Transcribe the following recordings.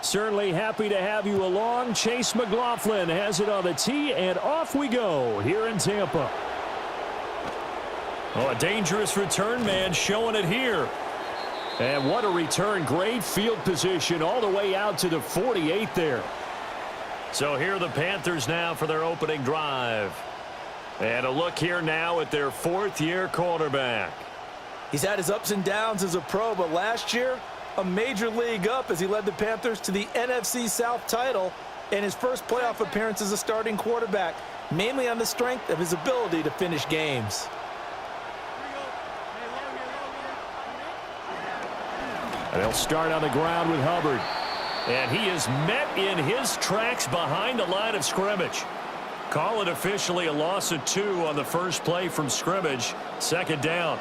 Certainly happy to have you along. Chase McLaughlin has it on the tee, and off we go here in Tampa. Oh, a dangerous return man showing it here. And what a return. Great field position all the way out to the 48 there. So here are the Panthers now for their opening drive. And a look here now at their fourth-year quarterback. He's had his ups and downs as a pro, but last year, a major league up as he led the Panthers to the NFC South title in his first playoff appearance as a starting quarterback, mainly on the strength of his ability to finish games. And they'll start on the ground with Hubbard. And he is met in his tracks behind the line of scrimmage. Call it officially a loss of 2 on the first play from scrimmage. Second down.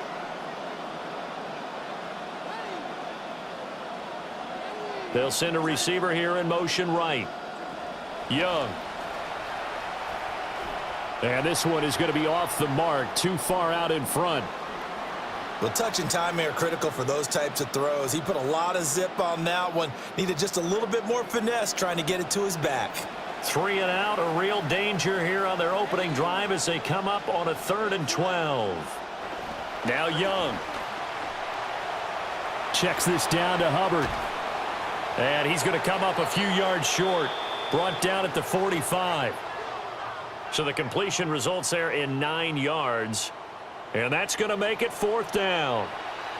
They'll send a receiver here in motion right. Young. And this one is going to be off the mark, too far out in front. Well, touch and timing are critical for those types of throws. He put a lot of zip on that one. Needed just a little bit more finesse trying to get it to his back. 3 and out, a real danger here on their opening drive as they come up on a 3rd and 12. Now Young. Checks this down to Hubbard. And he's going to come up a few yards short. Brought down at the 45. So the completion results there in 9 yards. And that's going to make it 4th down.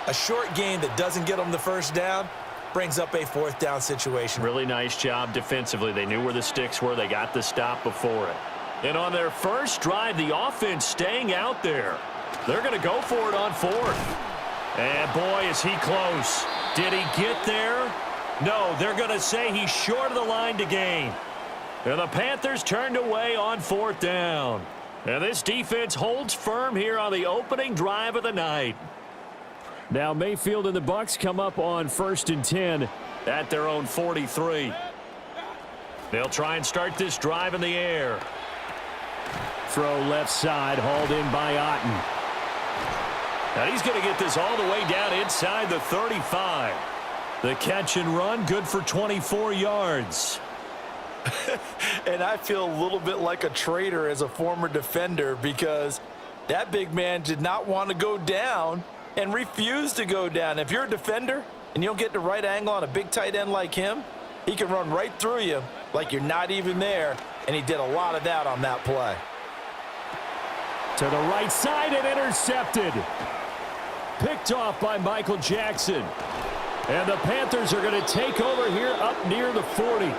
A short gain that doesn't get them the first down brings up a 4th down situation. Really nice job defensively. They knew where the sticks were. They got the stop before it. And on their first drive, the offense staying out there. They're going to go for it on 4th. And boy, is he close. Did he get there? No, they're going to say he's short of the line to gain. And the Panthers turned away on 4th down. And this defense holds firm here on the opening drive of the night. Now Mayfield and the Bucks come up on 1st and 10 at their own 43. They'll try and start this drive in the air. Throw left side, hauled in by Otten. Now he's going to get this all the way down inside the 35. The catch and run, good for 24 yards. And I feel a little bit like a traitor as a former defender because that big man did not want to go down and refused to go down. If you're a defender and you don't get the right angle on a big tight end like him, he can run right through you like you're not even there, and he did a lot of that on that play. To the right side and intercepted. Picked off by Michael Jackson. And the Panthers are going to take over here up near the 40.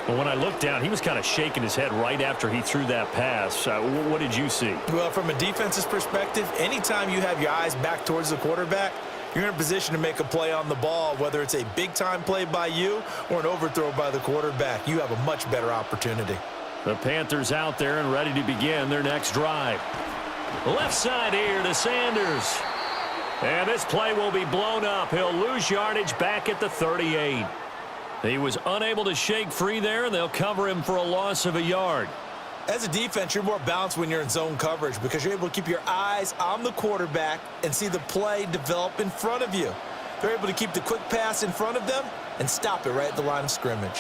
But when I looked down, he was kind of shaking his head right after he threw that pass. What did you see? Well, from a defense's perspective, anytime you have your eyes back towards the quarterback, you're in a position to make a play on the ball, whether it's a big-time play by you or an overthrow by the quarterback. You have a much better opportunity. The Panthers out there and ready to begin their next drive. Left side here to Sanders. And this play will be blown up. He'll lose yardage back at the 38. He was unable to shake free there, and they'll cover him for a loss of a yard. As a defense, you're more balanced when you're in zone coverage because you're able to keep your eyes on the quarterback and see the play develop in front of you. They're able to keep the quick pass in front of them and stop it right at the line of scrimmage.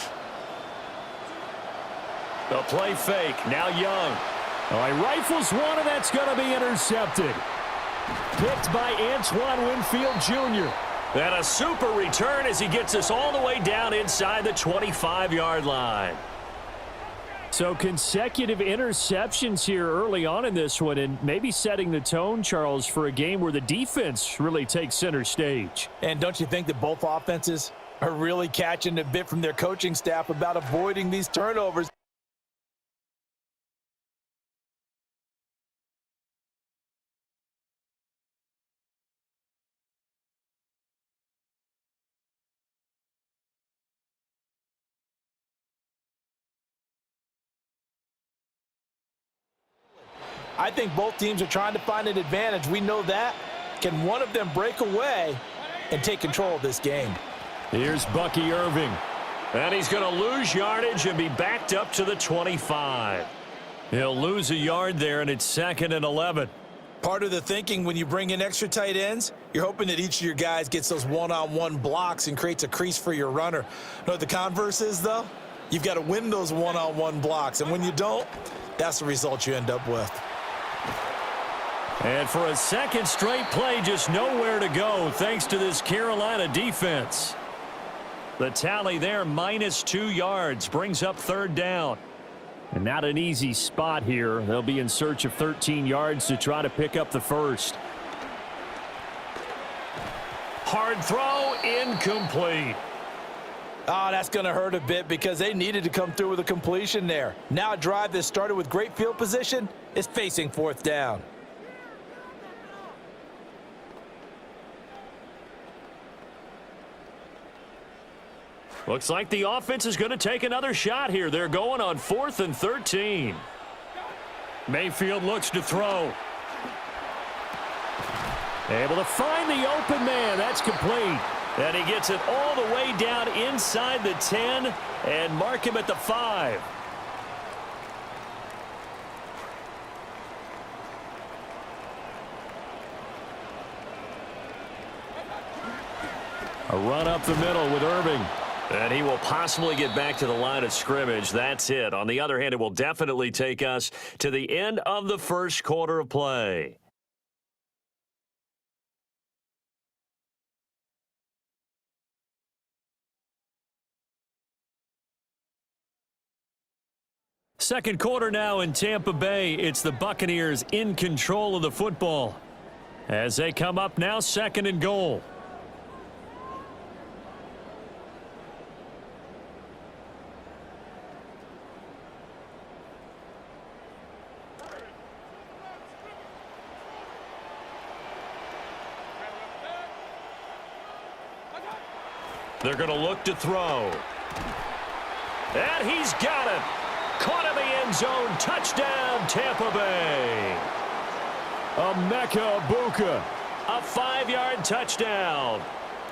The play fake. Now Young. Oh, he rifles one, and that's going to be intercepted. Picked by Antoine Winfield Jr. And a super return as he gets us all the way down inside the 25-yard line. So consecutive interceptions here early on in this one, and maybe setting the tone, Charles, for a game where the defense really takes center stage. And don't you think that both offenses are really catching a bit from their coaching staff about avoiding these turnovers? I think both teams are trying to find an advantage. We know that. Can one of them break away and take control of this game? Here's Bucky Irving. And he's going to lose yardage and be backed up to the 25. He'll lose a yard there, and it's 2nd and 11. Part of the thinking when you bring in extra tight ends, you're hoping that each of your guys gets those one-on-one blocks and creates a crease for your runner. You know what the converse is, though? You've got to win those one-on-one blocks, and when you don't, that's the result you end up with. And for a second straight play, just nowhere to go thanks to this Carolina defense. The tally there, -2 yards, brings up 3rd down. And not an easy spot here. They'll be in search of 13 yards to try to pick up the first. Hard throw, incomplete. Oh, that's going to hurt a bit because they needed to come through with a completion there. Now a drive that started with great field position is facing 4th down. Looks like the offense is going to take another shot here. They're going on 4th and 13. Mayfield looks to throw. Able to find the open man. That's complete. And he gets it all the way down inside the 10 and mark him at the 5. A run up the middle with Irving. And he will possibly get back to the line of scrimmage. That's it. On the other hand, it will definitely take us to the end of the first quarter of play. Second quarter now in Tampa Bay. It's the Buccaneers in control of the football as they come up now 2nd and goal. They're going to look to throw. And he's got it. Caught in the end zone. Touchdown, Tampa Bay. Emeka Egbuka. A 5-yard touchdown.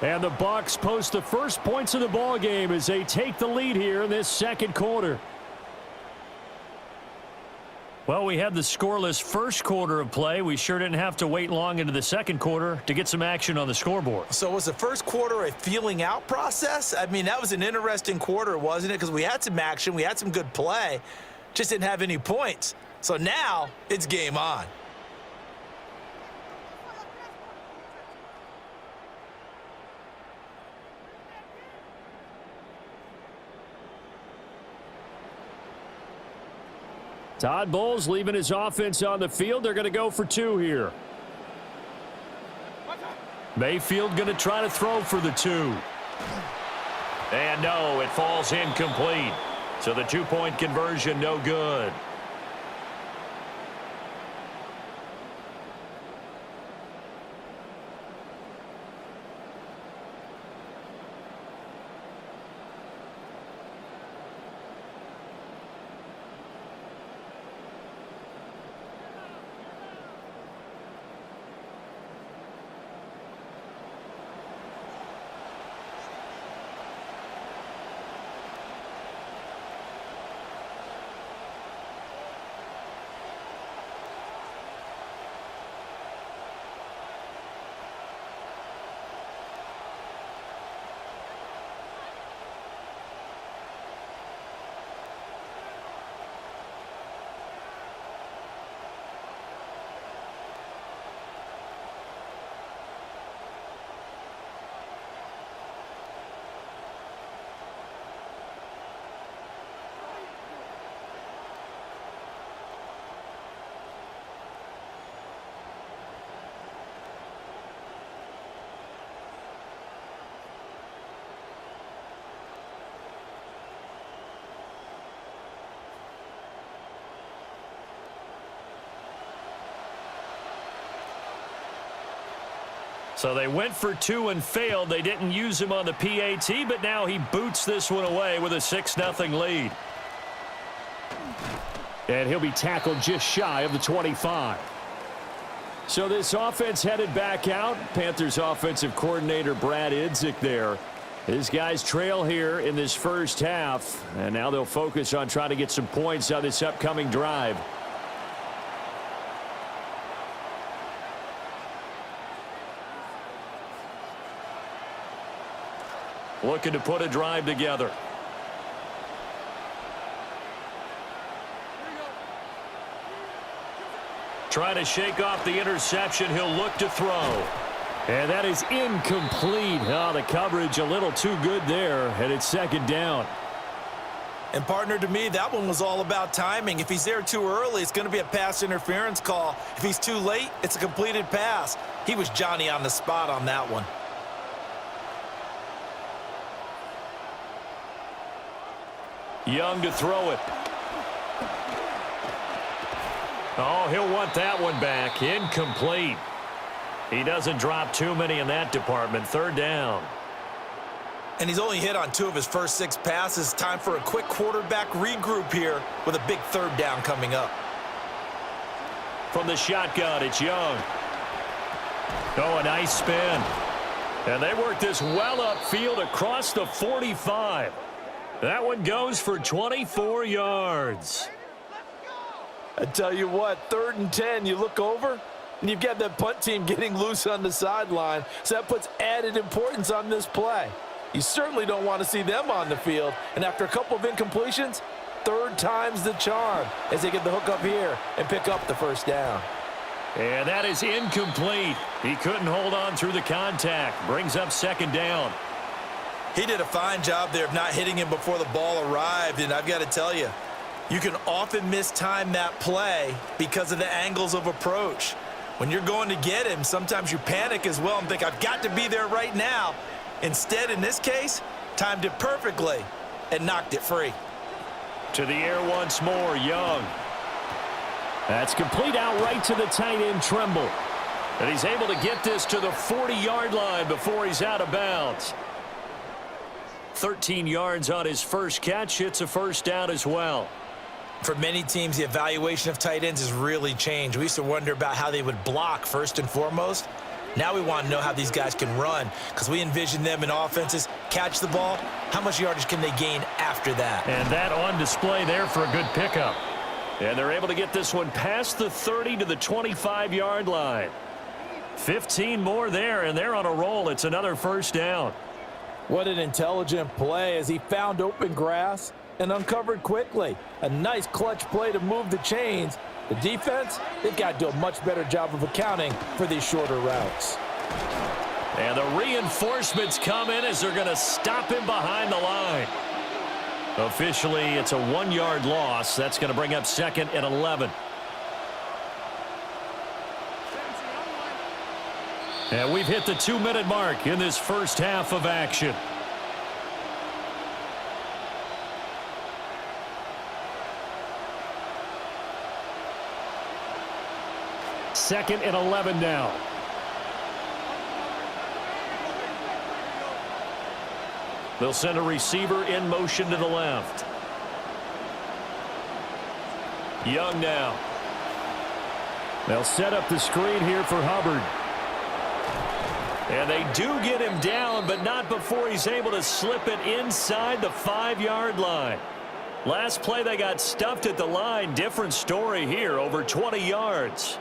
And the Bucks post the first points of the ball game as they take the lead here in this second quarter. Well, we had the scoreless first quarter of play. We sure didn't have to wait long into the second quarter to get some action on the scoreboard. So was the first quarter a feeling out process? I mean, that was an interesting quarter, wasn't it? Because we had some action, we had some good play, just didn't have any points. So now it's game on. Todd Bowles leaving his offense on the field. They're going to go for 2 here. Mayfield going to try to throw for the 2. And no, it falls incomplete. So the 2-point conversion no good. So they went for 2 and failed. They didn't use him on the PAT, but now he boots this one away with a 6-0 lead. And he'll be tackled just shy of the 25. So this offense headed back out. Panthers offensive coordinator Brad Idzik there. His guys trail here in this first half, and now they'll focus on trying to get some points on this upcoming drive. looking to put a drive together. Trying to shake off the interception. He'll look to throw. And that is incomplete. Oh, the coverage a little too good there, and it's second down. And, partner, to me, that one was all about timing. If he's there too early, it's going to be a pass interference call. If he's too late, it's a completed pass. He was Johnny on the spot on that one. Young to throw it. Oh, he'll want that one back. Incomplete. He doesn't drop too many in that department. Third down. And he's only hit on 2 of his first 6 passes. Time for a quick quarterback regroup here with a big third down coming up. From the shotgun, it's Young. Oh, a nice spin. And they work this well upfield across the 45. That one goes for 24 yards. I tell you what, 3rd and 10, you look over, and you've got that punt team getting loose on the sideline, so that puts added importance on this play. You certainly don't want to see them on the field, and after a couple of incompletions, 3rd time's the charm as they get the hook up here and pick up the first down. And that is incomplete. He couldn't hold on through the contact. Brings up second down. He did a fine job there of not hitting him before the ball arrived, and I've got to tell you, you can often mistime that play because of the angles of approach. When you're going to get him, sometimes you panic as well and think, I've got to be there right now. Instead, in this case, timed it perfectly and knocked it free. To the air once more, Young. That's complete out right to the tight end, Tremble. And he's able to get this to the 40-yard line before he's out of bounds. 13 yards on his first catch. It's a first down as well. For many teams, the evaluation of tight ends has really changed. We used to wonder about how they would block first and foremost. Now we want to know how these guys can run because we envision them in offenses catch the ball. How much yardage can they gain after that? And that on display there for a good pickup. And they're able to get this one past the 30 to the 25-yard line. 15 more there, and they're on a roll. It's another first down. What an intelligent play as he found open grass and uncovered quickly. A nice clutch play to move the chains. The defense, they've got to do a much better job of accounting for these shorter routes. And the reinforcements come in as they're going to stop him behind the line. Officially, it's a 1-yard loss. That's going to bring up 2nd and 11. And we've hit the 2-minute mark in this first half of action. Second and 11 now. They'll send a receiver in motion to the left. Young now. They'll set up the screen here for Hubbard. And they do get him down, but not before he's able to slip it inside the 5-yard line. Last play, they got stuffed at the line. Different story here, over 20 yards.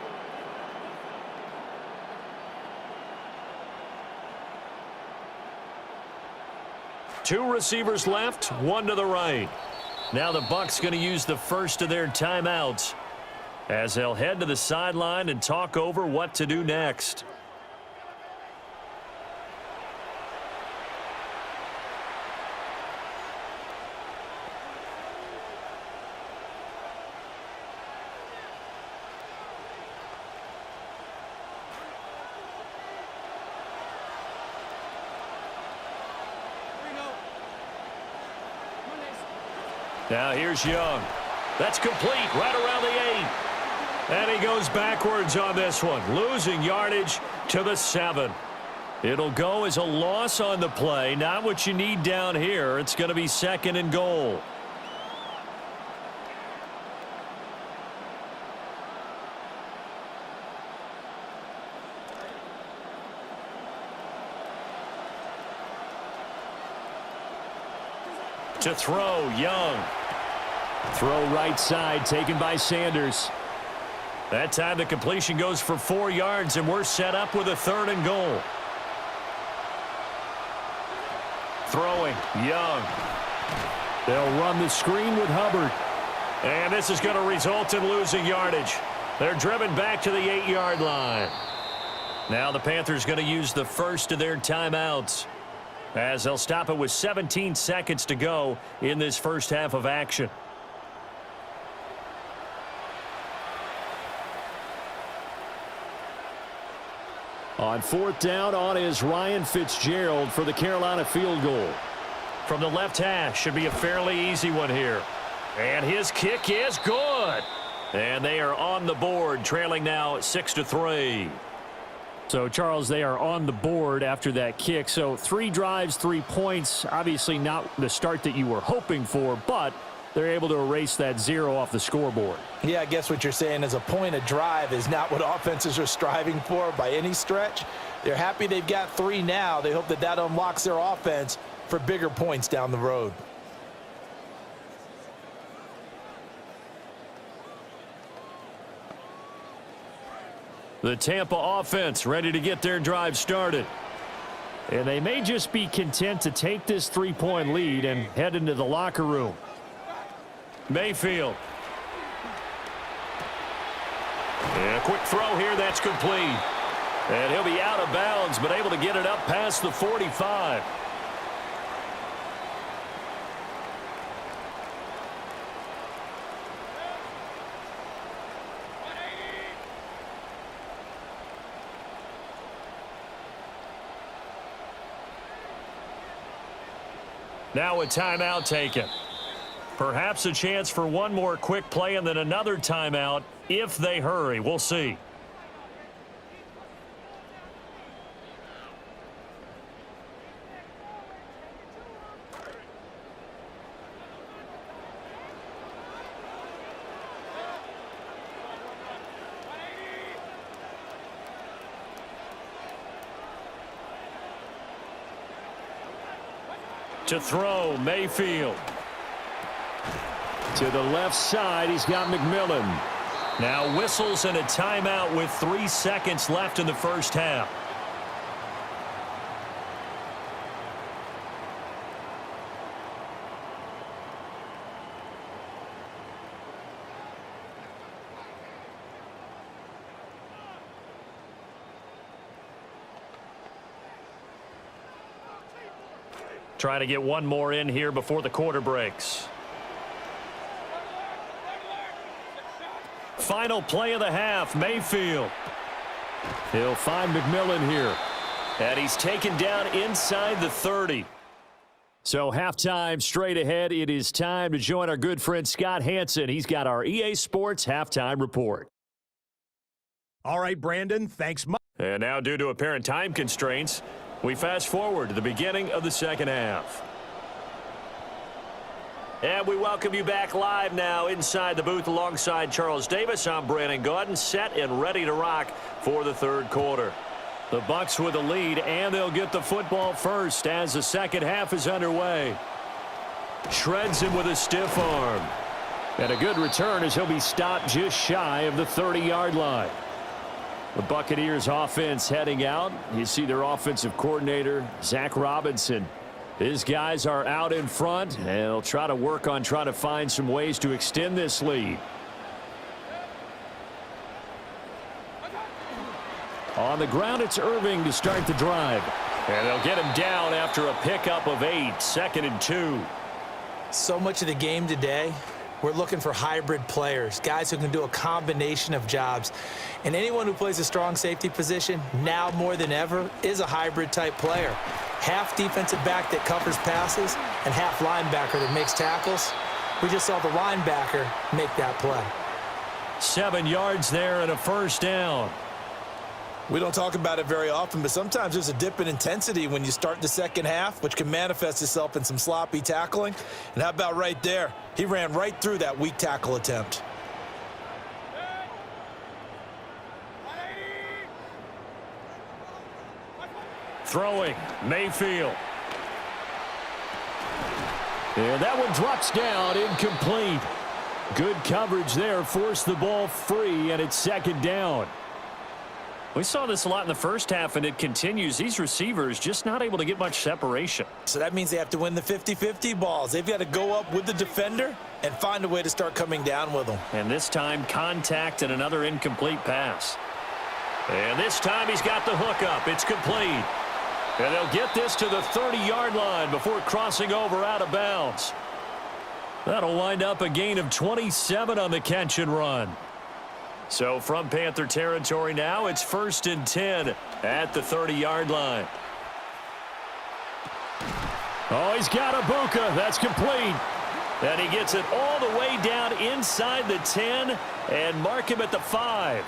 Two receivers left, one to the right. Now the Bucks going to use the first of their timeouts as they'll head to the sideline and talk over what to do next. Now here's Young. That's complete right around the 8. And he goes backwards on this one, losing yardage to the 7. It'll go as a loss on the play. Not what you need down here. It's going to be 2nd and goal. To throw, Young. Throw right side, taken by Sanders. That time the completion goes for 4 yards, and we're set up with a 3rd and goal. Throwing, Young. They'll run the screen with Hubbard. And this is going to result in losing yardage. They're driven back to the 8-yard line. Now the Panthers going to use the first of their timeouts, as they'll stop it with 17 seconds to go in this first half of action. On fourth down, on is Ryan Fitzgerald for the Carolina field goal. From the left hash, should be a fairly easy one here. And his kick is good. And they are on the board, trailing now 6-3. So, Charles, they are on the board after that kick. So 3 drives, 3 points. Obviously not the start that you were hoping for, but they're able to erase that 0 off the scoreboard. Yeah, I guess what you're saying is a point of drive is not what offenses are striving for by any stretch. They're happy they've got 3 now. They hope that that unlocks their offense for bigger points down the road. The Tampa offense ready to get their drive started. And they may just be content to take this 3-point lead and head into the locker room. Mayfield. And a quick throw here, that's complete. And he'll be out of bounds, but able to get it up past the 45. Now a timeout taken. Perhaps a chance for one more quick play and then another timeout if they hurry. We'll see. To throw, Mayfield. To the left side, he's got McMillan. Now whistles and a timeout with 3 seconds left in the first half. Trying to get one more in here before the quarter breaks. Final play of the half, Mayfield. He'll find McMillan here. And he's taken down inside the 30. So halftime straight ahead. It is time to join our good friend Scott Hansen. He's got our EA Sports halftime report. All right, Brandon, thanks much. And now, due to apparent time constraints, we fast forward to the beginning of the second half. And we welcome you back live now inside the booth alongside Charles Davis. I'm Brandon Gaudin, set and ready to rock for the third quarter. The Bucks with the lead, and they'll get the football first as the second half is underway. Shreds him with a stiff arm. And a good return as he'll be stopped just shy of the 30-yard line. The Buccaneers offense heading out. You see their offensive coordinator, Zach Robinson. His guys are out in front, and they'll try to work on trying to find some ways to extend this lead. On the ground, it's Irving to start the drive. And they'll get him down after a pickup of 8, 2nd and 2. So much of the game today, we're looking for hybrid players, guys who can do a combination of jobs. And anyone who plays a strong safety position, now more than ever, is a hybrid type player. Half defensive back that covers passes and half linebacker that makes tackles. We just saw the linebacker make that play. 7 yards there and a first down. We don't talk about it very often, but sometimes there's a dip in intensity when you start the second half, which can manifest itself in some sloppy tackling. And how about right there? He ran right through that weak tackle attempt. Throwing, Mayfield. And that one drops down, incomplete. Good coverage there, forced the ball free, and it's second down. We saw this a lot in the first half, and it continues. These receivers just not able to get much separation. So that means they have to win the 50-50 balls. They've got to go up with the defender and find a way to start coming down with them. And this time, contact and another incomplete pass. And this time, he's got the hook up. It's complete. And they'll get this to the 30-yard line before crossing over out of bounds. That'll wind up a gain of 27 on the catch and run. So from Panther territory now, it's 1st and 10 at the 30-yard line. Oh, he's got a Buccs. That's complete. And he gets it all the way down inside the 10 and mark him at the 5.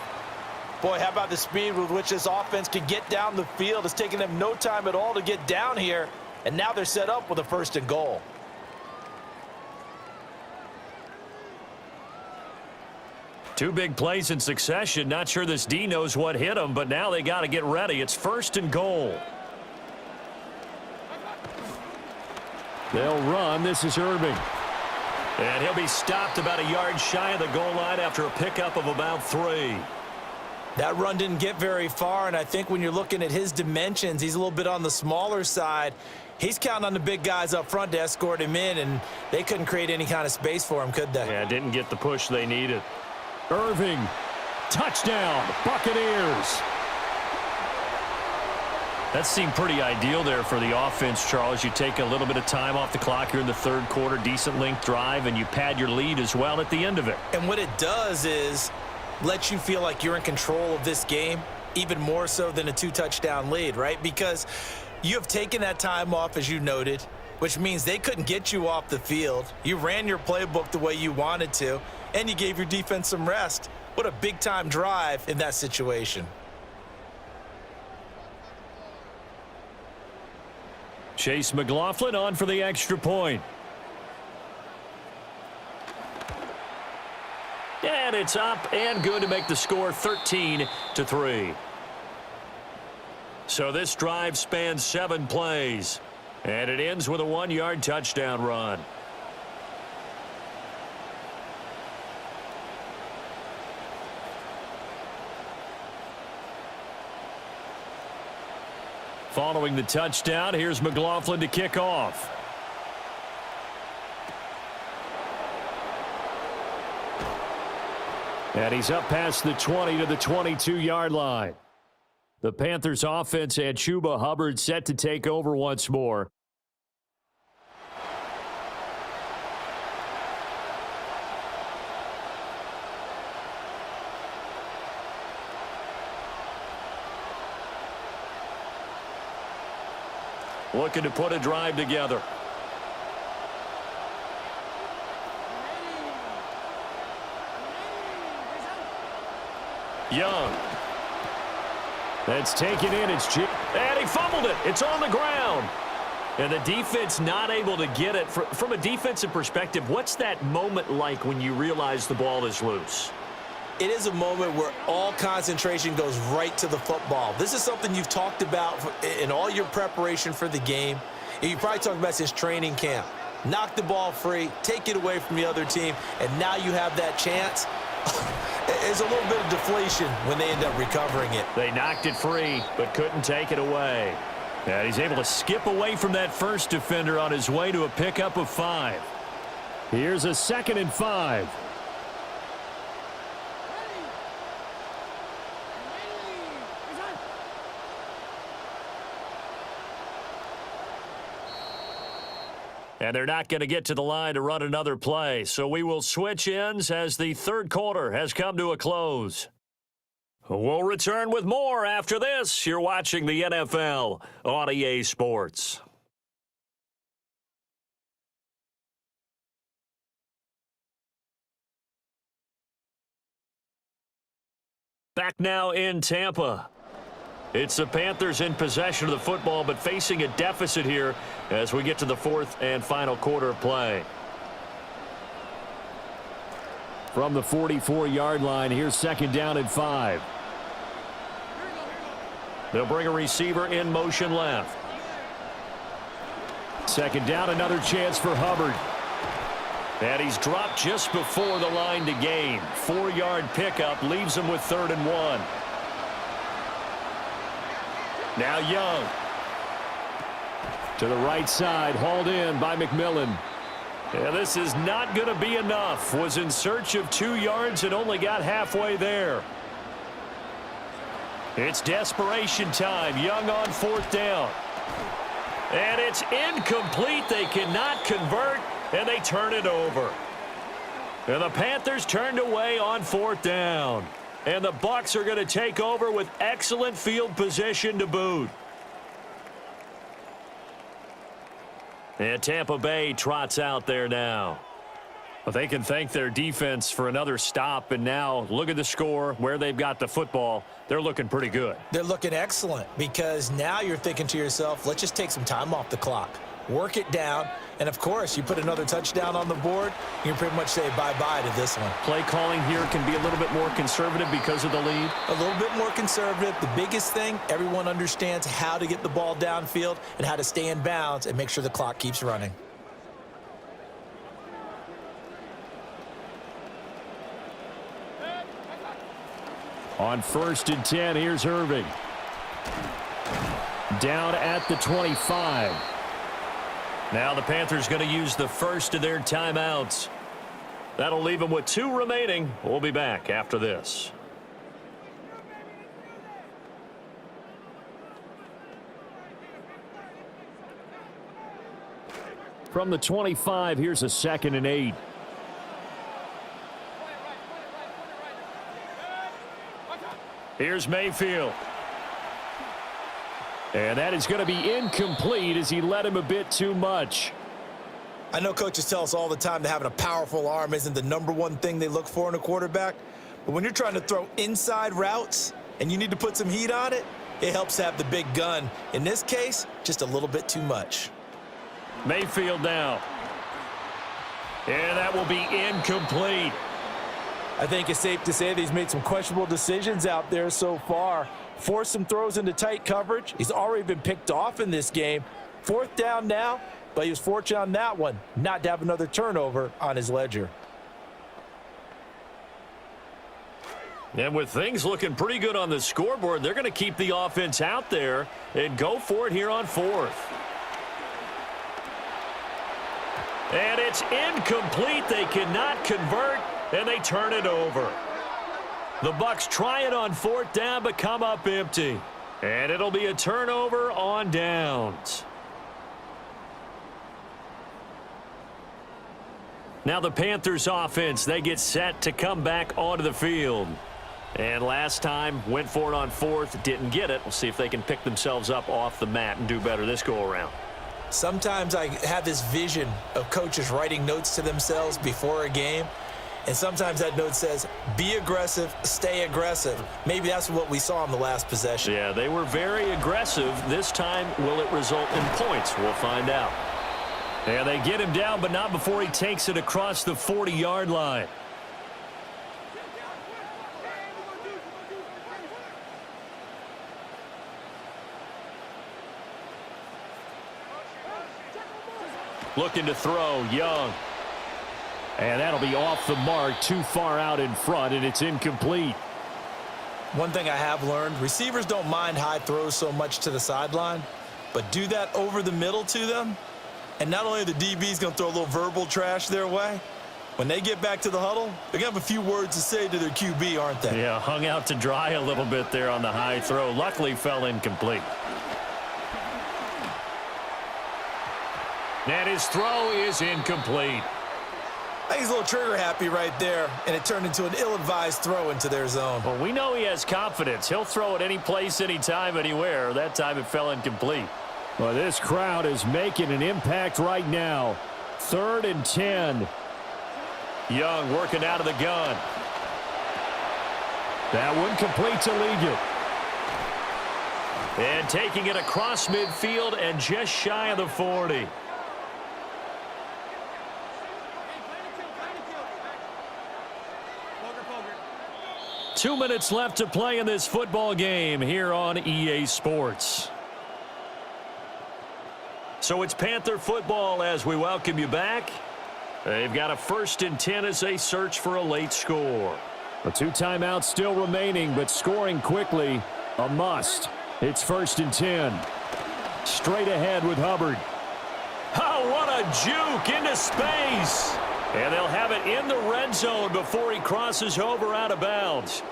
Boy, how about the speed with which this offense could get down the field? It's taken them no time at all to get down here, and now they're set up with a 1st and goal. Two big plays in succession. Not sure this D knows what hit him, but now they got to get ready. It's 1st and goal. They'll run. This is Irving. And he'll be stopped about a yard shy of the goal line after a pickup of about 3. That run didn't get very far, and I think when you're looking at his dimensions, he's a little bit on the smaller side. He's counting on the big guys up front to escort him in, and they couldn't create any kind of space for him, could they? Yeah, didn't get the push they needed. Irving, touchdown, Buccaneers. That seemed pretty ideal there for the offense, Charles. You take a little bit of time off the clock here in the 3rd quarter, decent length drive, and you pad your lead as well at the end of it. And what it does is let you feel like you're in control of this game, even more so than a 2-touchdown lead, right? Because you have taken that time off, as you noted, which means they couldn't get you off the field. You ran your playbook the way you wanted to, and you gave your defense some rest. What a big-time drive in that situation. Chase McLaughlin on for the extra point. And it's up and good to make the score 13-3. So this drive spans 7 plays, and it ends with a 1-yard touchdown run. Following the touchdown, here's McLaughlin to kick off. And he's up past the 20 to the 22-yard line. The Panthers offense and Chuba Hubbard set to take over once more. Looking to put a drive together. Young. That's taken in. It's Jim. And he fumbled it. It's on the ground. And the defense not able to get it. From a defensive perspective, what's that moment like when you realize the ball is loose? It is a moment where all concentration goes right to the football. This is something you've talked about in all your preparation for the game. And you probably talked about since training camp. Knock the ball free, take it away from the other team, and now you have that chance. There's a little bit of deflation when they end up recovering it. They knocked it free, but couldn't take it away. And he's able to skip away from that first defender on his way to a pickup of 5. Here's a 2nd and 5. And they're not going to get to the line to run another play. So we will switch ends as the 3rd quarter has come to a close. We'll return with more after this. You're watching the NFL on EA Sports. Back now in Tampa. It's the Panthers in possession of the football, but facing a deficit here as we get to the 4th and final quarter of play. From the 44-yard line, here's 2nd down and 5. They'll bring a receiver in motion left. 2nd down, another chance for Hubbard. And he's dropped just before the line to gain. 4-yard pickup leaves him with 3rd and 1. Now Young. To the right side, hauled in by McMillan. Yeah, this is not going to be enough. Was in search of 2 yards and only got halfway there. It's desperation time. Young on 4th down. And it's incomplete. They cannot convert, and they turn it over. And the Panthers turned away on 4th down. And the Bucks are going to take over with excellent field position to boot. And Tampa Bay trots out there now. But they can thank their defense for another stop. And now look at the score, where they've got the football. They're looking pretty good. They're looking excellent because now you're thinking to yourself, let's just take some time off the clock. Work it down. And, of course, you put another touchdown on the board, you can pretty much say bye-bye to this one. Play calling here can be a little bit more conservative because of the lead. A little bit more conservative. The biggest thing, everyone understands how to get the ball downfield and how to stay in bounds and make sure the clock keeps running. On 1st and 10, here's Irving. Down at the 25. Now the Panthers going to use the first of their timeouts. That'll leave them with 2 remaining. We'll be back after this. From the 25, here's a 2nd and 8. Here's Mayfield. And that is going to be incomplete as he led him a bit too much. I know coaches tell us all the time that having a powerful arm isn't the #1 thing they look for in a quarterback. But when you're trying to throw inside routes and you need to put some heat on it, it helps to have the big gun. In this case, just a little bit too much. Mayfield now. And that will be incomplete. I think it's safe to say that he's made some questionable decisions out there so far. Forced some throws into tight coverage. He's already been picked off in this game. 4th down now, but he was fortunate on that one not to have another turnover on his ledger. And with things looking pretty good on the scoreboard, they're going to keep the offense out there and go for it here on 4th. And it's incomplete. They cannot convert, and they turn it over. The Bucks try it on 4th down, but come up empty. And it'll be a turnover on downs. Now the Panthers offense, they get set to come back onto the field. And last time, went for it on 4th, didn't get it. We'll see if they can pick themselves up off the mat and do better this go-around. Sometimes I have this vision of coaches writing notes to themselves before a game. And sometimes that note says, be aggressive, stay aggressive. Maybe that's what we saw in the last possession. Yeah, they were very aggressive. This time, will it result in points? We'll find out. And they get him down, but not before he takes it across the 40-yard line. Looking to throw, Young. And that'll be off the mark, too far out in front, and it's incomplete. One thing I have learned, receivers don't mind high throws so much to the sideline, but do that over the middle to them, and not only are the DBs going to throw a little verbal trash their way, when they get back to the huddle, they're going to have a few words to say to their QB, aren't they? Yeah, hung out to dry a little bit there on the high throw. Luckily, fell incomplete. And his throw is incomplete. I think he's a little trigger happy right there, and it turned into an ill-advised throw into their zone. Well, we know he has confidence. He'll throw it any place, anytime, anywhere. That time it fell incomplete. Well, this crowd is making an impact right now. 3rd and 10. Young working out of the gun. That one complete to Leggett. And taking it across midfield and just shy of the 40. Two minutes left to play in this football game here on EA Sports. So it's Panther football as we welcome you back. They've got a 1st and 10 as they search for a late score. The 2 timeouts still remaining, but scoring quickly, a must. It's 1st and 10. Straight ahead with Hubbard. Oh, what a juke into space. And they'll have it in the red zone before he crosses over out of bounds.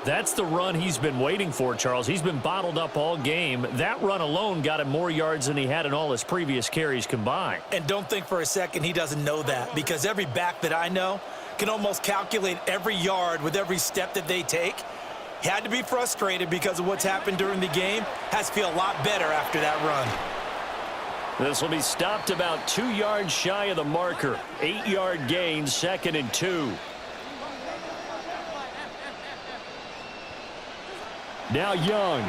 That's the run he's been waiting for, Charles. He's been bottled up all game. That run alone got him more yards than he had in all his previous carries combined. And don't think for a second he doesn't know that, because every back that I know can almost calculate every yard with every step that they take. He had to be frustrated because of what's happened during the game. Has to feel a lot better after that run. This will be stopped about 2 yards shy of the marker. 8-yard gain, 2nd and 2. Now Young.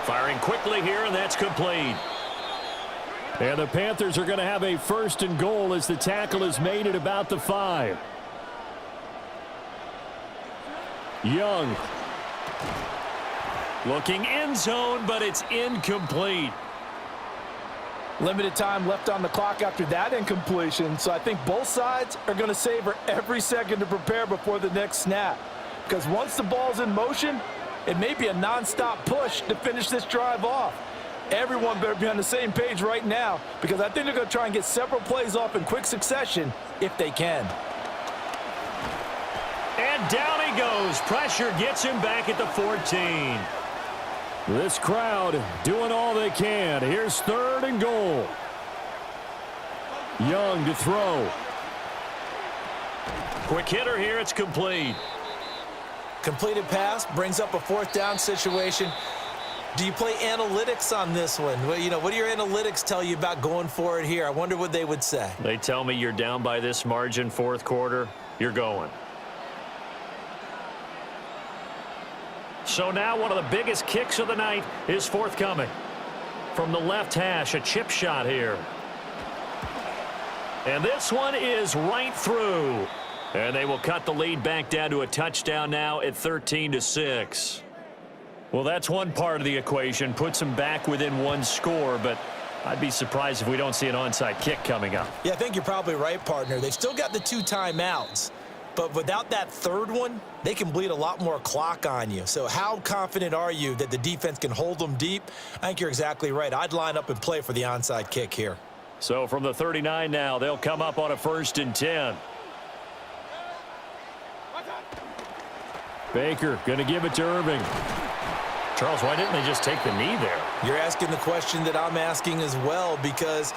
Firing quickly here, and that's complete. And the Panthers are going to have a 1st and goal as the tackle is made at about the 5. Young. Looking end zone, but it's incomplete. Limited time left on the clock after that incompletion, so I think both sides are going to savor every second to prepare before the next snap. Because once the ball's in motion, it may be a nonstop push to finish this drive off. Everyone better be on the same page right now, because I think they're going to try and get several plays off in quick succession if they can. And down he goes. Pressure gets him back at the 14. This crowd doing all they can. Here's 3rd and goal. Young to throw. Quick hitter here. It's complete. Completed pass brings up a 4th down situation. Do you play analytics on this one? Well, you know, what do your analytics tell you about going for it here? I wonder what they would say. They tell me you're down by this margin 4th quarter. You're going. So now one of the biggest kicks of the night is forthcoming. From the left hash, a chip shot here. And this one is right through. And they will cut the lead back down to a touchdown now at 13-6. Well, that's one part of the equation. Puts them back within 1 score, but I'd be surprised if we don't see an onside kick coming up. Yeah, I think you're probably right, partner. They've still got the 2 timeouts. But without that 3rd one, they can bleed a lot more clock on you. So how confident are you that the defense can hold them deep? I think you're exactly right. I'd line up and play for the onside kick here. So from the 39 now, they'll come up on a 1st and 10. Baker going to give it to Irving. Charles, why didn't they just take the knee there? You're asking the question that I'm asking as well, because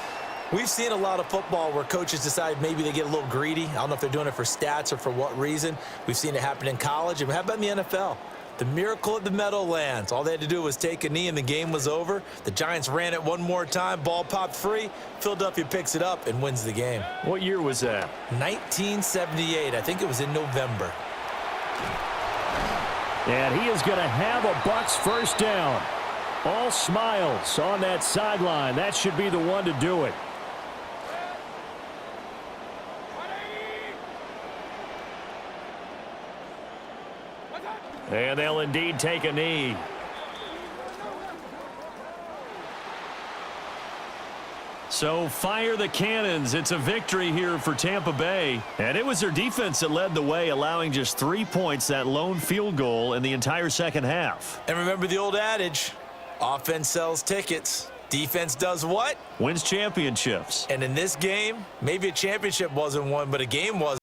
we've seen a lot of football where coaches decide maybe they get a little greedy. I don't know if they're doing it for stats or for what reason. We've seen it happen in college. And how about in the NFL? The miracle of the Meadowlands. All they had to do was take a knee and the game was over. The Giants ran it one more time. Ball popped free. Philadelphia picks it up and wins the game. What year was that? 1978. I think it was in November. And he is going to have a Bucks 1st down. All smiles on that sideline. That should be the one to do it. And they'll indeed take a knee. So fire the cannons. It's a victory here for Tampa Bay. And it was their defense that led the way, allowing just 3 points, that lone field goal in the entire 2nd half. And remember the old adage, offense sells tickets. Defense does what? Wins championships. And in this game, maybe a championship wasn't won, but a game was.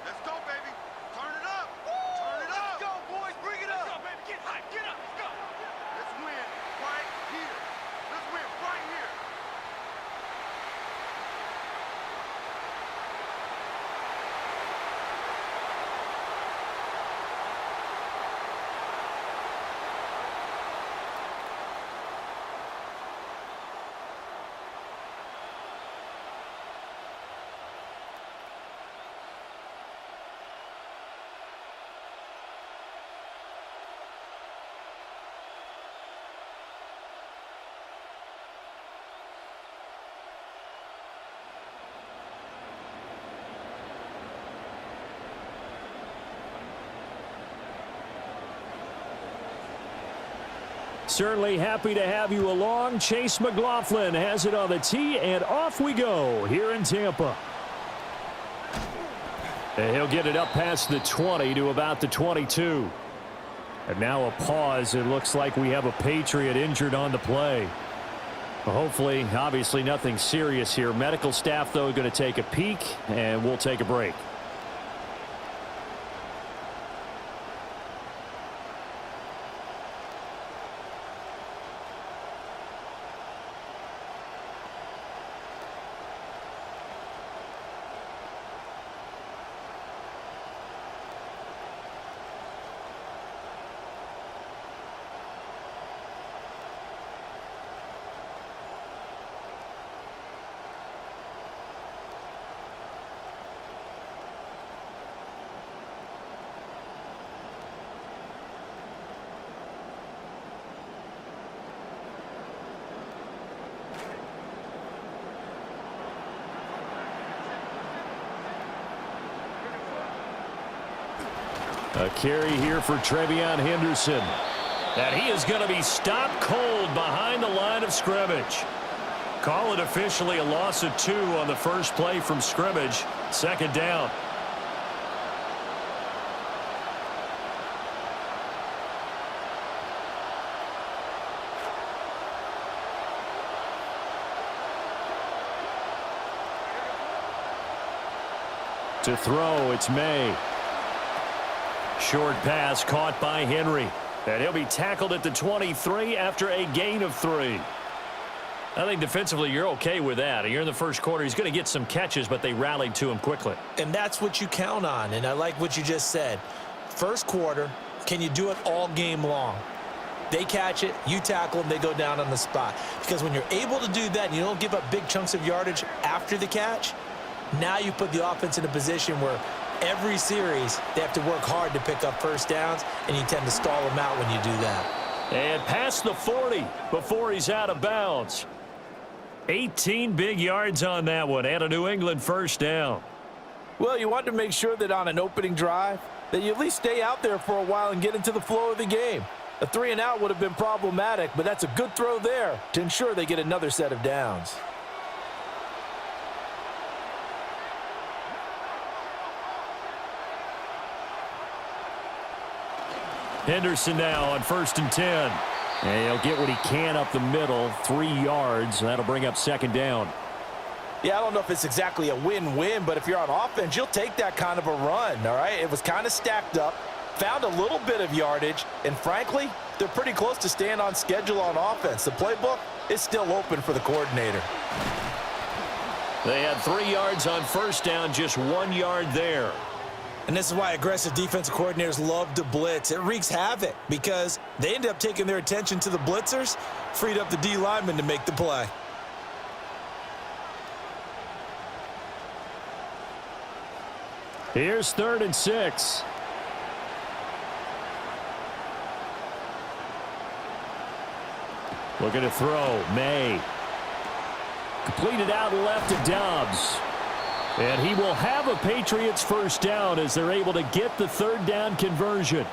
Let's go, baby. Turn it up. Turn it up. Let's go, boys. Bring it up. Get hot. Get up. Certainly happy to have you along. Chase McLaughlin has it on the tee, and off we go here in Tampa. And he'll get it up past the 20 to about the 22. And now a pause. It looks like we have a Patriot injured on the play. Well, hopefully, obviously nothing serious here. Medical staff, though, going to take a peek, and we'll take a break. A carry here for Trevion Henderson. And he is going to be stopped cold behind the line of scrimmage. Call it officially a loss of 2 on the first play from scrimmage. Second down. To throw, it's May. Short pass caught by Henry. And he'll be tackled at the 23 after a gain of 3. I think defensively you're okay with that. You're in the first quarter. He's going to get some catches, but they rallied to him quickly. And that's what you count on, and I like what you just said. First quarter, can you do it all game long? They catch it, you tackle them, they go down on the spot. Because when you're able to do that and you don't give up big chunks of yardage after the catch, now you put the offense in a position where every series, they have to work hard to pick up first downs, and you tend to stall them out when you do that. And past the 40 before he's out of bounds. 18 big yards on that one, and a New England first down. Well, you want to make sure that on an opening drive, that you at least stay out there for a while and get into the flow of the game. A 3-and-out would have been problematic, but that's a good throw there to ensure they get another set of downs. Henderson now on 1st and 10. And he'll get what he can up the middle, 3 yards. That'll bring up second down. Yeah, I don't know if it's exactly a win-win, but if you're on offense, you'll take that kind of a run, all right? It was kind of stacked up, found a little bit of yardage, and frankly, they're pretty close to staying on schedule on offense. The playbook is still open for the coordinator. They had 3 yards on first down, just 1 yard there. And this is why aggressive defensive coordinators love to blitz. It wreaks havoc because they end up taking their attention to the blitzers, freed up the D lineman to make the play. Here's 3rd and 6. Looking to throw. May. Completed out left to Dobbs. And he will have a Patriots first down as they're able to get the 3rd down conversion.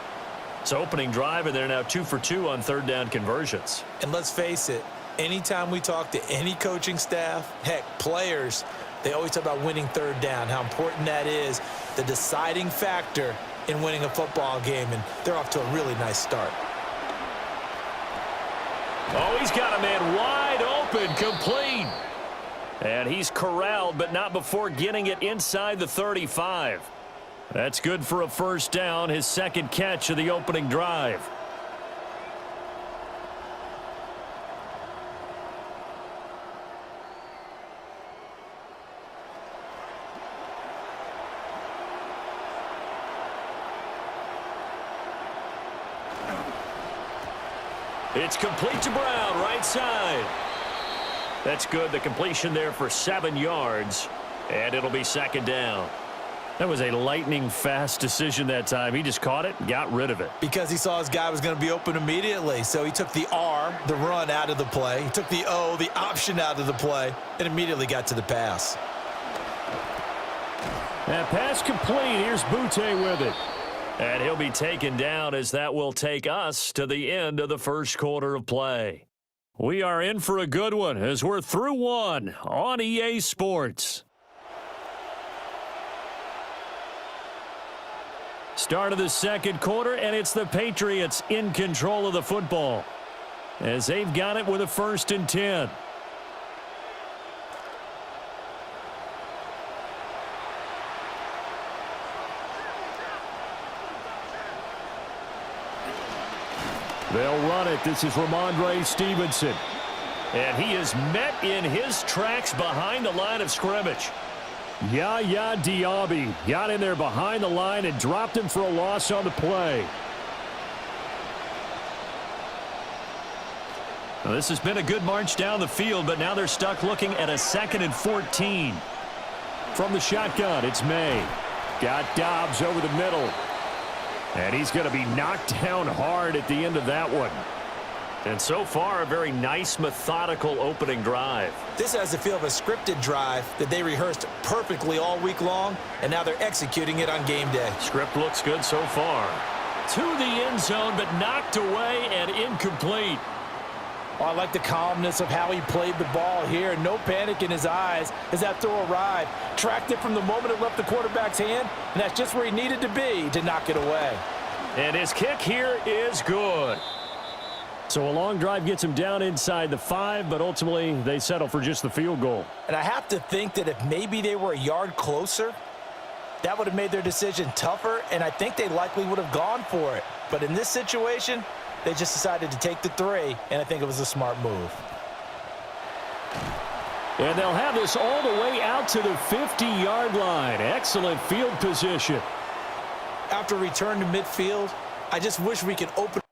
It's opening drive, and they're now 2 for 2 on 3rd down conversions. And let's face it, anytime we talk to any coaching staff, heck, players, they always talk about winning 3rd down, how important that is, the deciding factor in winning a football game, and they're off to a really nice start. Oh, he's got a man wide open, complete. And he's corralled, but not before getting it inside the 35. That's good for a first down, his 2nd catch of the opening drive. It's complete to Brown, right side. That's good. The completion there for 7 yards, and it'll be 2nd down. That was a lightning-fast decision that time. He just caught it and got rid of it. Because he saw his guy was going to be open immediately, so he took the R, the run, out of the play. He took the O, the option, out of the play, and immediately got to the pass. That pass complete. Here's Butte with it. And he'll be taken down as that will take us to the end of the first quarter of play. We are in for a good one as we're through one on EA Sports. Start of the second quarter, and it's the Patriots in control of the football as they've got it with a 1st and 10. They'll run it. This is Ramondre Stevenson. And he is met in his tracks behind the line of scrimmage. Yaya Diaby got in there behind the line and dropped him for a loss on the play. Now, this has been a good march down the field, but now they're stuck looking at a 2nd and 14. From the shotgun, it's May. Got Dobbs over the middle. And he's going to be knocked down hard at the end of that one. And so far, a very nice, methodical opening drive. This has the feel of a scripted drive that they rehearsed perfectly all week long, and now they're executing it on game day. Script looks good so far. To the end zone, but knocked away and incomplete. Oh, I like the calmness of how he played the ball here. No panic in his eyes as that throw arrived. Tracked it from the moment it left the quarterback's hand, and that's just where he needed to be to knock it away. And his kick here is good. So a long drive gets him down inside the 5, but ultimately they settle for just the field goal. And I have to think that if maybe they were a yard closer, that would have made their decision tougher, and I think they likely would have gone for it. But in this situation, they just decided to take the 3, and I think it was a smart move. And they'll have this all the way out to the 50-yard line. Excellent field position. After return to midfield, I just wish we could open.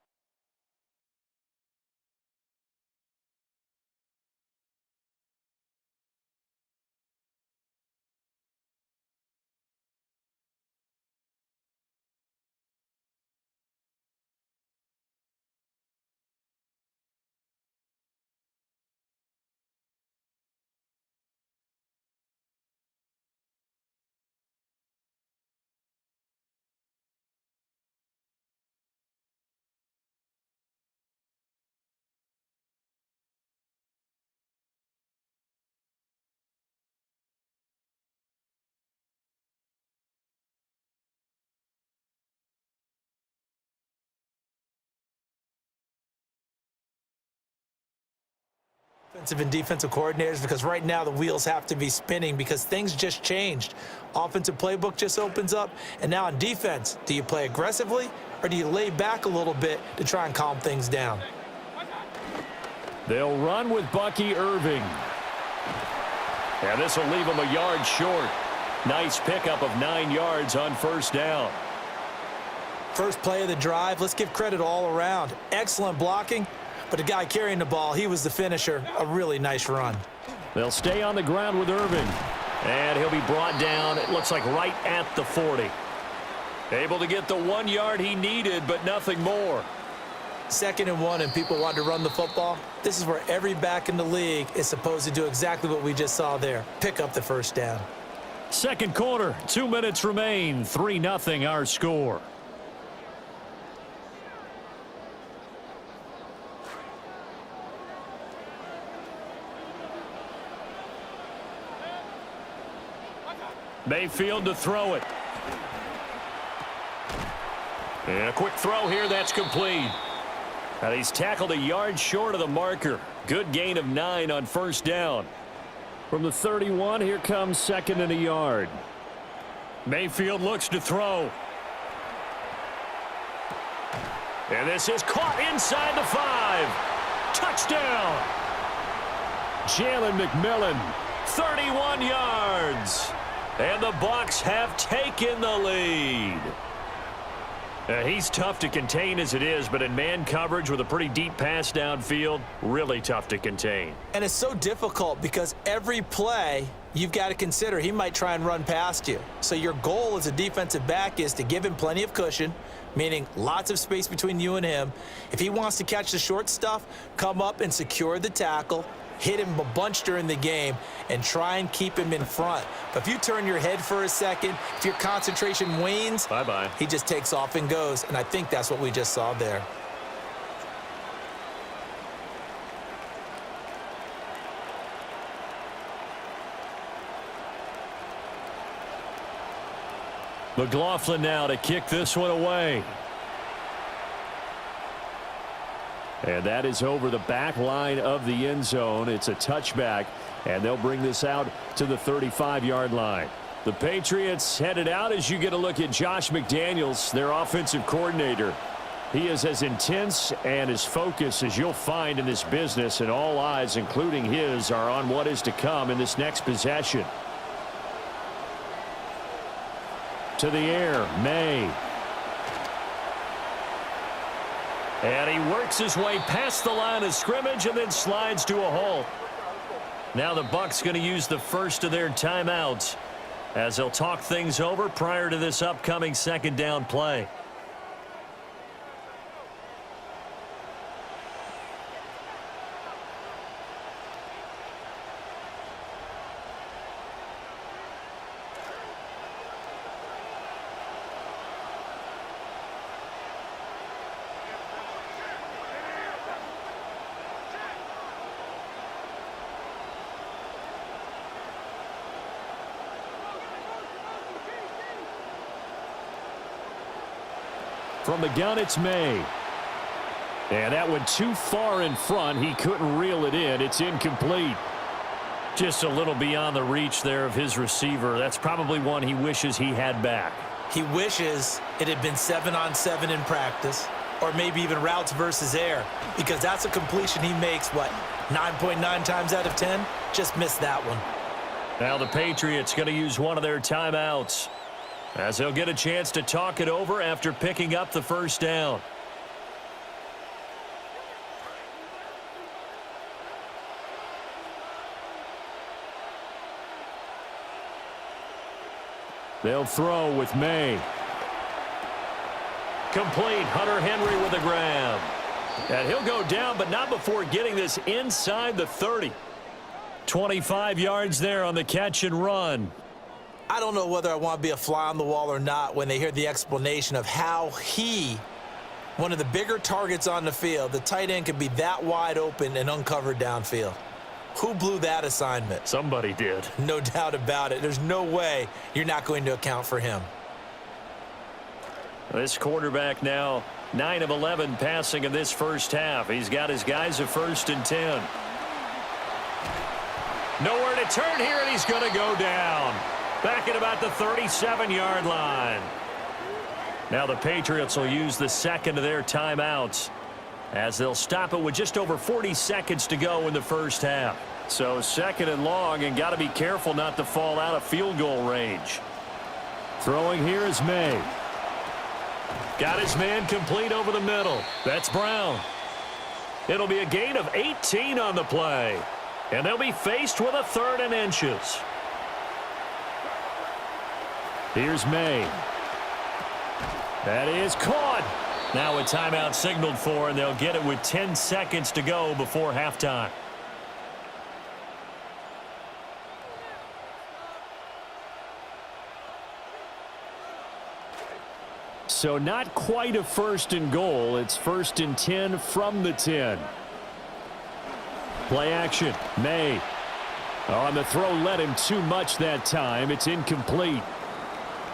Offensive and defensive coordinators, because right now the wheels have to be spinning because things just changed. Offensive playbook just opens up, and now on defense, do you play aggressively or do you lay back a little bit to try and calm things down? They'll run with Bucky Irving. And this will leave him a yard short. Nice pickup of 9 yards on 1st down. First play of the drive, let's give credit all around. Excellent blocking. But the guy carrying the ball, he was the finisher. A really nice run. They'll stay on the ground with Irving. And he'll be brought down, it looks like right at the 40. Able to get the 1 yard he needed, but nothing more. 2nd and 1, and people want to run the football. This is where every back in the league is supposed to do exactly what we just saw there. Pick up the 1st down. Second quarter, 2 minutes remain. 3-0 our score. Mayfield to throw it. And a quick throw here, that's complete. And he's tackled a yard short of the marker. Good gain of 9 on 1st down. From the 31, here comes 2nd and a yard. Mayfield looks to throw. And this is caught inside the 5. Touchdown. Jalen McMillan. 31 yards. And the Bucks have taken the lead. He's tough to contain as it is, but in man coverage with a pretty deep pass downfield, really tough to contain. And it's so difficult because every play you've got to consider he might try and run past you. So your goal as a defensive back is to give him plenty of cushion, meaning lots of space between you and him. If he wants to catch the short stuff, come up and secure the tackle. hit him a bunch during the game, and try and keep him in front. But if you turn your head for a second, if your concentration wanes, bye-bye. He just takes off and goes, and I think that's what we just saw there. McLaughlin now to kick this one away. And that is over the back line of the end zone. It's a touchback, and they'll bring this out to the 35-yard line. The Patriots headed out as you get a look at Josh McDaniels, their offensive coordinator. He is as intense and as focused as you'll find in this business, and all eyes, including his, are on what is to come in this next possession. To the air, May. And he works his way past the line of scrimmage and then slides to a halt. Now the Bucks going to use the first of their timeouts as they'll talk things over prior to this upcoming second down play. From the gun, it's May. And that went too far in front. He couldn't reel it in. It's incomplete. Just a little beyond the reach there of his receiver. That's probably one he wishes he had back. He wishes it had been 7-on-7 in practice, or maybe even routes versus air, because that's a completion he makes, what, 9.9 times out of 10? Just missed that one. Now the Patriots going to use one of their timeouts, as they'll get a chance to talk it over after picking up the first down. They'll throw with May. Complete. Hunter Henry with a grab. And he'll go down, but not before getting this inside the 30. 25 yards there on the catch and run. I don't know whether I want to be a fly on the wall or not when they hear the explanation of how one of the bigger targets on the field, the tight end could be that wide open and uncovered downfield. Who blew that assignment? Somebody did. No doubt about it. There's no way you're not going to account for him. This quarterback now 9 of 11 passing in this first half. He's got his guys at 1st and 10. Nowhere to turn here, and he's going to go down. Back at about the 37-yard line. Now the Patriots will use the second of their timeouts as they'll stop it with just over 40 seconds to go in the first half. So second and long, and got to be careful not to fall out of field goal range. Throwing here is May. Got his man complete over the middle. That's Brown. It'll be a gain of 18 on the play, and they'll be faced with a 3rd and inches. Here's May. That is caught. Now a timeout signaled for, and they'll get it with 10 seconds to go before halftime. So not quite a 1st and goal. It's 1st and 10 from the 10. Play action. May. On the throw, led him too much that time. It's incomplete.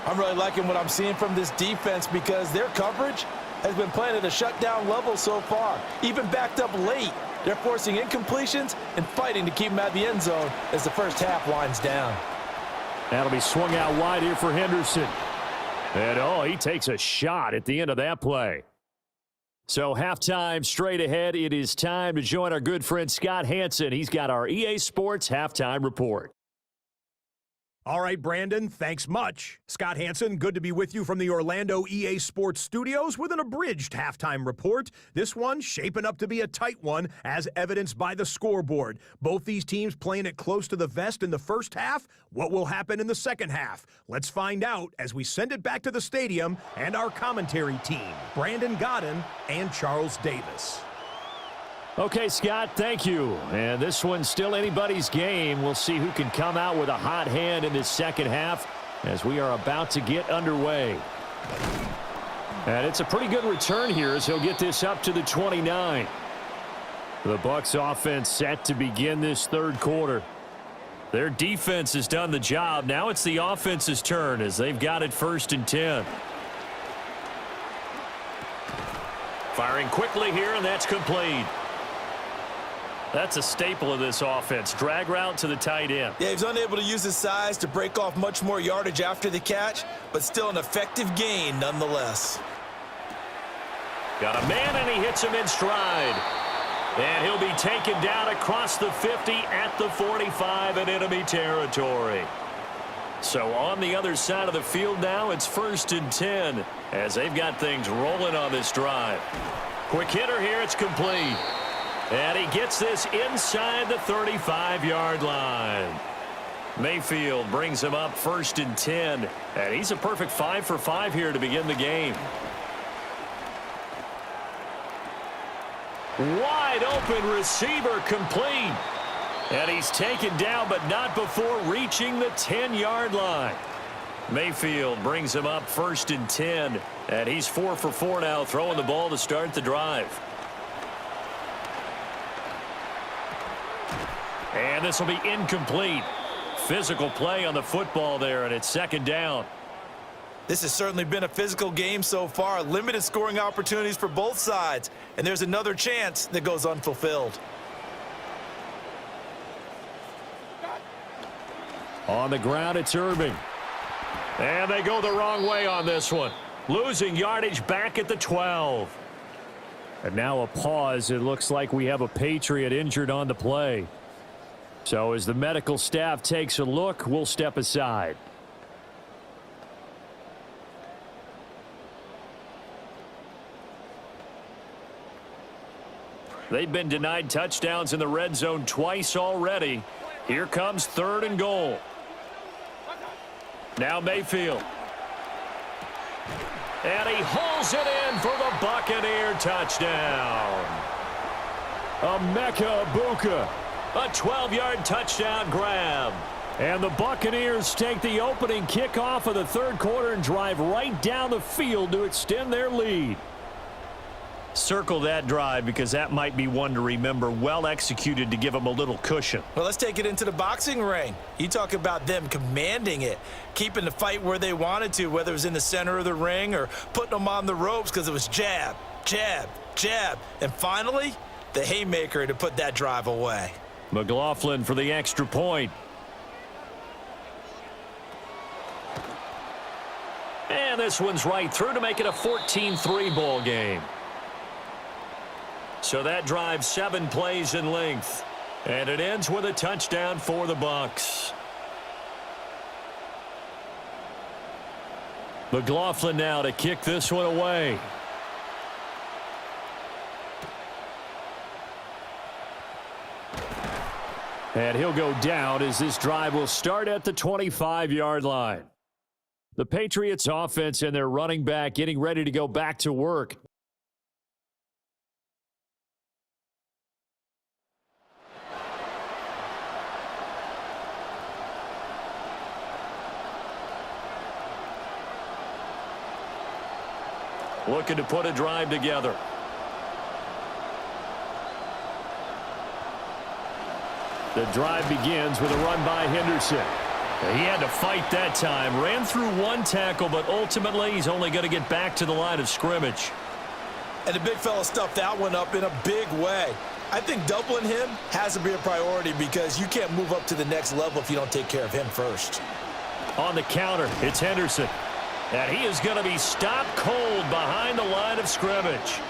I'm really liking what I'm seeing from this defense because their coverage has been playing at a shutdown level so far. Even backed up late, they're forcing incompletions and fighting to keep them at the end zone as the first half winds down. That'll be swung out wide here for Henderson. And, he takes a shot at the end of that play. So halftime straight ahead. It is time to join our good friend Scott Hanson. He's got our EA Sports halftime report. All right, Brandon, thanks much. Scott Hanson, good to be with you from the Orlando EA Sports Studios with an abridged halftime report. This one shaping up to be a tight one, as evidenced by the scoreboard. Both these teams playing it close to the vest in the first half. What will happen in the second half? Let's find out as we send it back to the stadium and our commentary team, Brandon Godden and Charles Davis. Okay, Scott, thank you. And this one's still anybody's game. We'll see who can come out with a hot hand in this second half as we are about to get underway. And it's a pretty good return here as he'll get this up to the 29. The Bucks offense set to begin this third quarter. Their defense has done the job. Now it's the offense's turn as they've got it 1st and 10. Firing quickly here, and that's complete. That's a staple of this offense. Drag route to the tight end. Yeah, he's unable to use his size to break off much more yardage after the catch, but still an effective gain nonetheless. Got a man, and he hits him in stride. And he'll be taken down across the 50 at the 45 in enemy territory. So on the other side of the field now, it's 1st and 10 as they've got things rolling on this drive. Quick hitter here, it's complete. And he gets this inside the 35-yard line. Mayfield brings him up 1st and 10, and he's a perfect 5 for 5 here to begin the game. Wide open receiver complete. And he's taken down, but not before reaching the 10-yard line. Mayfield brings him up 1st and 10, and he's 4 for 4 now, throwing the ball to start the drive. And this will be incomplete. Physical play on the football there, and it's 2nd down. This has certainly been a physical game so far. Limited scoring opportunities for both sides. And there's another chance that goes unfulfilled. On the ground, it's Irving. And they go the wrong way on this one. Losing yardage back at the 12. And now a pause. It looks like we have a Patriot injured on the play. So as the medical staff takes a look, we'll step aside. They've been denied touchdowns in the red zone twice already. Here comes 3rd and goal. Now Mayfield. And he hauls it in for the Buccaneer touchdown. Emeka Egbuka. A 12-yard touchdown grab. And the Buccaneers take the opening kickoff of the third quarter and drive right down the field to extend their lead. Circle that drive because that might be one to remember. Well executed to give them a little cushion. Well, let's take it into the boxing ring. You talk about them commanding it, keeping the fight where they wanted to, whether it was in the center of the ring or putting them on the ropes because it was jab, jab, jab. And finally, the haymaker to put that drive away. McLaughlin for the extra point. And this one's right through to make it a 14-3 ball game. So that drive 7 plays in length. And it ends with a touchdown for the Bucks. McLaughlin now to kick this one away. And he'll go down as this drive will start at the 25-yard line. The Patriots offense and their running back getting ready to go back to work. Looking to put a drive together. The drive begins with a run by Henderson. He had to fight that time. Ran through one tackle, but ultimately he's only going to get back to the line of scrimmage. And the big fella stuffed that one up in a big way. I think doubling him has to be a priority because you can't move up to the next level if you don't take care of him first. On the counter, it's Henderson. And he is going to be stopped cold behind the line of scrimmage.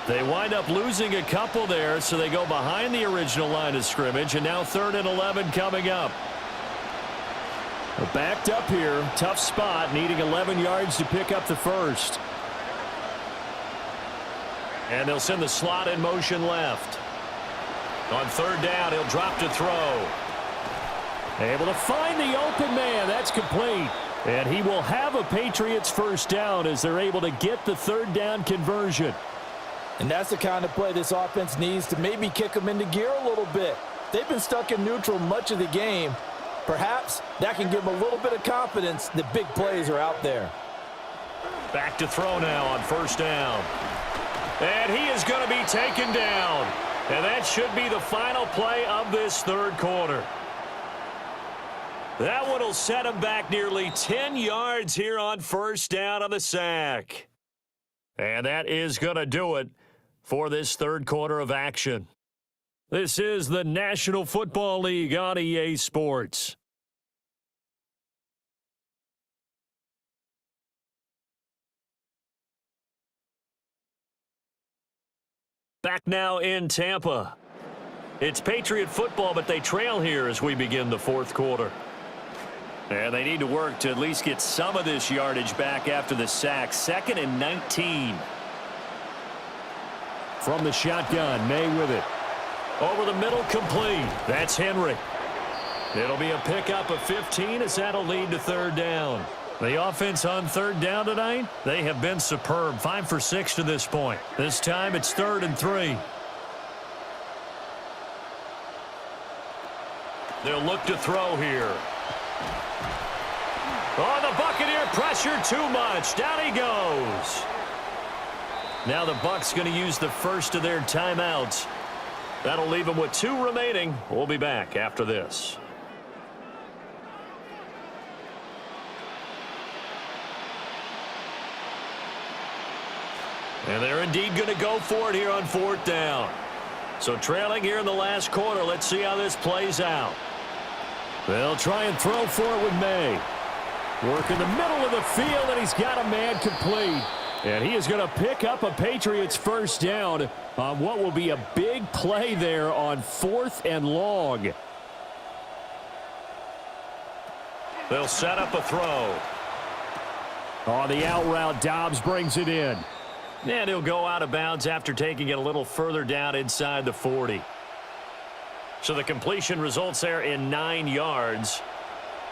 They wind up losing a couple there, so they go behind the original line of scrimmage, and now 3rd and 11 coming up. Backed up here, tough spot, needing 11 yards to pick up the first. And they'll send the slot in motion left. On 3rd down, he'll drop to throw. Able to find the open man. That's complete. And he will have a Patriots first down as they're able to get the 3rd down conversion. And that's the kind of play this offense needs to maybe kick them into gear a little bit. They've been stuck in neutral much of the game. Perhaps that can give them a little bit of confidence that big plays are out there. Back to throw now on first down. And he is going to be taken down. And that should be the final play of this third quarter. That one will set him back nearly 10 yards here on first down on the sack. And that is going to do it for this third quarter of action. This is the National Football League on EA Sports. Back now in Tampa. It's Patriot football, but they trail here as we begin the fourth quarter. And they need to work to at least get some of this yardage back after the sack. 2nd and 19. From the shotgun, May with it. Over the middle, complete. That's Henry. It'll be a pickup of 15 as that'll lead to third down. The offense on third down tonight, they have been superb. 5 for 6 to this point. This time it's 3rd and 3. They'll look to throw here. Oh, the Buccaneer pressure too much. Down he goes. Now the Bucks going to use the first of their timeouts. That'll leave them with 2 remaining. We'll be back after this. And they're indeed going to go for it here on 4th down. So trailing here in the last quarter. Let's see how this plays out. They'll try and throw for it with May. Work in the middle of the field, and he's got a man complete. And he is going to pick up a Patriots first down on what will be a big play there on 4th and long. They'll set up a throw. On the out route, Dobbs brings it in. And he'll go out of bounds after taking it a little further down inside the 40. So the completion results there in 9 yards.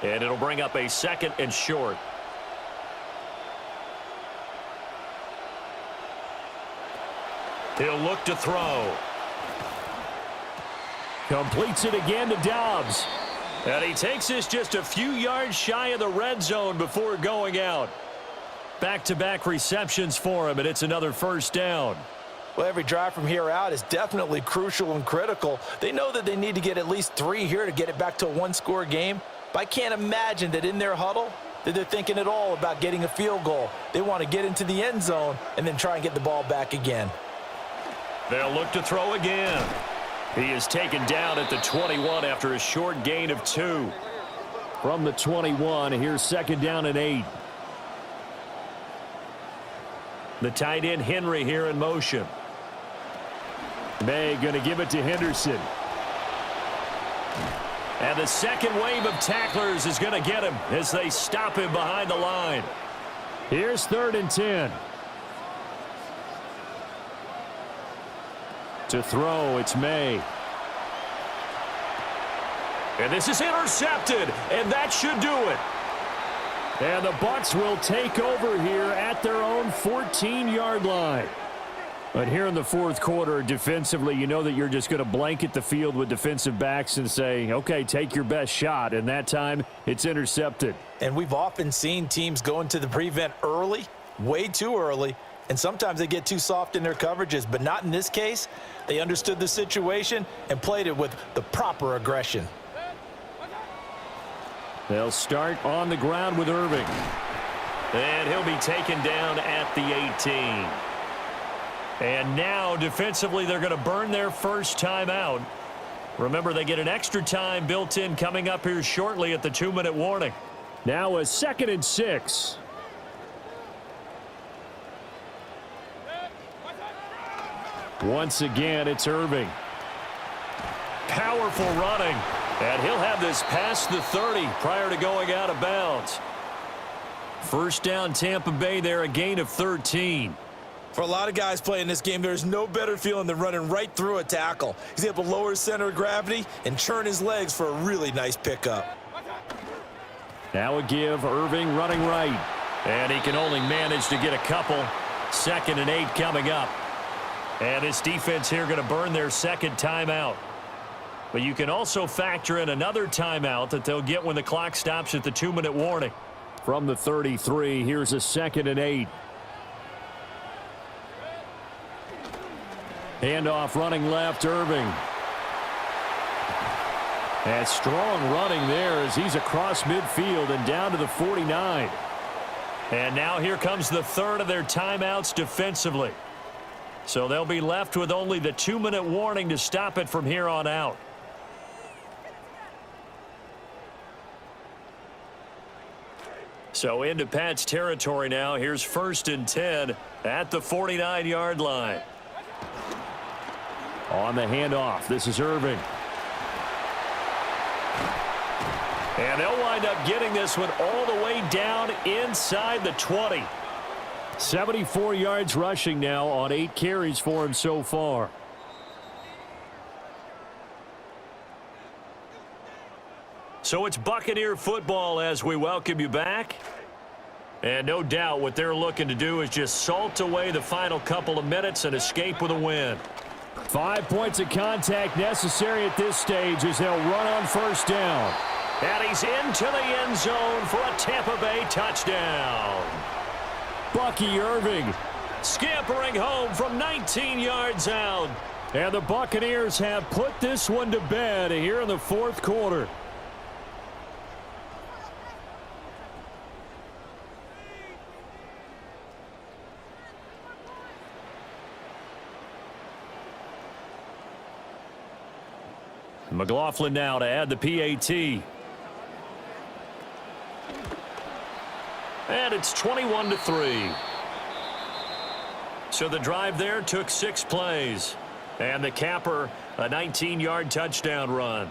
And it'll bring up a 2nd and short. He'll look to throw. Completes it again to Dobbs. And he takes this just a few yards shy of the red zone before going out. Back-to-back receptions for him, and it's another first down. Well, every drive from here out is definitely crucial and critical. They know that they need to get at least 3 here to get it back to a 1-score game. But I can't imagine that in their huddle that they're thinking at all about getting a field goal. They want to get into the end zone and then try and get the ball back again. They'll look to throw again. He is taken down at the 21 after a short gain of 2. From the 21, here's 2nd down and 8. The tight end Henry here in motion. May going to give it to Henderson. And the second wave of tacklers is going to get him as they stop him behind the line. Here's 3rd and 10. To throw, it's May. And this is intercepted, and that should do it. And the Bucks will take over here at their own 14-yard line. But here in the fourth quarter, defensively, you know that you're just going to blanket the field with defensive backs and say, okay, take your best shot. And that time, it's intercepted. And we've often seen teams go into the prevent early, way too early, and sometimes they get too soft in their coverages. But not in this case. They understood the situation and played it with the proper aggression. They'll start on the ground with Irving. And he'll be taken down at the 18. And now, defensively, they're going to burn their first time out. Remember, they get an extra time built in coming up here shortly at the 2-minute warning. Now a 2nd and 6. Once again, it's Irving. Powerful running. And he'll have this past the 30 prior to going out of bounds. First down, Tampa Bay there, a gain of 13. For a lot of guys playing this game, there's no better feeling than running right through a tackle. He's able to lower his center of gravity and churn his legs for a really nice pickup. Now a give, Irving running right. And he can only manage to get a couple. 2nd and 8 coming up. And this defense here going to burn their second timeout. But you can also factor in another timeout that they'll get when the clock stops at the 2-minute warning. From the 33, here's a 2nd and 8. Handoff running left, Irving. And strong running there as he's across midfield and down to the 49. And now here comes the third of their timeouts defensively. So they'll be left with only the 2-minute warning to stop it from here on out. So into Pat's territory now. Here's 1st and 10 at the 49-yard line. On the handoff, this is Irving. And they'll wind up getting this one all the way down inside the 20. 74 yards rushing now on 8 carries for him so far. So it's Buccaneer football as we welcome you back. And no doubt what they're looking to do is just salt away the final couple of minutes and escape with a win. 5 points of contact necessary at this stage as they'll run on 1st down. And he's into the end zone for a Tampa Bay touchdown. Bucky Irving scampering home from 19 yards out. And the Buccaneers have put this one to bed here in the 4th quarter. McLaughlin now to add the PAT. And it's 21-3. So the drive there took 6 plays. And the capper, a 19-yard touchdown run.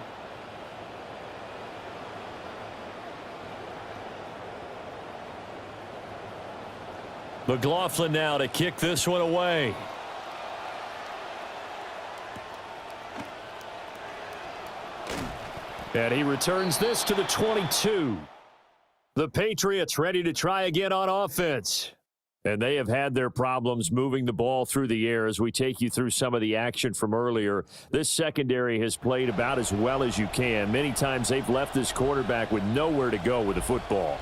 McLaughlin now to kick this one away. And he returns this to the 22. The Patriots ready to try again on offense. And they have had their problems moving the ball through the air as we take you through some of the action from earlier. This secondary has played about as well as you can. Many times they've left this quarterback with nowhere to go with the football.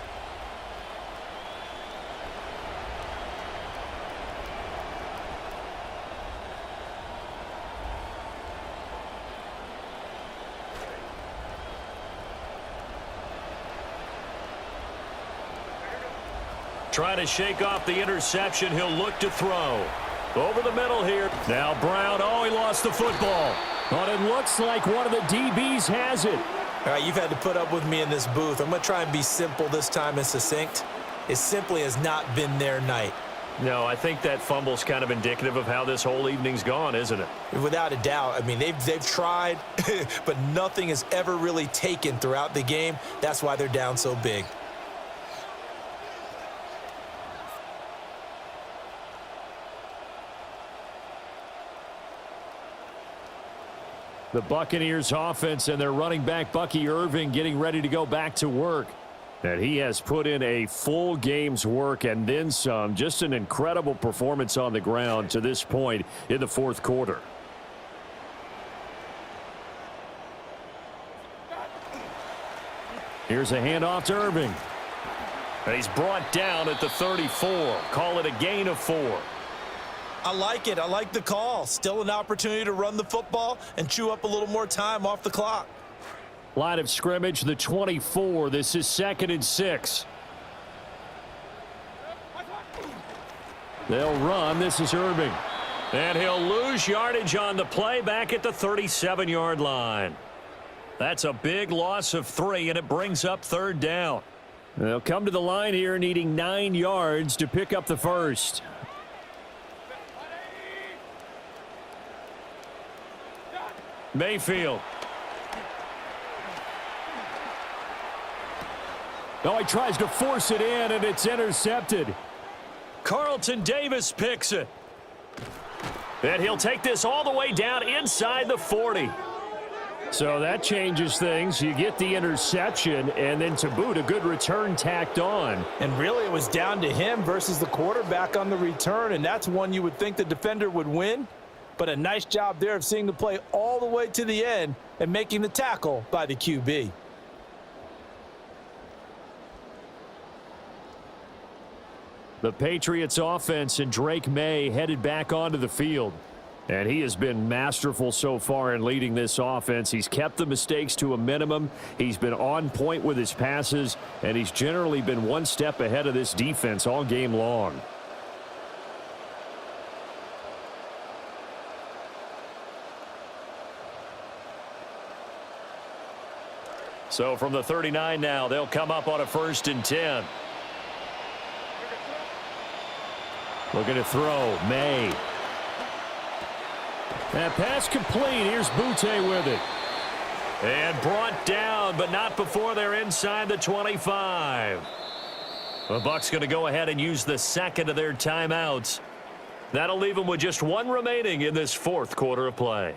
Trying to shake off the interception. He'll look to throw. Over the middle here. Now Brown. Oh, he lost the football. But it looks like one of the DBs has it. All right, you've had to put up with me in this booth. I'm going to try and be simple this time and succinct. It simply has not been their night. No, I think that fumble's kind of indicative of how this whole evening's gone, isn't it? Without a doubt. I mean, they've tried, but nothing has ever really taken throughout the game. That's why they're down so big. The Buccaneers offense and their running back Bucky Irving getting ready to go back to work. And he has put in a full game's work and then some. Just an incredible performance on the ground to this point in the 4th quarter. Here's a handoff to Irving. And he's brought down at the 34. Call it a gain of 4. I like it. I like the call. Still an opportunity to run the football and chew up a little more time off the clock. Line of scrimmage, the 24. This is 2nd and 6. They'll run. This is Irving. And he'll lose yardage on the play back at the 37-yard line. That's a big loss of 3, and it brings up 3rd down. They'll come to the line here needing 9 yards to pick up the first. Mayfield. Oh, he tries to force it in, and it's intercepted. Carlton Davis picks it. And he'll take this all the way down inside the 40. So that changes things. You get the interception, and then to boot, a good return tacked on. And really, it was down to him versus the quarterback on the return, and that's one you would think the defender would win. but a nice job there of seeing the play all the way to the end and making the tackle by the QB. The Patriots offense and Drake May headed back onto the field. And he has been masterful so far in leading this offense. He's kept the mistakes to a minimum. He's been on point with his passes, and he's generally been one step ahead of this defense all game long. So from the 39 now, they'll come up on a 1st and 10. Looking to throw. May. That pass complete. Here's Butte with it. And brought down, but not before they're inside the 25. The Bucks going to go ahead and use the second of their timeouts. That'll leave them with just one remaining in this 4th quarter of play.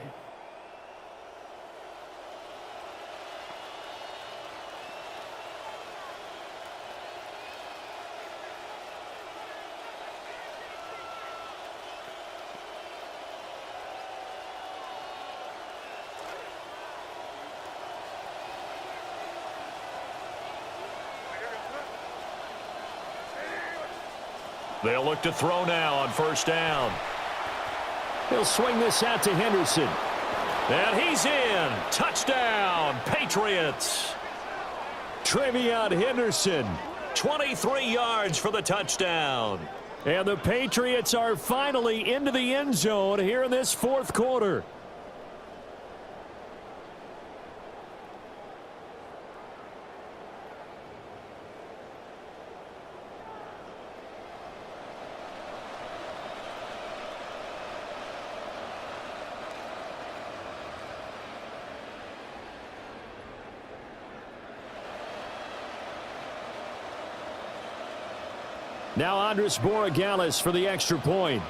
They'll look to throw now on 1st down. He'll swing this out to Henderson. And he's in. Touchdown, Patriots. Trevion Henderson. 23 yards for the touchdown. And the Patriots are finally into the end zone here in this 4th quarter. Now Andres Borregales for the extra point.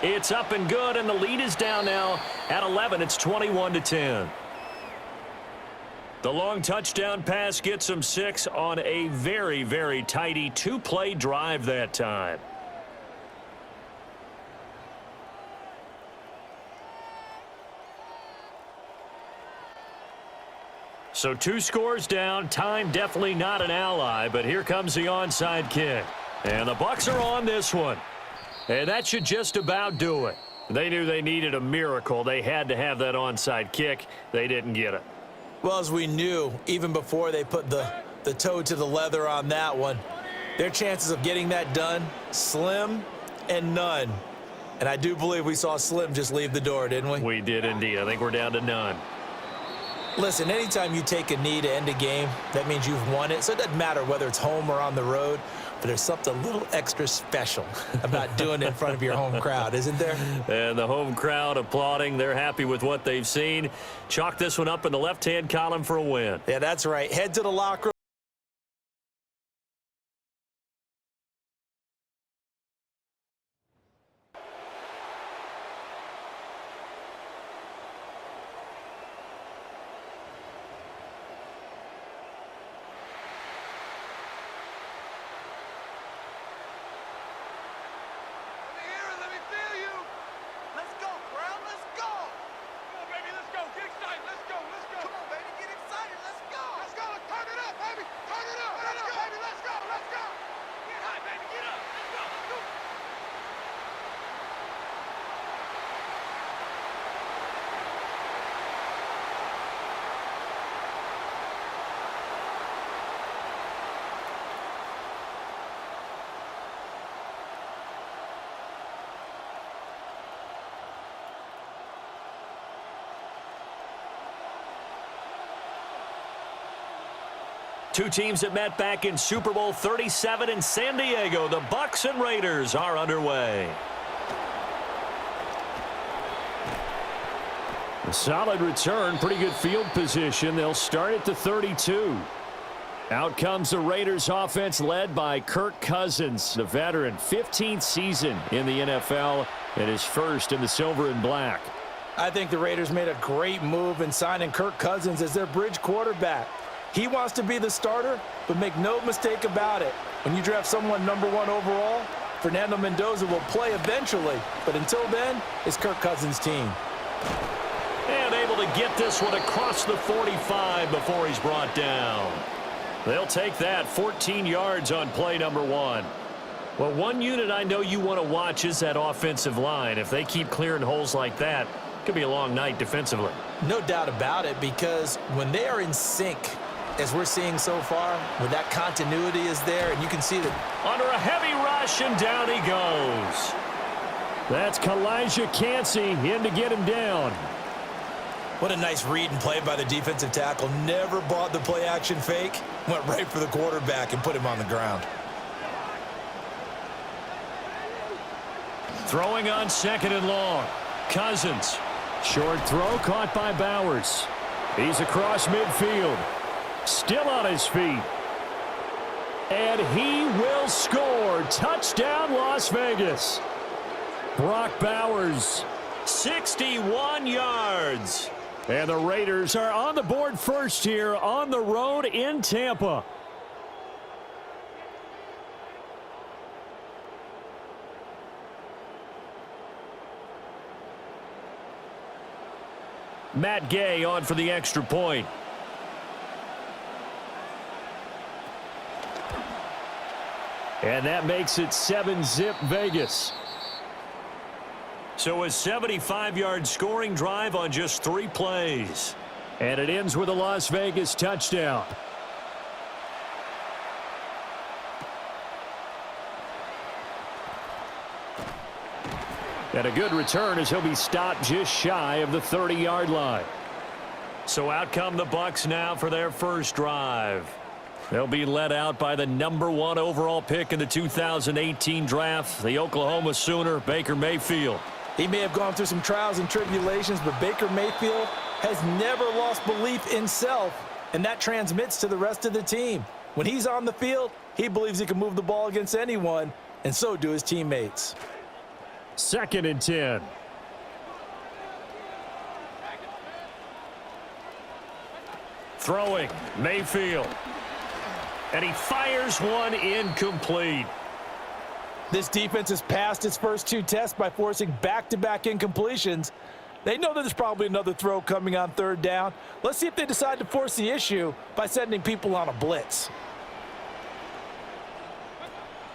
It's up and good, and the lead is down now at 11. It's 21-10. The long touchdown pass gets them 6 on a very, very tidy 2-play drive that time. So 2 scores down. Time definitely not an ally, but here comes the onside kick. And the Bucks are on this one. And that should just about do it. They knew they needed a miracle. They had to have that onside kick. They didn't get it. Well, as we knew, even before they put the toe to the leather on that one, their chances of getting that done, slim and none. And I do believe we saw Slim just leave the door, didn't we? We did indeed. I think we're down to none. Listen, anytime you take a knee to end a game, that means you've won it. So it doesn't matter whether it's home or on the road, but there's something a little extra special about doing it in front of your home crowd, isn't there? And the home crowd applauding. They're happy with what they've seen. Chalk this one up in the left-hand column for a win. Yeah, that's right. Head to the locker room. Two teams that met back in Super Bowl 37 in San Diego. The Bucks and Raiders are underway. A solid return, pretty good field position. They'll start at the 32. Out comes the Raiders offense led by Kirk Cousins, the veteran, 15th season in the NFL and his first in the silver and black. I think the Raiders made a great move in signing Kirk Cousins as their bridge quarterback. He wants to be the starter, but make no mistake about it. When you draft someone #1 overall, Fernando Mendoza will play eventually, but until then, it's Kirk Cousins' team. And able to get this one across the 45 before he's brought down. They'll take that 14 yards on play number 1. Well, one unit I know you want to watch is that offensive line. If they keep clearing holes like that, it could be a long night defensively. No doubt about it, because when they are in sync, as we're seeing so far, when that continuity is there, and you can see that. Under a heavy rush, and down he goes. That's Kalijah Cansey in to get him down. What a nice read and play by the defensive tackle. Never bought the play-action fake. Went right for the quarterback and put him on the ground. Throwing on 2nd and long. Cousins. Short throw caught by Bowers. He's across midfield. Still on his feet. And he will score. Touchdown, Las Vegas. Brock Bowers. 61 yards. And the Raiders are on the board first here on the road in Tampa. Matt Gay on for the extra point. And that makes it 7-zip Vegas. So a 75-yard scoring drive on just 3 plays. And it ends with a Las Vegas touchdown. And a good return as he'll be stopped just shy of the 30-yard line. So out come the Bucks now for their first drive. They'll be led out by the number 1 overall pick in the 2018 draft, the Oklahoma Sooner, Baker Mayfield. He may have gone through some trials and tribulations, but Baker Mayfield has never lost belief in self, and that transmits to the rest of the team. When he's on the field, he believes he can move the ball against anyone, and so do his teammates. 2nd and 10. Throwing, Mayfield. And he fires one incomplete. This defense has passed its first 2 tests by forcing back-to-back incompletions. They know that there's probably another throw coming on 3rd down. Let's see if they decide to force the issue by sending people on a blitz.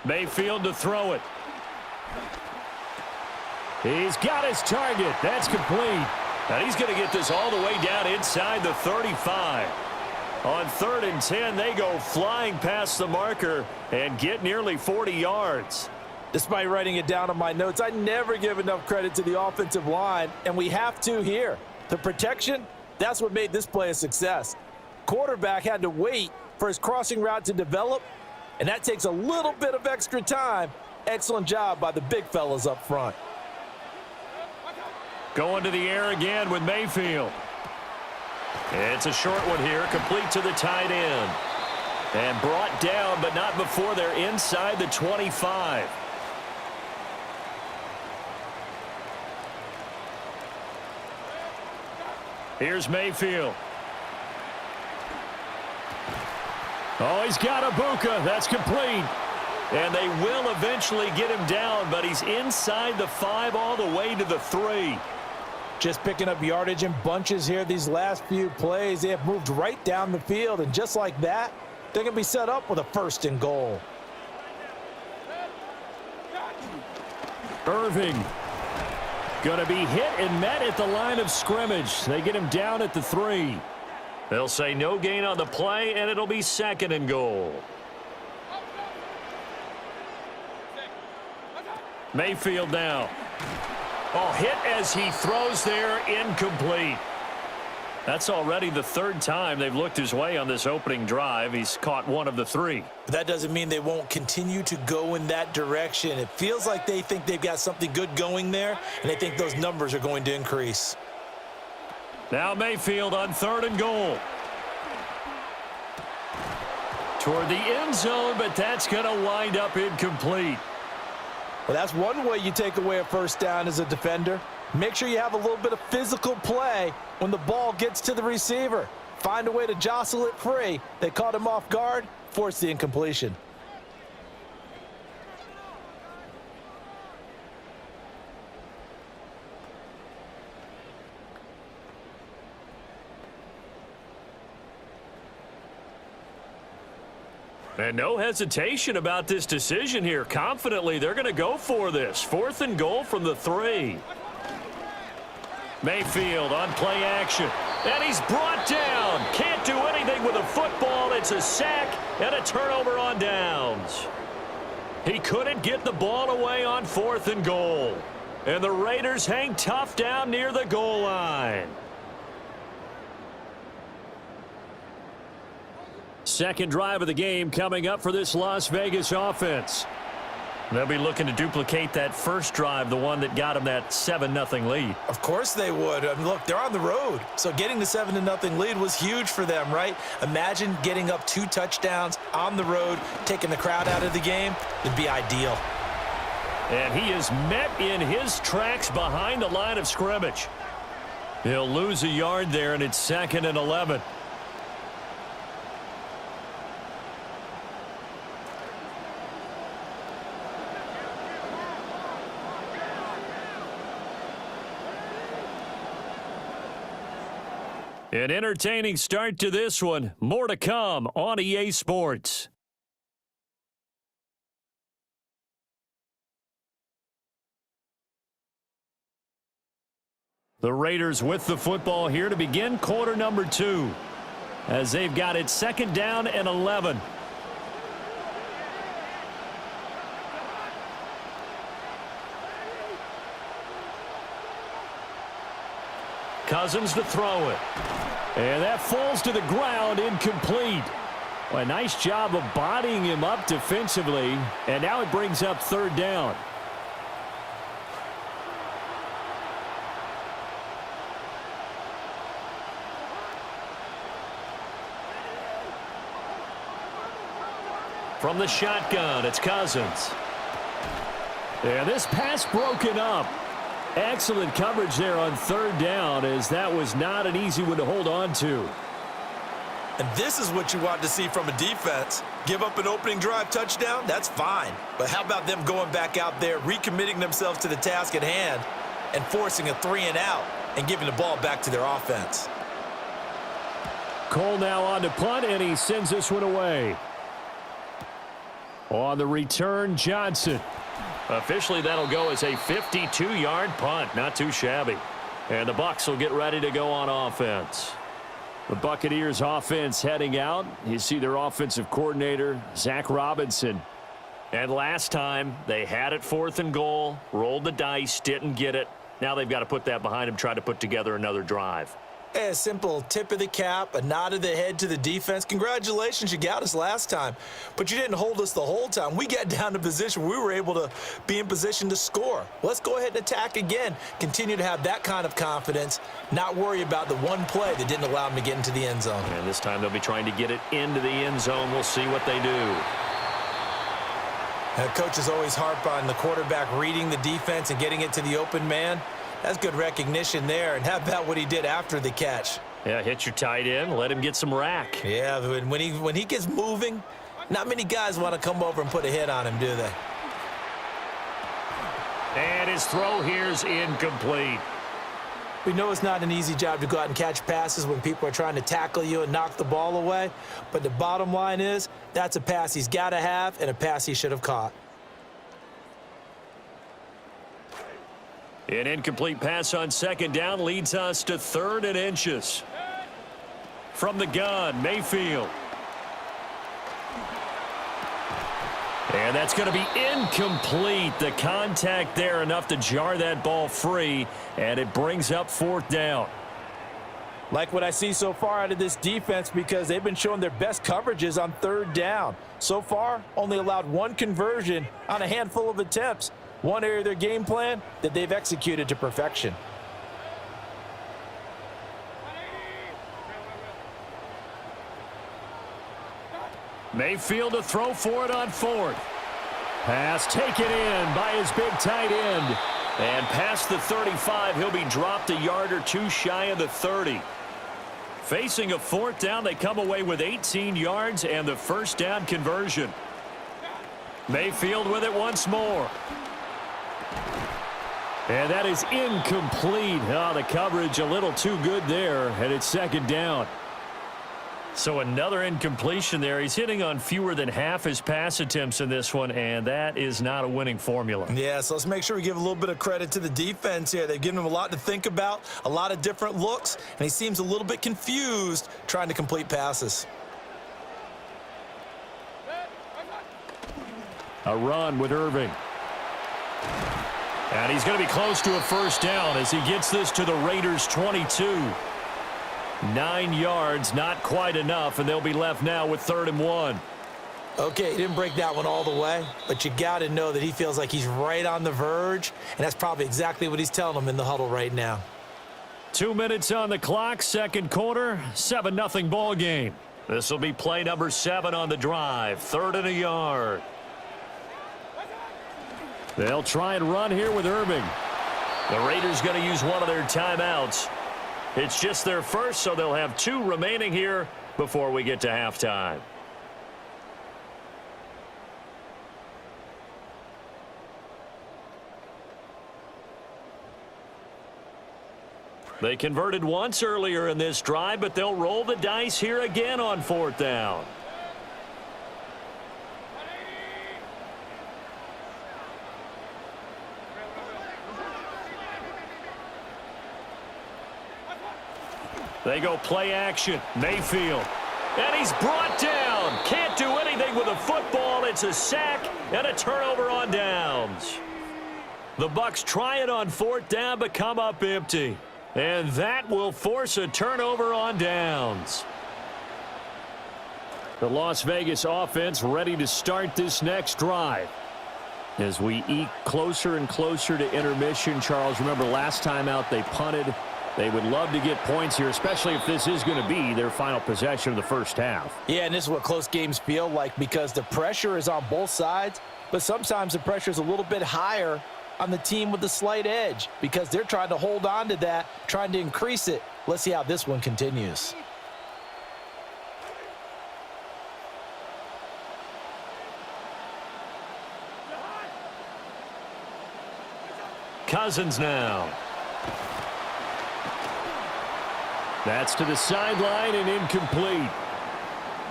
Mayfield to throw it. He's got his target. That's complete. And he's going to get this all the way down inside the 35. On 3rd and 10, they go flying past the marker and get nearly 40 yards. Despite writing it down on my notes, I never give enough credit to the offensive line, and we have to here. The protection, that's what made this play a success. Quarterback had to wait for his crossing route to develop, and that takes a little bit of extra time. Excellent job by the big fellas up front. Going to the air again with Mayfield. It's a short one here, complete to the tight end. And brought down, but not before they're inside the 25. Here's Mayfield. Oh, he's got Ibuka. That's complete. And they will eventually get him down, but he's inside the 5 all the way to the 3. Just picking up yardage in bunches here these last few plays. They have moved right down the field, and just like that, they're going to be set up with a 1st and goal. Irving going to be hit and met at the line of scrimmage. They get him down at the 3. They'll say no gain on the play, and it'll be 2nd and goal. Mayfield now. Oh, hit as he throws there, incomplete. That's already the 3rd time they've looked his way on this opening drive. He's caught 1 of the 3. But that doesn't mean they won't continue to go in that direction. It feels like they think they've got something good going there, and they think those numbers are going to increase. Now Mayfield on 3rd and goal. Toward the end zone, but that's going to wind up incomplete. Well, that's one way you take away a 1st down as a defender. Make sure you have a little bit of physical play when the ball gets to the receiver. Find a way to jostle it free. They caught him off guard, forced the incompletion. And no hesitation about this decision here. Confidently, they're going to go for this. 4th and goal from the 3. Mayfield on play action. And he's brought down. Can't do anything with a football. It's a sack and a turnover on downs. He couldn't get the ball away on 4th and goal. And the Raiders hang tough down near the goal line. Second drive of the game coming up for this Las Vegas offense. They'll be looking to duplicate that first drive, the one that got them that 7-0 lead. Of course they would. I mean, look, they're on the road. So getting the 7-0 lead was huge for them, right? Imagine getting up 2 touchdowns on the road, taking the crowd out of the game. It'd be ideal. And he is met in his tracks behind the line of scrimmage. He'll lose a yard there, and it's 2nd and 11. An entertaining start to this one. More to come on EA Sports. The Raiders with the football here to begin quarter number 2, as they've got it 2nd down and 11. Cousins to throw it. And that falls to the ground, incomplete. Well, a nice job of bodying him up defensively, and now it brings up 3rd down. From the shotgun, it's Cousins. And this pass broken up. Excellent coverage there on 3rd down, as that was not an easy one to hold on to. And this is what you want to see from a defense. Give up an opening drive touchdown, that's fine. But how about them going back out there, recommitting themselves to the task at hand, and forcing a 3-and-out and giving the ball back to their offense? Cole now on to punt, and he sends this one away. On the return, Johnson. Officially, that'll go as a 52-yard punt. Not too shabby. And the Bucks will get ready to go on offense. The Buccaneers offense heading out. You see their offensive coordinator, Zach Robinson. And last time, they had it 4th and goal, rolled the dice, didn't get it. Now they've got to put that behind them, try to put together another drive. Hey, a simple tip of the cap, a nod of the head to the defense. Congratulations, you got us last time. But you didn't hold us the whole time. We got down to position where we were able to be in position to score. Let's go ahead and attack again. Continue to have that kind of confidence, not worry about the one play that didn't allow them to get into the end zone. And this time they'll be trying to get it into the end zone. We'll see what they do. Coaches always harp on the quarterback reading the defense and getting it to the open man. That's good recognition there. And how about what he did after the catch? Yeah, hit your tight end, let him get some rack. Yeah, when he gets moving, not many guys want to come over and put a hit on him, do they? And his throw here's incomplete. We know it's not an easy job to go out and catch passes when people are trying to tackle you and knock the ball away. But the bottom line is, that's a pass he's got to have and a pass he should have caught. An incomplete pass on 2nd down leads us to 3rd and inches. From the gun, Mayfield. And that's going to be incomplete. The contact there enough to jar that ball free, and it brings up 4th down. Like what I see so far out of this defense, because they've been showing their best coverages on 3rd down. So far, only allowed 1 conversion on a handful of attempts. One area of their game plan that they've executed to perfection. Mayfield to throw for it on 4th. Pass taken in by his big tight end. And past the 35, he'll be dropped a yard or 2 shy of the 30. Facing a 4th down, they come away with 18 yards and the 1st down conversion. Mayfield with it once more. And that is incomplete. Oh, the coverage a little too good there, and it's 2nd down. So another incompletion there. He's hitting on fewer than half his pass attempts in this one, and that is not a winning formula. Yeah, so let's make sure we give a little bit of credit to the defense here. They've given him a lot to think about, a lot of different looks, and he seems a little bit confused trying to complete passes. A run with Irving. And he's going to be close to a first down as he gets this to the Raiders' 22. 9 yards, not quite enough, and they'll be left now with 3rd and 1. Okay, he didn't break that one all the way, but you got to know that he feels like he's right on the verge, and that's probably exactly what he's telling them in the huddle right now. 2 minutes on the clock, second quarter, 7-0 ball game. This will be play number 7 on the drive, 3rd and a yard. They'll try and run here with Irving. The Raiders going to use one of their timeouts. It's just their first, so they'll have 2 remaining here before we get to halftime. They converted once earlier in this drive, but they'll roll the dice here again on 4th down. They go play action. Mayfield. And he's brought down. Can't do anything with a football. It's a sack and a turnover on downs. The Bucks try it on 4th down, but come up empty. And that will force a turnover on downs. The Las Vegas offense ready to start this next drive. As we eke closer and closer to intermission, Charles, remember last time out they punted. They would love to get points here, especially if this is going to be their final possession of the first half. Yeah, and this is what close games feel like because the pressure is on both sides, but sometimes the pressure is a little bit higher on the team with the slight edge because they're trying to hold on to that, trying to increase it. Let's see how this one continues. Cousins now. That's to the sideline and incomplete.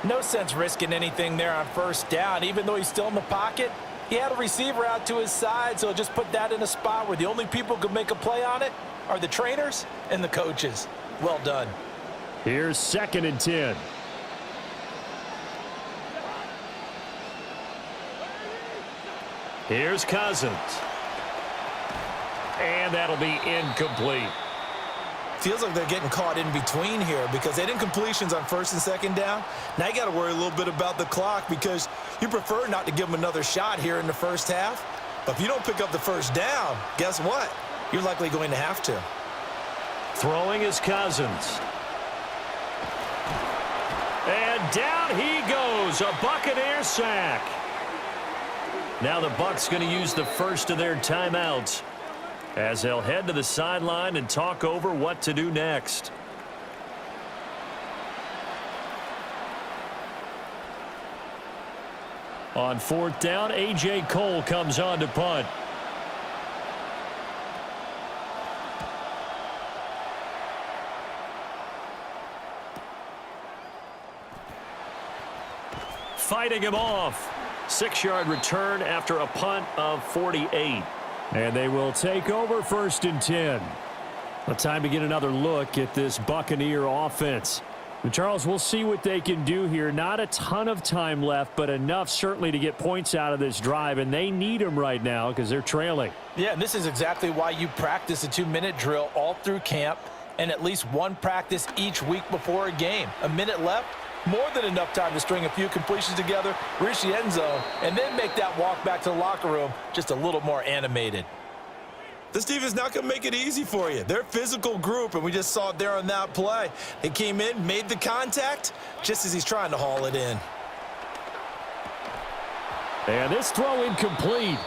No sense risking anything there on 1st down. Even though he's still in the pocket, he had a receiver out to his side, so just put that in a spot where the only people who can make a play on it are the trainers and the coaches. Well done. Here's 2nd and 10. Here's Cousins. And that'll be incomplete. Feels like they're getting caught in between here because they didn't completions on 1st and 2nd down. Now you got to worry a little bit about the clock because you prefer not to give them another shot here in the first half. But if you don't pick up the 1st down, guess what? You're likely going to have to. Throwing is Cousins. And down he goes. A Buccaneer sack. Now the Bucks going to use the first of their timeouts as they'll head to the sideline and talk over what to do next. On 4th down, A.J. Cole comes on to punt. Fighting him off. 6-yard return after a punt of 48. And they will take over 1st and 10. A time to get another look at this Buccaneer offense. And Charles, we'll see what they can do here. Not a ton of time left, but enough certainly to get points out of this drive, and they need them right now because they're trailing. Yeah, and this is exactly why you practice a 2-minute drill all through camp and at least one practice each week before a game. A minute left, more than enough time to string a few completions together, reach the end zone, and then make that walk back to the locker room just a little more animated. This defense not going to make it easy for you. They're a physical group, and we just saw it there on that play. They came in, made the contact, just as he's trying to haul it in. And this throw incomplete.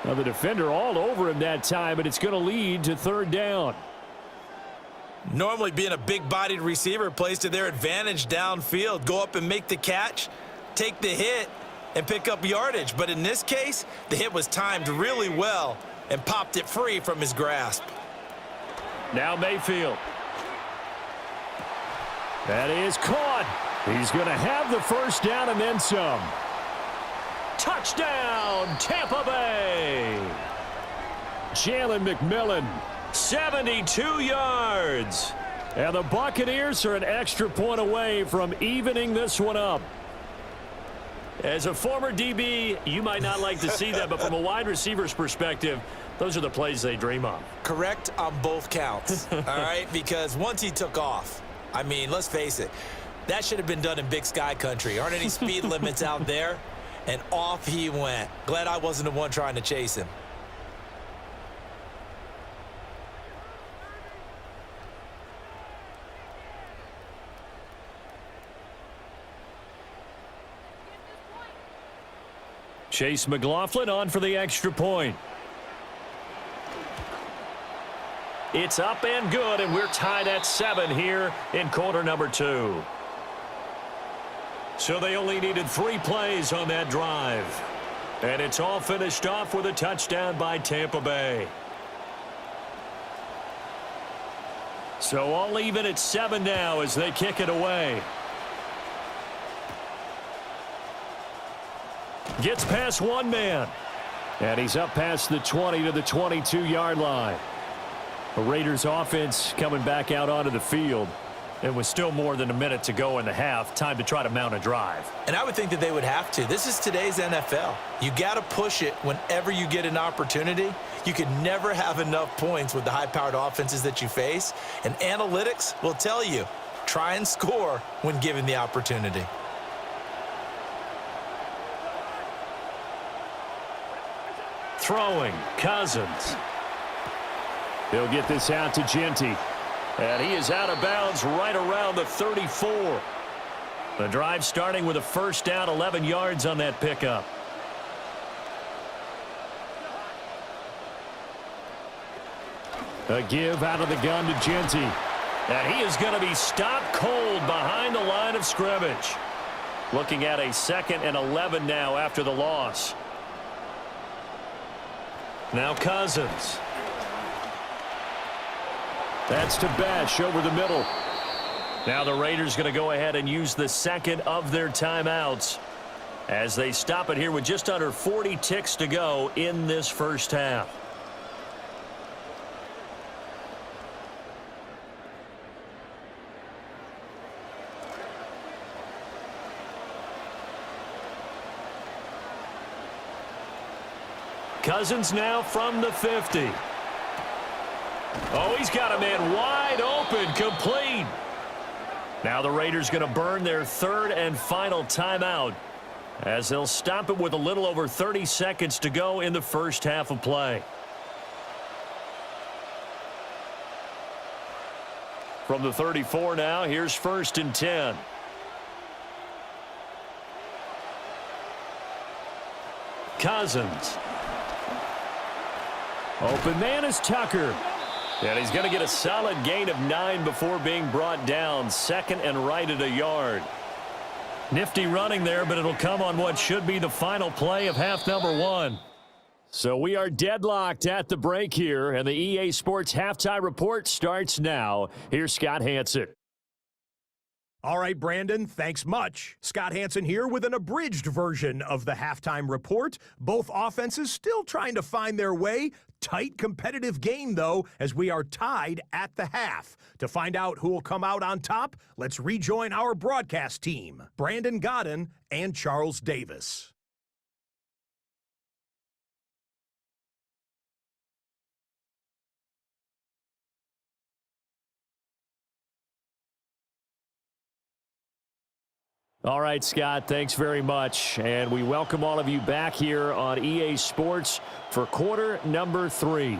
Now the defender all over him that time, but it's going to lead to 3rd down. Normally being a big-bodied receiver plays to their advantage downfield. Go up and make the catch, take the hit, and pick up yardage. But in this case, the hit was timed really well and popped it free from his grasp. Now Mayfield. That is caught. He's going to have the first down and then some. Touchdown, Tampa Bay. Jalen McMillan, 72 yards. And the Buccaneers are an extra point away from evening this one up. As a former DB, you might not like to see that, but from a wide receiver's perspective, those are the plays they dream of. Correct on both counts, all right? Because once he took off, I mean, let's face it, that should have been done in Big Sky country. Aren't any speed limits out there? And off he went. Glad I wasn't the one trying to chase him. Chase McLaughlin on for the extra point. It's up and good, and we're tied at 7 here in quarter number 2. So they only needed 3 plays on that drive. And it's all finished off with a touchdown by Tampa Bay. So all even at 7 now as they kick it away. Gets past one man. And he's up past the 20 to the 22-yard line. The Raiders offense coming back out onto the field. It was still more than a minute to go in the half. Time to try to mount a drive. And I would think that they would have to. This is today's NFL. You got to push it whenever you get an opportunity. You can never have enough points with the high-powered offenses that you face. And analytics will tell you, try and score when given the opportunity. Throwing, Cousins. He'll get this out to Genty. And he is out of bounds right around the 34. The drive starting with a first down, 11 yards on that pickup. A give out of the gun to Genty. And he is going to be stopped cold behind the line of scrimmage. Looking at a 2nd and 11 now after the loss. Now Cousins. That's to Bash over the middle. Now the Raiders going to go ahead and use the 2nd of their timeouts as they stop it here with just under 40 ticks to go in this first half. Cousins now from the 50. Oh, he's got a man wide open, complete. Now the Raiders going to burn their 3rd and final timeout as they'll stop it with a little over 30 seconds to go in the first half of play. From the 34 now, here's 1st and 10. Cousins. Open man is Tucker. And he's going to get a solid gain of 9 before being brought down. 2nd and right at a yard. Nifty running there, but it'll come on what should be the final play of half number 1. So we are deadlocked at the break here, and the EA Sports Halftime Report starts now. Here's Scott Hanson. All right, Brandon, thanks much. Scott Hanson here with an abridged version of the halftime report. Both offenses still trying to find their way. Tight competitive game, though, as we are tied at the half. To find out who will come out on top, let's rejoin our broadcast team, Brandon Godden and Charles Davis. All right, Scott, thanks very much. And we welcome all of you back here on EA Sports for quarter number 3.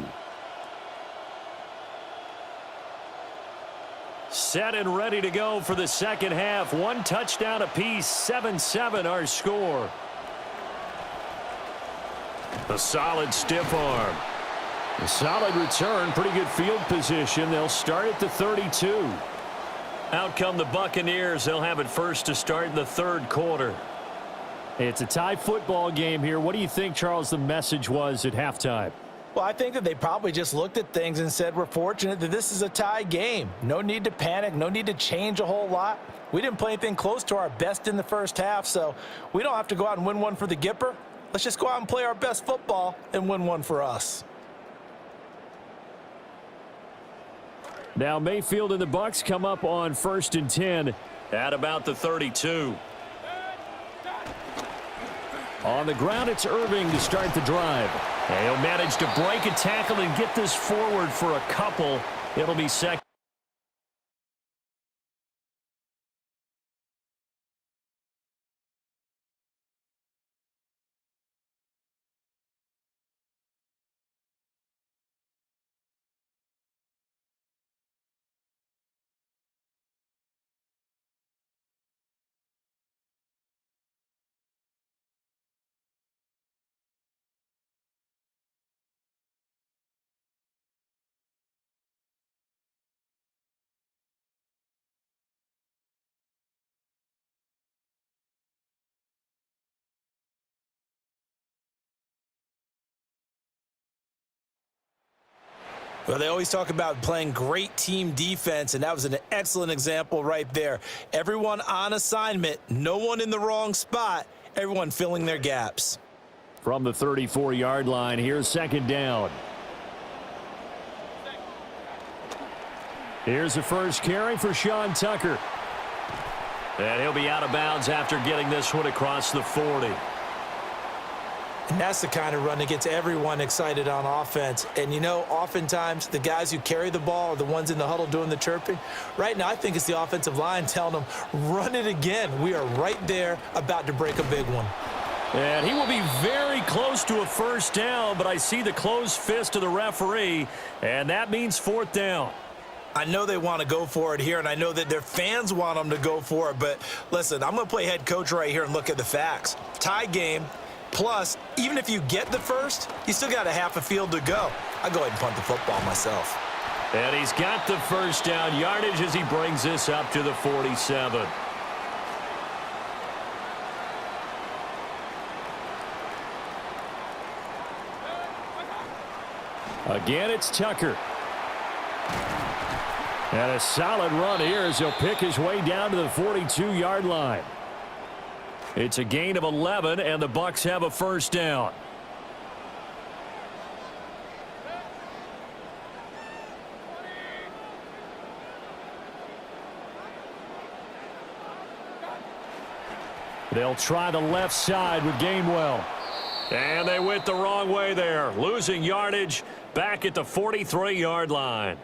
Set and ready to go for the second half. 1 touchdown apiece, 7-7 our score. A solid stiff arm. A solid return, pretty good field position. They'll start at the 32. Out come the Buccaneers. They'll have it first to start the 3rd quarter. It's a tie football game here. What do you think, Charles, the message was at halftime? Well, I think that they probably just looked at things and said, we're fortunate that this is a tie game. No need to panic, no need to change a whole lot. We didn't play anything close to our best in the first half, so we don't have to go out and win one for the Gipper. Let's just go out and play our best football and win one for us. Now Mayfield and the Bucks come up on 1st and 10. At about the 32. On the ground, it's Irving to start the drive. And he'll manage to break a tackle and get this forward for a couple. It'll be second. Well, they always talk about playing great team defense, and that was an excellent example right there. Everyone on assignment, no one in the wrong spot, everyone filling their gaps. From the 34-yard line, here's 2nd down. Here's the first carry for Sean Tucker. And he'll be out of bounds after getting this one across the 40. And that's the kind of run that gets everyone excited on offense. And, you know, oftentimes the guys who carry the ball are the ones in the huddle doing the chirping. Right now, I think it's the offensive line telling them, run it again. We are right there about to break a big one. And he will be very close to a first down, but I see the closed fist of the referee, and that means 4th down. I know they want to go for it here, and I know that their fans want them to go for it. But, listen, I'm going to play head coach right here and look at the facts. Tie game. Plus, even if you get the first, you still got a half a field to go. I'll go ahead and punt the football myself. And he's got the first down yardage as he brings this up to the 47. Again, it's Tucker. And a solid run here as he'll pick his way down to the 42-yard line. It's a gain of 11, and the Bucks have a first down. They'll try the left side with Gainwell. And they went the wrong way there, losing yardage back at the 43-yard line.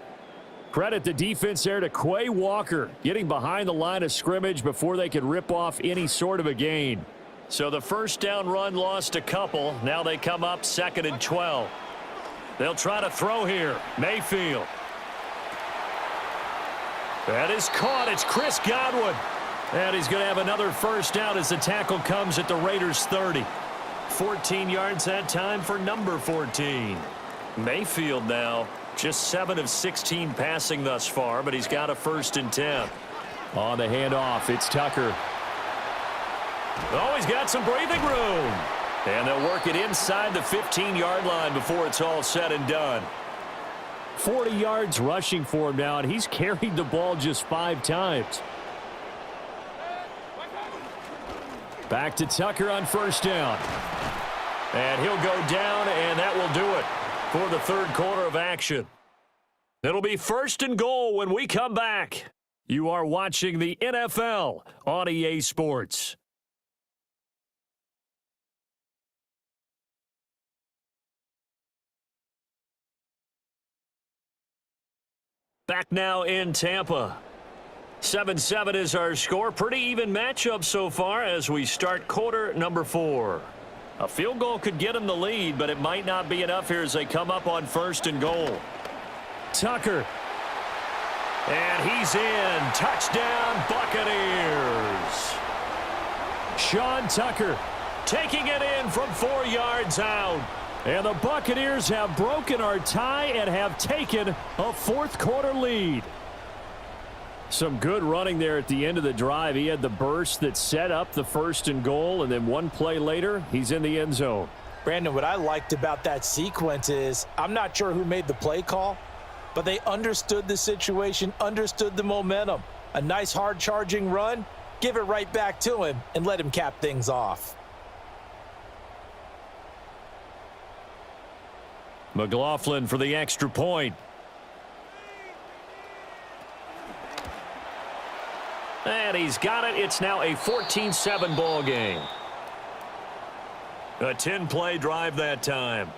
Credit the defense there to Quay Walker, getting behind the line of scrimmage before they could rip off any sort of a gain. So the first down run lost a couple. Now they come up 2nd and 12. They'll try to throw here. Mayfield. That is caught. It's Chris Godwin. And he's going to have another first down as the tackle comes at the Raiders' 30. 14 yards that time for number 14. Mayfield now just 7 of 16 passing thus far, but he's got a 1st and 10. On the handoff, it's Tucker. Oh, he's got some breathing room. And they'll work it inside the 15-yard line before it's all said and done. 40 yards rushing for him now, and he's carried the ball just 5 times. Back to Tucker on first down. And he'll go down, and that will do it for the 3rd quarter of action. It'll be 1st and goal when we come back. You are watching the NFL on EA Sports. Back now in Tampa. 7-7 is our score. Pretty even matchup so far as we start quarter number 4. A field goal could get them the lead, but it might not be enough here as they come up on 1st and goal. Tucker. And he's in. Touchdown, Buccaneers. Sean Tucker taking it in from 4 yards out. And the Buccaneers have broken our tie and have taken a 4th quarter lead. Some good running there at the end of the drive. He had the burst that set up the 1st and goal, and then one play later, he's in the end zone. Brandon, what I liked about that sequence is I'm not sure who made the play call, but they understood the situation, understood the momentum. A nice hard charging run, give it right back to him and let him cap things off. McLaughlin for the extra point. And he's got it. It's now a 14-7 ball game. A 10-play drive that time.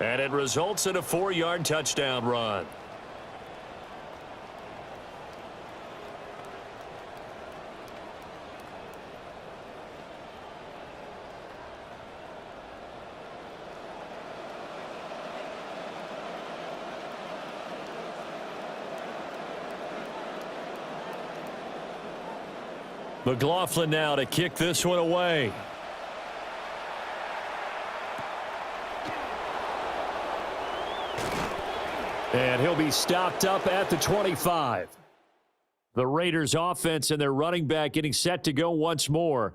And it results in a 4-yard touchdown run. McLaughlin now to kick this one away. And he'll be stopped up at the 25. The Raiders offense and their running back getting set to go once more.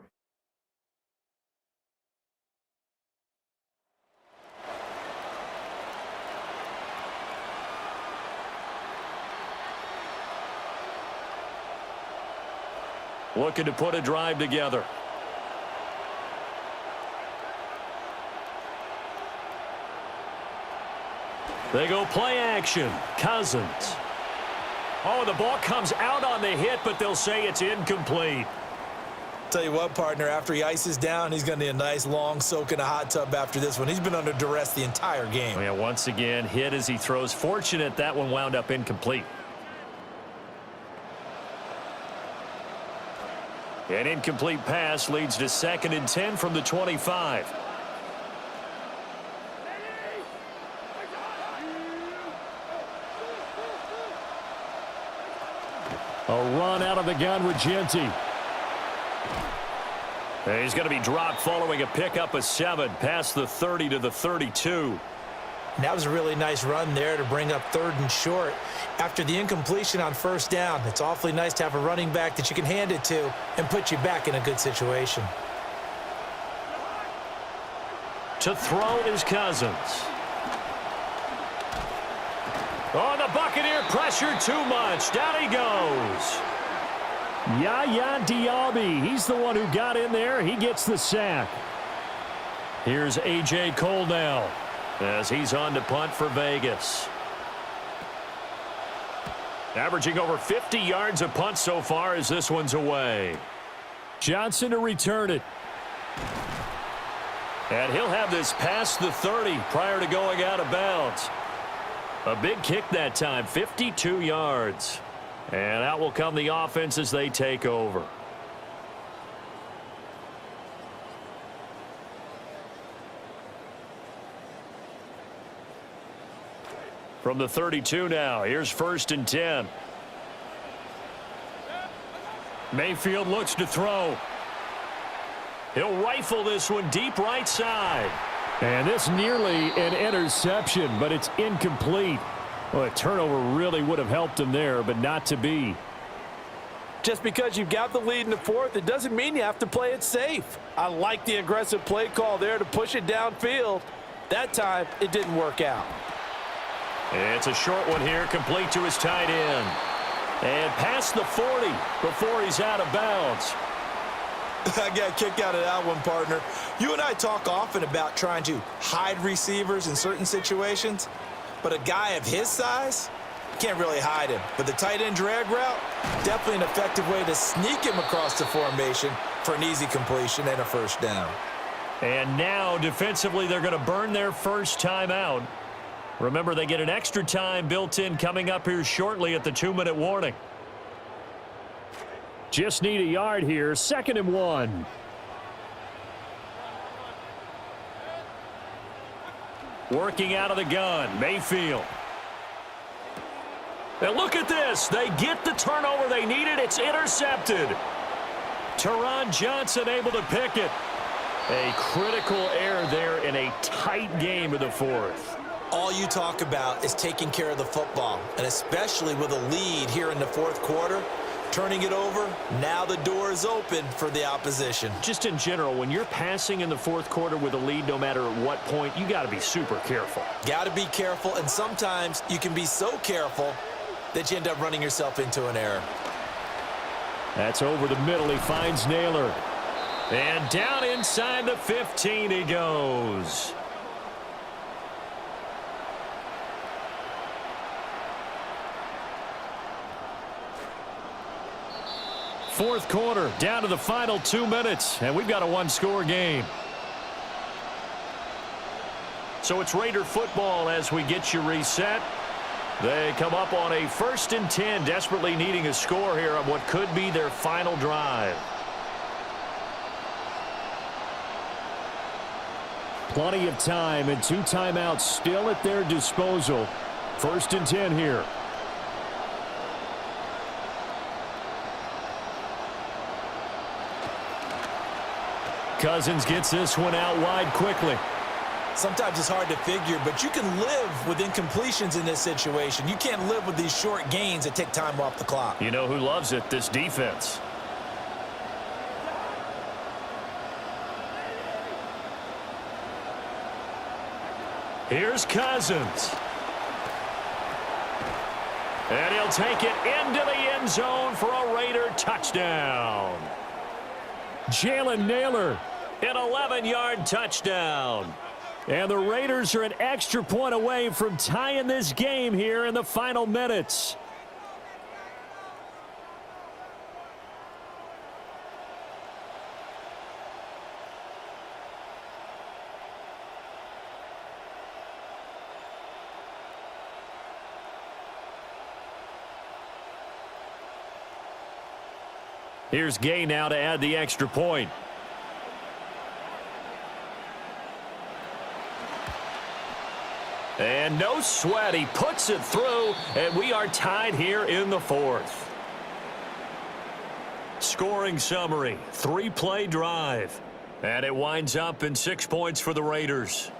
Looking to put a drive together. They go play action. Cousins. Oh, the ball comes out on the hit, but they'll say it's incomplete. Tell you what, partner, after he ices down, he's going to need a nice long soak in a hot tub after this one. He's been under duress the entire game. Oh, yeah, once again, hit as he throws. Fortunate that one wound up incomplete. An incomplete pass leads to 2nd and 10 from the 25. A run out of the gun with Genty. And he's going to be dropped following a pickup of 7 past the 30 to the 32. And that was a really nice run there to bring up 3rd and short. After the incompletion on 1st down, it's awfully nice to have a running back that you can hand it to and put you back in a good situation. To throw is Cousins. Oh, the Buccaneer pressure too much. Down he goes. Yaya Diaby. He's the one who got in there. He gets the sack. Here's A.J. Cole now as he's on to punt for Vegas. Averaging over 50 yards a punt so far as this one's away. Johnson to return it. And he'll have this past the 30 prior to going out of bounds. A big kick that time, 52 yards. And out will come the offense as they take over. From the 32 now, here's 1st and 10. Mayfield looks to throw. He'll rifle this one deep right side. And this nearly an interception, but it's incomplete. Well, a turnover really would have helped him there, but not to be. Just because you've got the lead in the 4th, it doesn't mean you have to play it safe. I like the aggressive play call there to push it downfield. That time, it didn't work out. It's a short one here, complete to his tight end. And past the 40 before he's out of bounds. I got a kick out of that one, partner. You and I talk often about trying to hide receivers in certain situations, but a guy of his size can't really hide him. But the tight end drag route, definitely an effective way to sneak him across the formation for an easy completion and a 1st down. And now defensively they're going to burn their first time out. Remember, they get an extra time built in coming up here shortly at the 2-minute warning. Just need a yard here. 2nd and 1. Working out of the gun, Mayfield. And look at this. They get the turnover they needed. It's intercepted. Teron Johnson able to pick it. A critical error there in a tight game of the 4th. All you talk about is taking care of the football, and especially with a lead here in the 4th quarter, turning it over. Now the door is open for the opposition. Just in general, when you're passing in the fourth quarter with a lead, no matter at what point, you got to be super careful. Got to be careful, and sometimes you can be so careful that you end up running yourself into an error. That's over the middle. He finds Naylor. And down inside the 15 he goes. Fourth quarter, down to the final 2 minutes, and we've got a one-score game. So it's Raider football as we get you reset. They come up on a 1st and 10, desperately needing a score here on what could be their final drive. Plenty of time and 2 timeouts still at their disposal. 1st and 10 here. Cousins gets this one out wide quickly. Sometimes it's hard to figure, but you can live with incompletions in this situation. You can't live with these short gains that take time off the clock. You know who loves it? This defense. Here's Cousins. And he'll take it into the end zone for a Raider touchdown. Jalen Naylor. An 11-yard touchdown. And the Raiders are an extra point away from tying this game here in the final minutes. Here's Gay now to add the extra point. And no sweat, he puts it through, and we are tied here in the fourth. Scoring summary, 3-play drive. And it winds up in 6 points for the Raiders.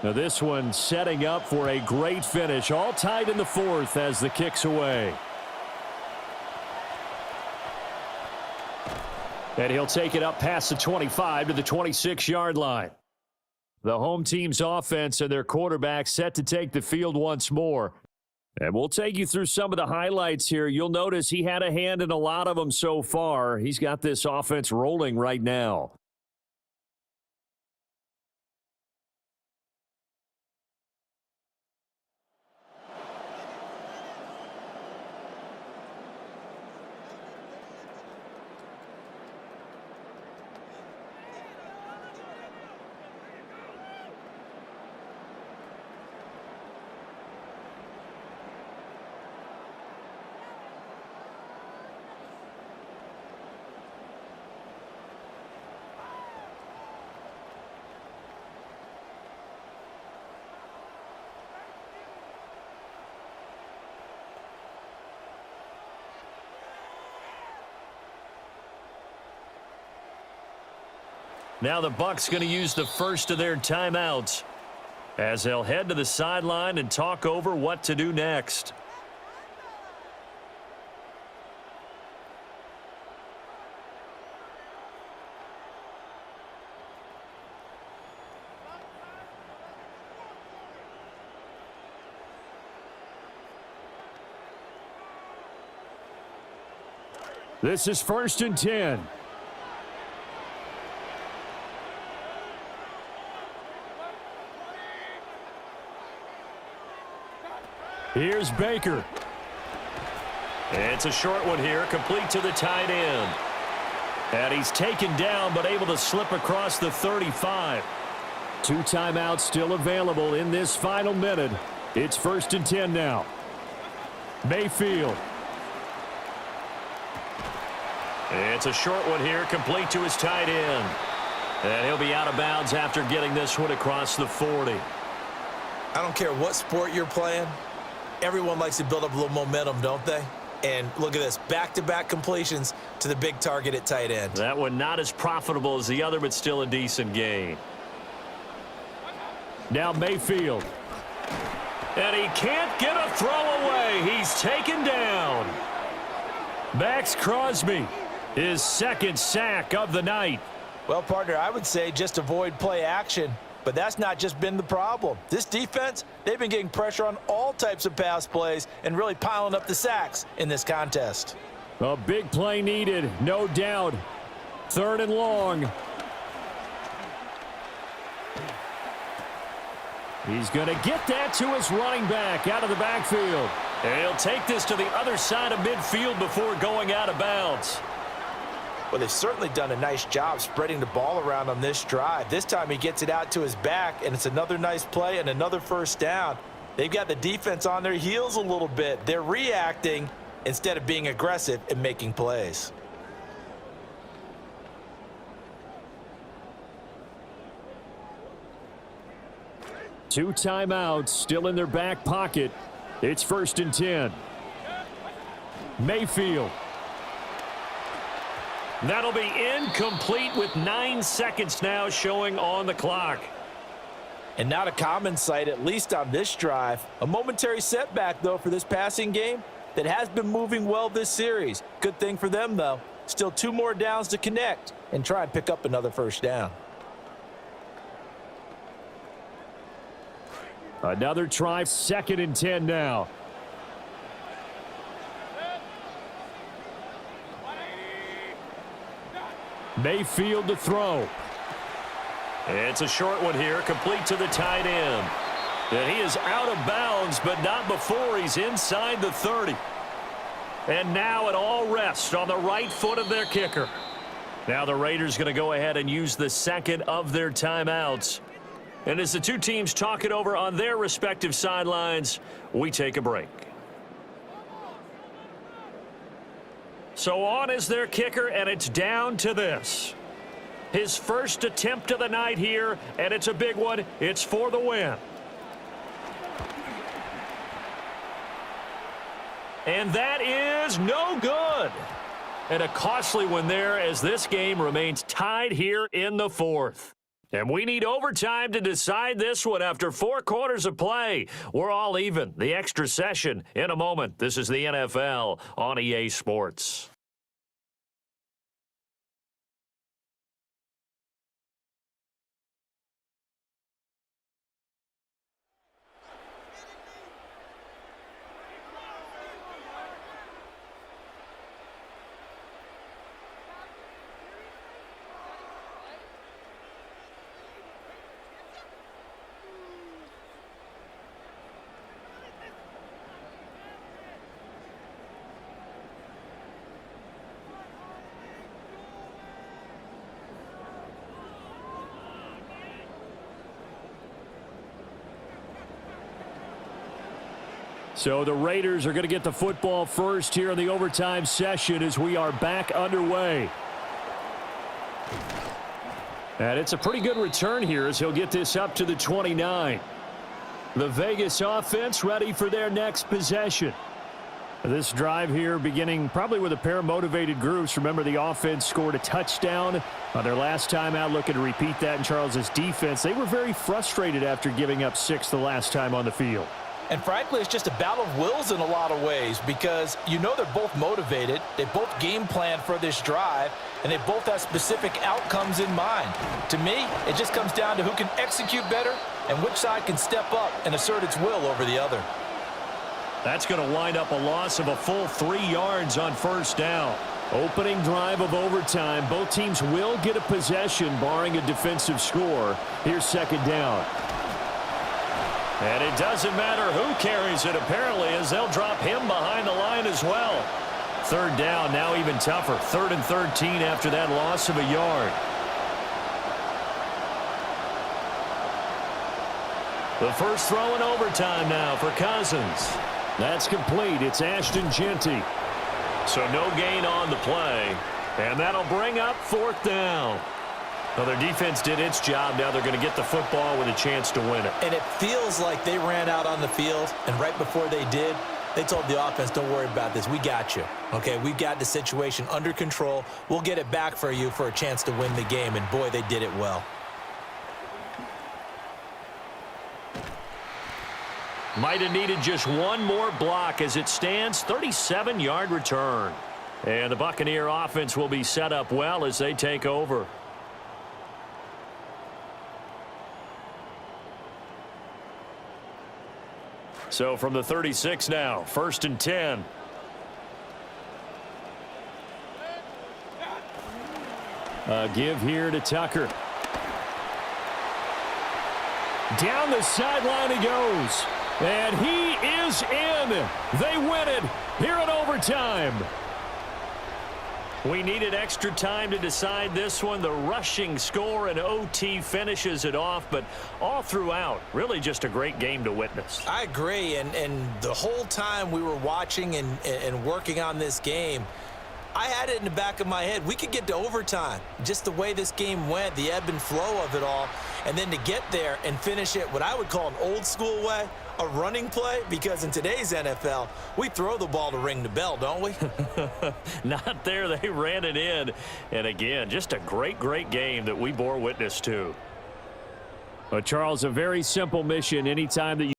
Now this one setting up for a great finish. All tied in the fourth as the kick's away. And he'll take it up past the 25 to the 26-yard line. The home team's offense and their quarterback set to take the field once more. And we'll take you through some of the highlights here. You'll notice he had a hand in a lot of them so far. He's got this offense rolling right now. Now the Bucks going to use the first of their timeouts as they'll head to the sideline and talk over what to do next. This is 1st and 10. Here's Baker. It's a short one here, complete to the tight end. And he's taken down, but able to slip across the 35. 2 timeouts still available in this final minute. It's 1st and 10 now. Mayfield. It's a short one here, complete to his tight end. And he'll be out of bounds after getting this one across the 40. I don't care what sport you're playing. Everyone likes to build up a little momentum, don't they? And look at this, back-to-back completions to the big target at tight end. That one not as profitable as the other, but still a decent gain. Now Mayfield. And he can't get a throw away. He's taken down. Max Crosby, his second sack of the night. Well, partner, I would say just avoid play action, but that's not just been the problem. This defense, they've been getting pressure on all types of pass plays and really piling up the sacks in this contest. A big play needed, no doubt. 3rd and long. He's going to get that to his running back out of the backfield. And he'll take this to the other side of midfield before going out of bounds. Well, they've certainly done a nice job spreading the ball around on this drive. This time he gets it out to his back, and it's another nice play and another first down. They've got the defense on their heels a little bit. They're reacting instead of being aggressive and making plays. Two timeouts still in their back pocket. It's 1st and 10. Mayfield. That'll be incomplete with 9 seconds now showing on the clock. And not a common sight, at least on this drive. A momentary setback, though, for this passing game that has been moving well this series. Good thing for them, though. Still 2 more downs to connect and try and pick up another first down. Another try, 2nd and 10 now. Mayfield to throw. It's a short one here, complete to the tight end. And he is out of bounds, but not before he's inside the 30. And now it all rests on the right foot of their kicker. Now the Raiders going to go ahead and use the second of their timeouts. And as the two teams talk it over on their respective sidelines, we take a break. So on is their kicker, and it's down to this. His first attempt of the night here, and it's a big one. It's for the win. And that is no good. And a costly one there as this game remains tied here in the 4th. And we need overtime to decide this one after 4 quarters of play. We're all even. The extra session in a moment. This is the NFL on EA Sports. So the Raiders are going to get the football first here in the overtime session as we are back underway. And it's a pretty good return here as he'll get this up to the 29. The Vegas offense ready for their next possession. This drive here beginning probably with a pair of motivated groups. Remember, the offense scored a touchdown on their last time out. Looking to repeat that in Charles's defense. They were very frustrated after giving up 6 the last time on the field. And frankly, it's just a battle of wills in a lot of ways because you know they're both motivated. They both game plan for this drive, and they both have specific outcomes in mind. To me, it just comes down to who can execute better and which side can step up and assert its will over the other. That's going to wind up a loss of a full 3 yards on first down. Opening drive of overtime. Both teams will get a possession, barring a defensive score. Here's second down. And it doesn't matter who carries it, apparently, as they'll drop him behind the line as well. Third down, now even tougher. 3rd and 13 after that loss of a yard. The first throw in overtime now for Cousins. That's complete. It's Ashton Genty. So no gain on the play. And that'll bring up 4th down. Well, their defense did its job. Now they're going to get the football with a chance to win it. And it feels like they ran out on the field, and right before they did, They told the offense, don't worry about this. We got you. Okay, we've got the situation under control. We'll get it back for you for a chance to win the game. And, boy, they did it well. Might have needed just one more block as it stands. 37-yard return. And the Buccaneer offense will be set up well as they take over. So from the 36 now, 1st and 10. Give here to Tucker. Down the sideline he goes. And he is in. They win it here in overtime. We needed extra time to decide this one. The rushing score and OT finishes it off, but all throughout, really just a great game to witness. I agree, and the whole time we were watching and working on this game, I had it in the back of my head. We could get to overtime. Just the way this game went, the ebb and flow of it all, and then to get there and finish it what I would call an old school way, a running play, because in today's NFL, we throw the ball to ring the bell, don't we? Not there. They ran it in. And again, just a great game that we bore witness to. But Charles, a very simple mission anytime that you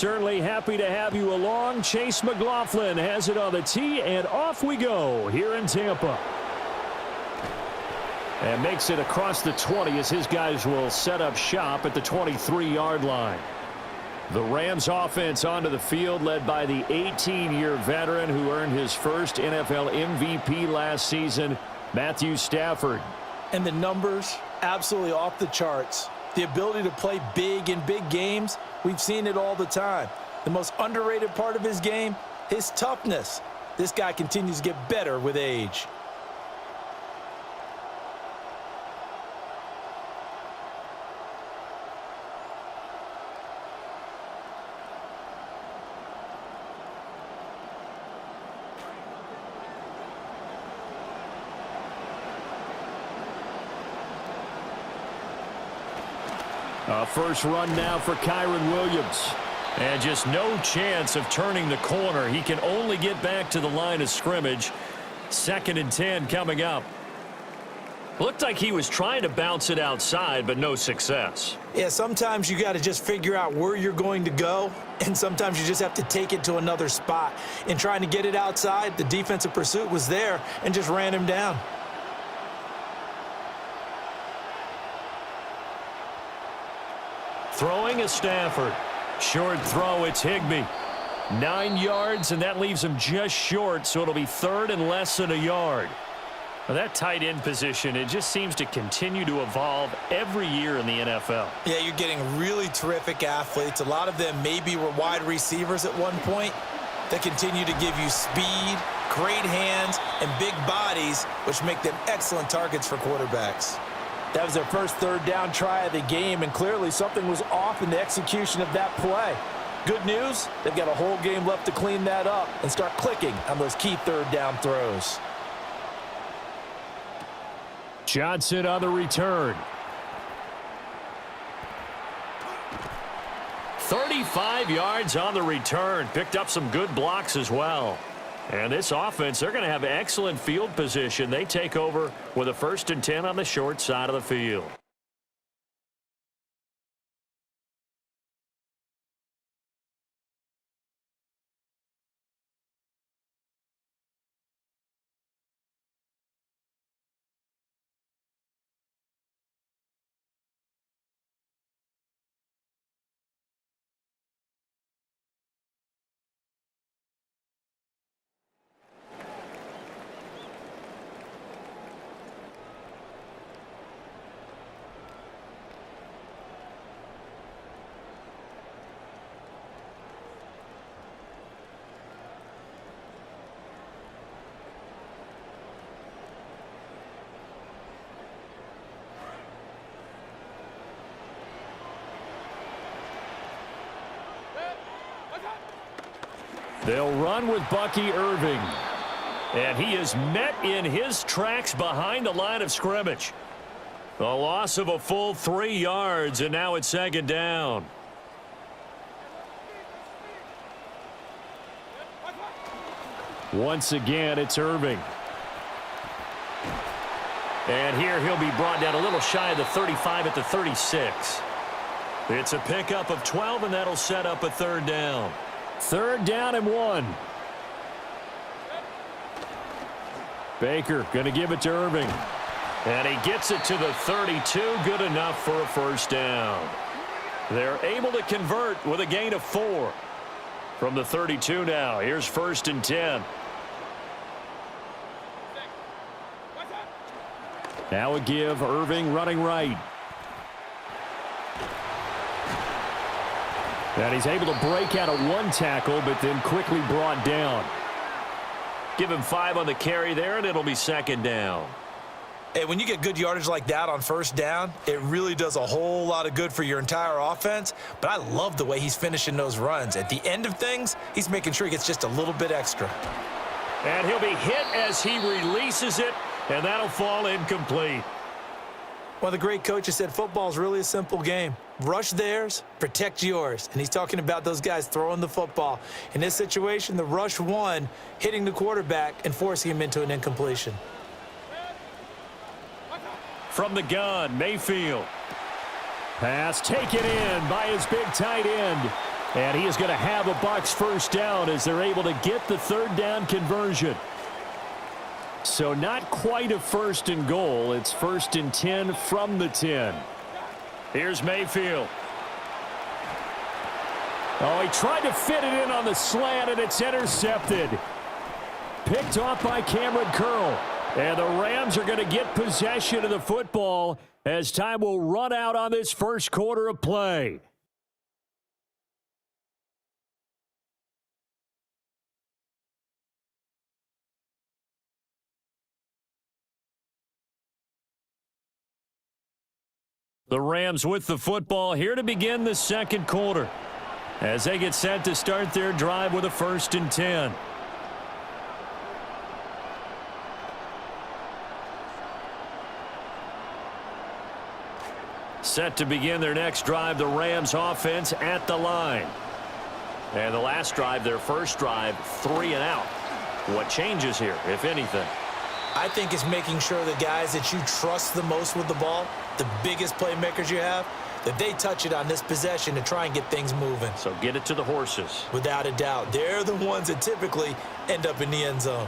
certainly happy to have you along. Chase McLaughlin has it on the tee, and off we go here in Tampa. And makes it across the 20 as his guys will set up shop at the 23-yard line. The Rams offense onto the field led by the 18-year veteran who earned his first NFL MVP last season, Matthew Stafford. And the numbers, absolutely off the charts. The ability to play big in big games, we've seen it all the time. The most underrated part of his game, his toughness. This guy continues to get better with age. First run now for Kyren Williams. And just no chance of turning the corner. He can only get back to the line of scrimmage. 2nd and 10 coming up. Looked like he was trying to bounce it outside, but no success. Yeah, sometimes you got to just figure out where you're going to go, and sometimes you just have to take it to another spot. In trying to get it outside, the defensive pursuit was there and just ran him down. Throwing is Stafford. Short throw, it's Higbee. 9 yards, and that leaves him just short, so it'll be 3rd and less than a yard. Now, that tight end position, it just seems to continue to evolve every year in the NFL. Yeah, you're getting really terrific athletes. A lot of them maybe were wide receivers at one point that continue to give you speed, great hands, and big bodies, which make them excellent targets for quarterbacks. That was their first 3rd down try of the game, and clearly something was off in the execution of that play. Good news, they've got a whole game left to clean that up and start clicking on those key 3rd down throws. Johnson on the return. 35 yards on the return. Picked up some good blocks as well. And this offense, they're going to have excellent field position. They take over with a 1st and 10 on the short side of the field. They'll run with Bucky Irving. And he is met in his tracks behind the line of scrimmage. A loss of a full 3 yards, and now it's 2nd down. Once again, it's Irving. And here he'll be brought down a little shy of the 35 at the 36. It's a pickup of 12, and that'll set up a 3rd down. 3rd down and 1. Baker going to give it to Irving. And he gets it to the 32. Good enough for a 1st down. They're able to convert with a gain of 4. From the 32 now. Here's 1st and 10. Now a give. Irving running right. And he's able to break out of 1 tackle, but then quickly brought down. Give him 5 on the carry there, and it'll be 2nd down. And when you get good yardage like that on 1st down, it really does a whole lot of good for your entire offense. But I love the way he's finishing those runs. At the end of things, he's making sure he gets just a little bit extra. And he'll be hit as he releases it, and that'll fall incomplete. One of the great coaches said football is really a simple game. Rush theirs, protect yours. And he's talking about those guys throwing the football. In this situation, the rush won, hitting the quarterback and forcing him into an incompletion. From the gun, Mayfield. Pass taken in by his big tight end. And he is going to have a Bucks 1st down as they're able to get the 3rd down conversion. So not quite a 1st and goal. It's 1st and 10 from the 10. Here's Mayfield. Oh, he tried to fit it in on the slant, and it's intercepted. Picked off by Cameron Curl. And the Rams are going to get possession of the football as time will run out on this 1st quarter of play. The Rams with the football here to begin the 2nd quarter as they get set to start their drive with a 1st and 10. Set to begin their next drive, the Rams offense at the line. And the last drive, their 1st drive, 3 and out. What changes here, if anything? I think it's making sure the guys that you trust the most with the ball, the biggest playmakers you have, that they touch it on this possession to try and get things moving. So get it to the horses. Without a doubt. They're the ones that typically end up in the end zone.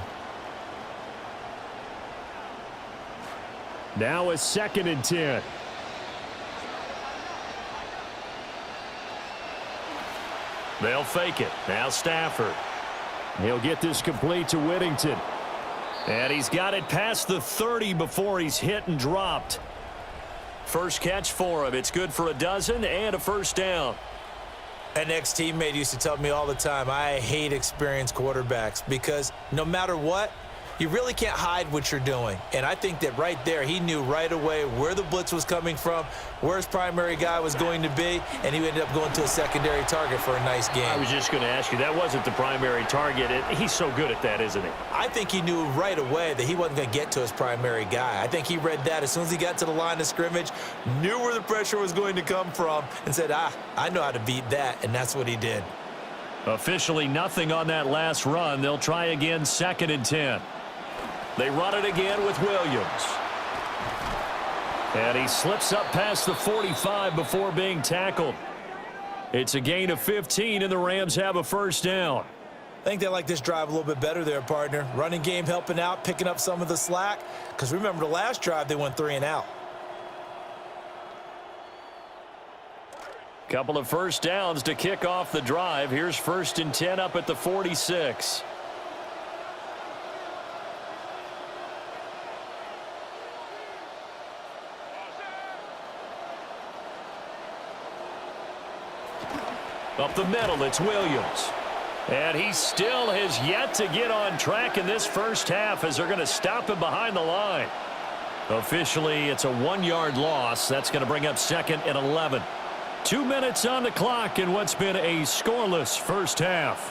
Now a 2nd and 10. They'll fake it. Now Stafford. He'll get this complete to Whittington. And he's got it past the 30 before he's hit and dropped. First catch for him. It's good for a dozen and a 1st down. An ex-teammate used to tell me all the time, I hate experienced quarterbacks because no matter what, you really can't hide what you're doing. And I think that right there, he knew right away where the blitz was coming from, where his primary guy was going to be, and he ended up going to a secondary target for a nice game. I was just going to ask you, that wasn't the primary target. He's so good at that, isn't he? I think he knew right away that he wasn't going to get to his primary guy. I think he read that as soon as he got to the line of scrimmage, knew where the pressure was going to come from, and said, I know how to beat that, and that's what he did. Officially nothing on that last run. They'll try again 2nd and 10. They run it again with Williams. And he slips up past the 45 before being tackled. It's a gain of 15, and the Rams have a first down. I think they like this drive a little bit better there, partner. Running game helping out, picking up some of the slack. Because remember, the last drive, they went 3 and out. Couple of first downs to kick off the drive. Here's 1st and 10 up at the 46. Up the middle, it's Williams. And he still has yet to get on track in this first half as they're going to stop him behind the line. Officially, it's a 1-yard loss. That's going to bring up 2nd and 11. 2 minutes on the clock in what's been a scoreless first half.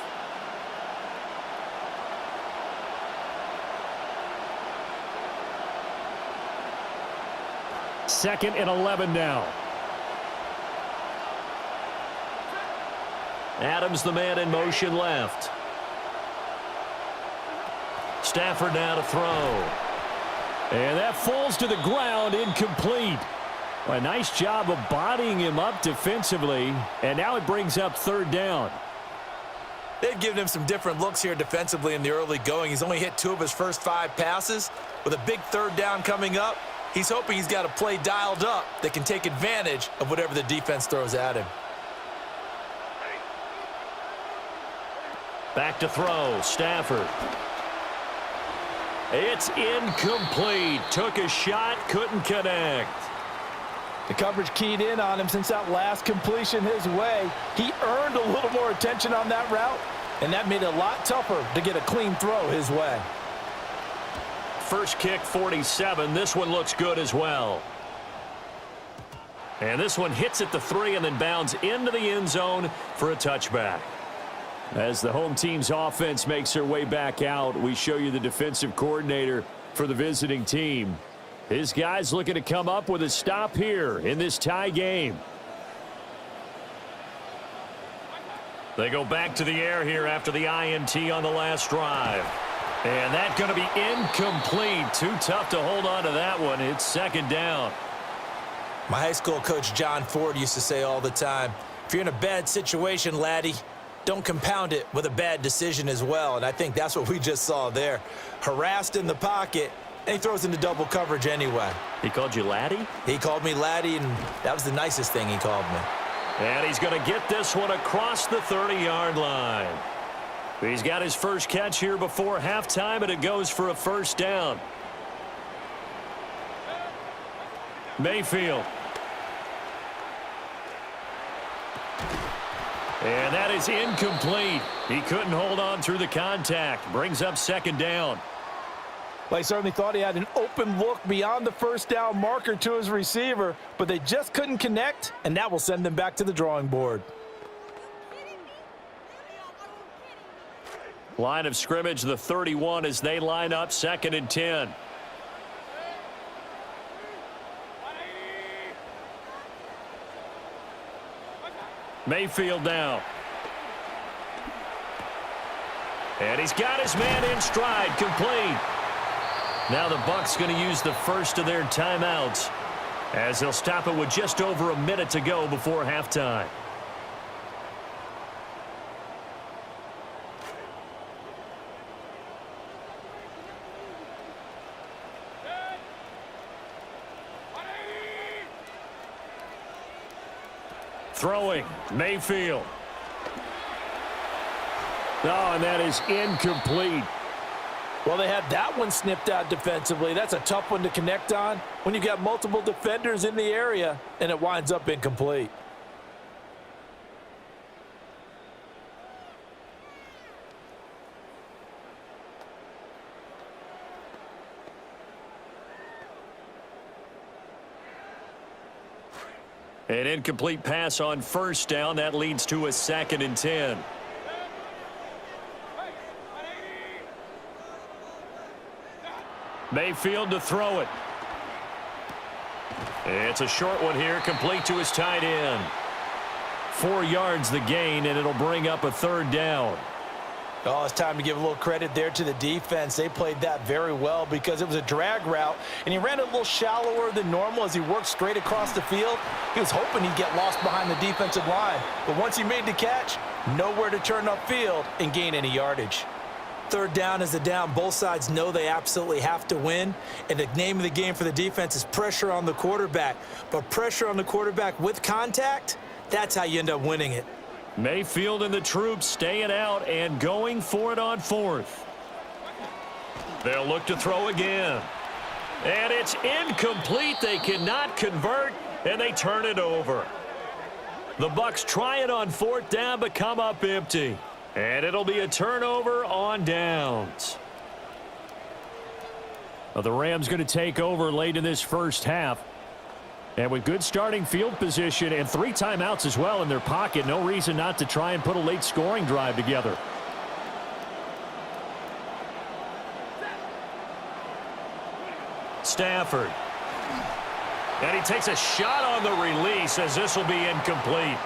Second and 11 now. Adams, the man in motion left. Stafford now to throw. And that falls to the ground, incomplete. A nice job of bodying him up defensively, and now it brings up 3rd down. They've given him some different looks here defensively in the early going. He's only hit 2 of his first 5 passes. With a big 3rd down coming up, he's hoping he's got a play dialed up that can take advantage of whatever the defense throws at him. Back to throw, Stafford. It's incomplete. Took a shot, couldn't connect. The coverage keyed in on him since that last completion his way. He earned a little more attention on that route, and that made it a lot tougher to get a clean throw his way. First kick, 47. This one looks good as well. And this one hits at the 3 and then bounds into the end zone for a touchback. As the home team's offense makes their way back out, we show you the defensive coordinator for the visiting team. His guys looking to come up with a stop here in this tie game. They go back to the air here after the INT on the last drive. And that's going to be incomplete. Too tough to hold on to that one. It's 2nd down. My high school coach, John Ford, used to say all the time, if you're in a bad situation, laddie, don't compound it with a bad decision as well. And I think that's what we just saw there. Harassed in the pocket, and he throws into double coverage anyway. He called you laddie? He called me laddie, and that was the nicest thing he called me. And he's going to get this one across the 30-yard line. He's got his first catch here before halftime, and it goes for a first down. Mayfield. And that is incomplete. He couldn't hold on through the contact. Brings up 2nd down. Well, he certainly thought he had an open look beyond the first down marker to his receiver, but they just couldn't connect, and that will send them back to the drawing board. Line of scrimmage, the 31, as they line up 2nd and 10. Mayfield now. And he's got his man in stride, complete. Now the Bucks going to use the first of their timeouts as they'll stop it with just over a minute to go before halftime. Throwing, Mayfield. Oh, and that is incomplete. Well, they had that one snipped out defensively. That's a tough one to connect on when you've got multiple defenders in the area, and it winds up incomplete. An incomplete pass on first down. That leads to a 2nd and 10. Mayfield to throw it. It's a short one here, complete to his tight end. 4 yards the gain, and it'll bring up a 3rd down. Oh, it's time to give a little credit there to the defense. They played that very well because it was a drag route, and he ran it a little shallower than normal as he worked straight across the field. He was hoping he'd get lost behind the defensive line, but once he made the catch, nowhere to turn upfield and gain any yardage. 3rd down is a down. Both sides know they absolutely have to win, and the name of the game for the defense is pressure on the quarterback. But pressure on the quarterback with contact, that's how you end up winning it. Mayfield and the troops staying out and going for it on 4th. They'll look to throw again. And it's incomplete. They cannot convert, and they turn it over. The Bucks try it on 4th down, but come up empty. And it'll be a turnover on downs. Well, the Rams going to take over late in this first half. And with good starting field position and 3 timeouts as well in their pocket, no reason not to try and put a late scoring drive together. Stafford. And he takes a shot on the release as this will be incomplete.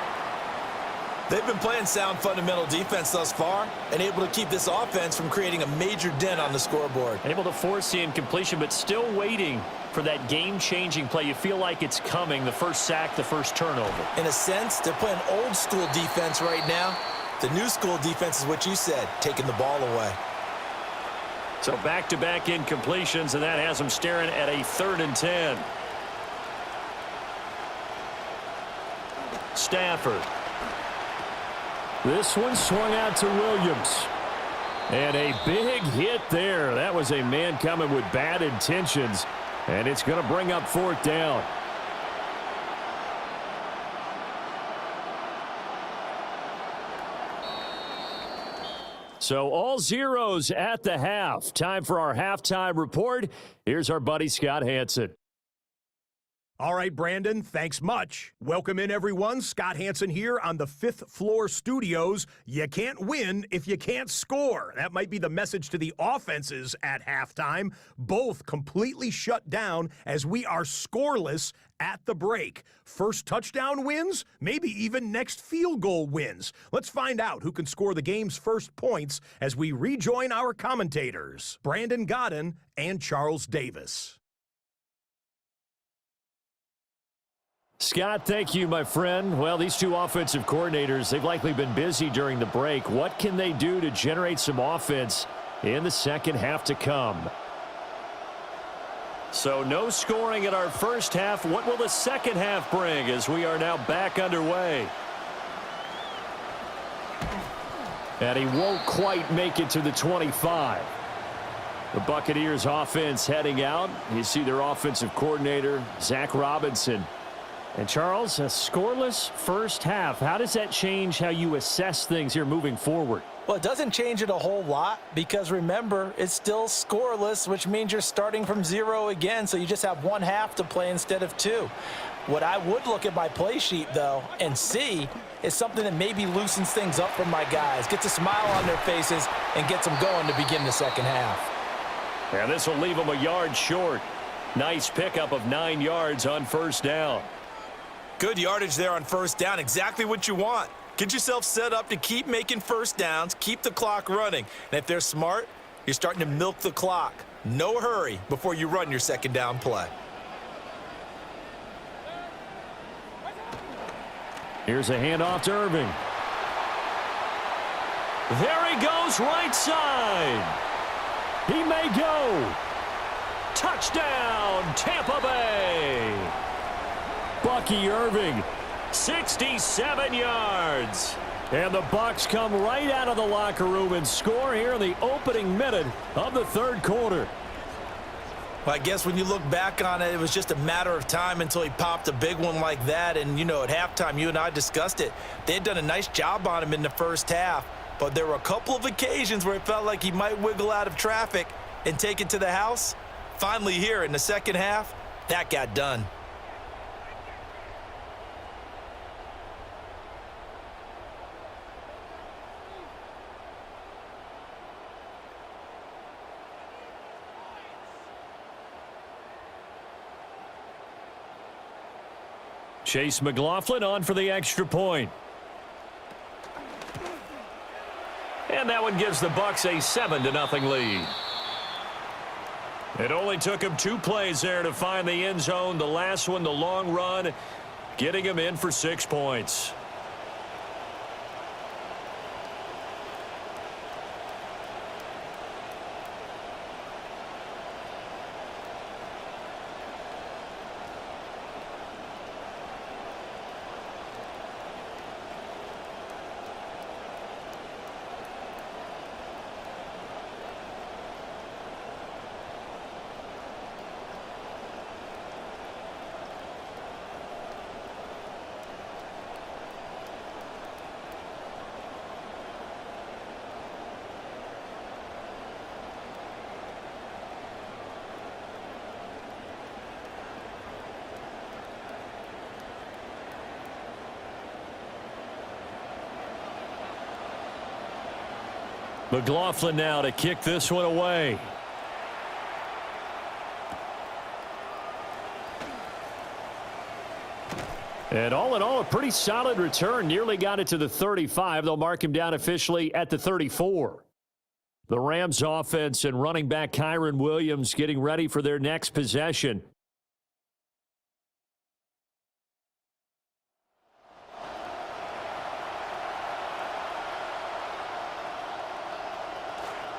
They've been playing sound fundamental defense thus far and able to keep this offense from creating a major dent on the scoreboard. Able to force the incompletion, but still waiting for that game-changing play. You feel like it's coming, the first sack, the first turnover. In a sense, they're playing old school defense right now. The new school defense is what you said, taking the ball away. So back-to-back incompletions, and that has them staring at a 3rd and 10. Stafford. This one swung out to Williams. And a big hit there. That was a man coming with bad intentions. And it's going to bring up 4th down. So all zeros at the half. Time for our halftime report. Here's our buddy Scott Hanson. All right, Brandon, thanks much. Welcome in, everyone. Scott Hanson here on the 5th floor studios. You can't win if you can't score. That might be the message to the offenses at halftime. Both completely shut down as we are scoreless at the break. First touchdown wins, maybe even next field goal wins. Let's find out who can score the game's first points as we rejoin our commentators, Brandon Godden and Charles Davis. Scott, thank you, my friend. Well, these two offensive coordinators, they've likely been busy during the break. What can they do to generate some offense in the second half to come? So no scoring in our first half. What will the second half bring as we are now back underway? And he won't quite make it to the 25. The Buccaneers offense heading out. You see their offensive coordinator, Zach Robinson. And Charles, a scoreless first half. How does that change how you assess things here moving forward? Well, it doesn't change it a whole lot because, remember, it's still scoreless, which means you're starting from 0 again, so you just have 1 half to play instead of 2. What I would look at my play sheet, though, and see is something that maybe loosens things up for my guys, gets a smile on their faces, and gets them going to begin the second half. And this will leave them a yard short. Nice pickup of 9 yards on first down. Good yardage there on first down. Exactly what you want. Get yourself set up to keep making first downs, keep the clock running. And if they're smart, you're starting to milk the clock. No hurry before you run your second down play. Here's a handoff to Irving. There he goes, right side. He may go. Touchdown, Tampa Bay. Bucky Irving, 67 yards. And the Bucks come right out of the locker room and score here in the opening minute of the third quarter. Well, I guess when you look back on it, it was just a matter of time until he popped a big one like that. And, you know, at halftime, you and I discussed it. They had done a nice job on him in the first half. But there were a couple of occasions where it felt like he might wiggle out of traffic and take it to the house. Finally here in the second half, that got done. Chase McLaughlin on for the extra point. And that one gives the Bucks a 7-0 lead. It only took him 2 plays there to find the end zone. The last one, the long run, getting him in for 6 points. McLaughlin now to kick this one away. And all in all, a pretty solid return. Nearly got it to the 35. They'll mark him down officially at the 34. The Rams offense and running back Kyron Williams getting ready for their next possession.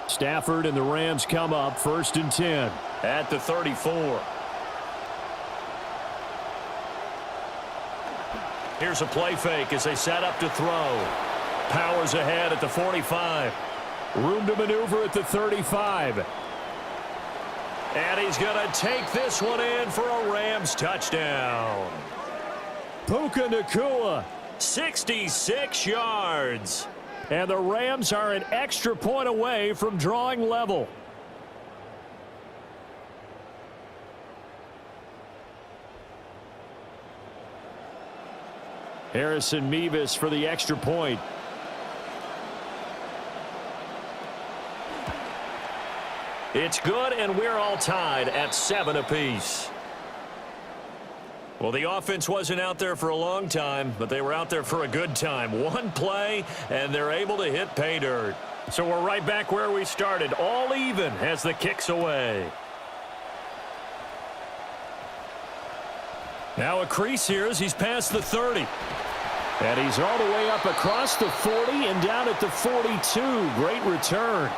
Stafford and the Rams come up 1st and 10 at the 34. Here's a play fake as they set up to throw. Powers ahead at the 45. Room to maneuver at the 35. And he's going to take this one in for a Rams touchdown. Puka Nacua, 66 yards. And the Rams are an extra point away from drawing level. Harrison Mevis for the extra point. It's good, and we're all tied at 7 apiece. Well, the offense wasn't out there for a long time, but they were out there for a good time. One play, and they're able to hit pay dirt. So we're right back where we started, all even as the kick's away. Now a crease here as he's past the 30. And he's all the way up across the 40 and down at the 42. Great return.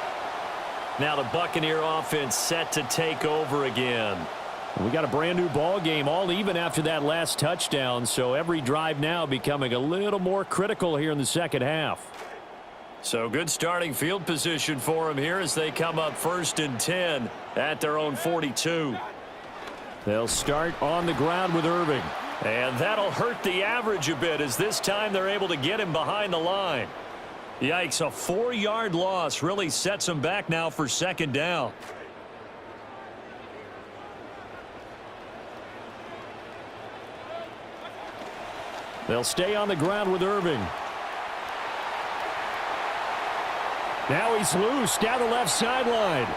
Now the Buccaneer offense set to take over again. We got a brand new ball game, all even after that last touchdown, so every drive now becoming a little more critical here in the second half. So good starting field position for them here as they come up 1st and 10 at their own 42. They'll start on the ground with Irving. And that'll hurt the average a bit as this time they're able to get him behind the line. Yikes, a 4-yard loss really sets them back now for 2nd down. They'll stay on the ground with Irving. Now he's loose down the left sideline.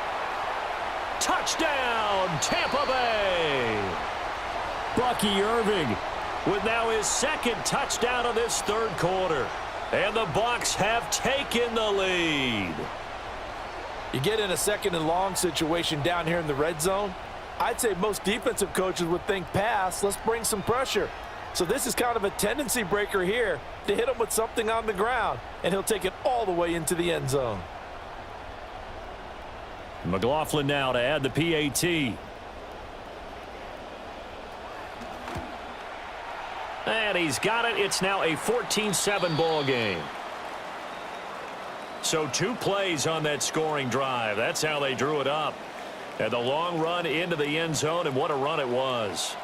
Touchdown, Tampa Bay! Bucky Irving with now his 2nd touchdown of this 3rd quarter. And the Bucks have taken the lead. You get in a 2nd and long situation down here in the red zone. I'd say most defensive coaches would think pass. Let's bring some pressure. So this is kind of a tendency breaker here to hit him with something on the ground, and he'll take it all the way into the end zone. McLaughlin now to add the PAT. And he's got it. It's now a 14-7 ball game. So 2 plays on that scoring drive. That's how they drew it up. And the long run into the end zone, and what a run it was.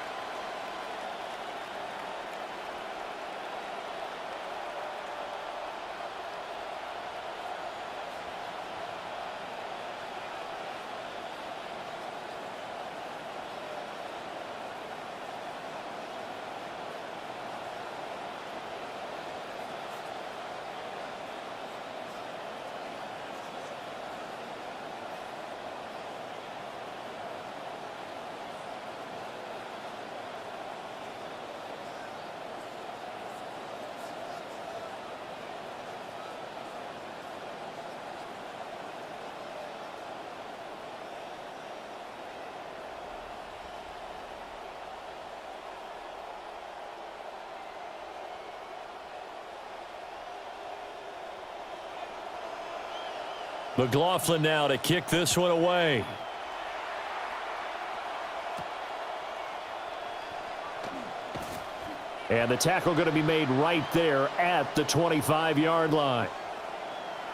McLaughlin now to kick this one away. And the tackle going to be made right there at the 25-yard line.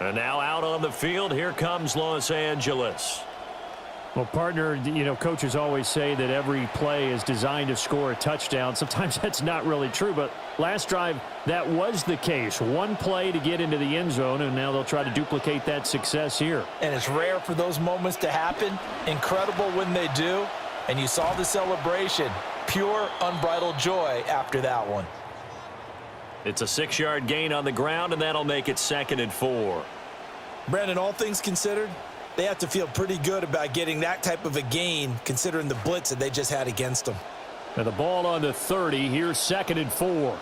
And now out on the field, here comes Los Angeles. Well, partner, you know, coaches always say that every play is designed to score a touchdown. Sometimes that's not really true, but last drive, that was the case. One play to get into the end zone, and now they'll try to duplicate that success here. And it's rare for those moments to happen. Incredible when they do. And you saw the celebration. Pure, unbridled joy after that one. It's a 6-yard gain on the ground, and that'll make it 2nd and 4. Brandon, all things considered, they have to feel pretty good about getting that type of a gain considering the blitz that they just had against them. And the ball on the 30. Here's 2nd and 4.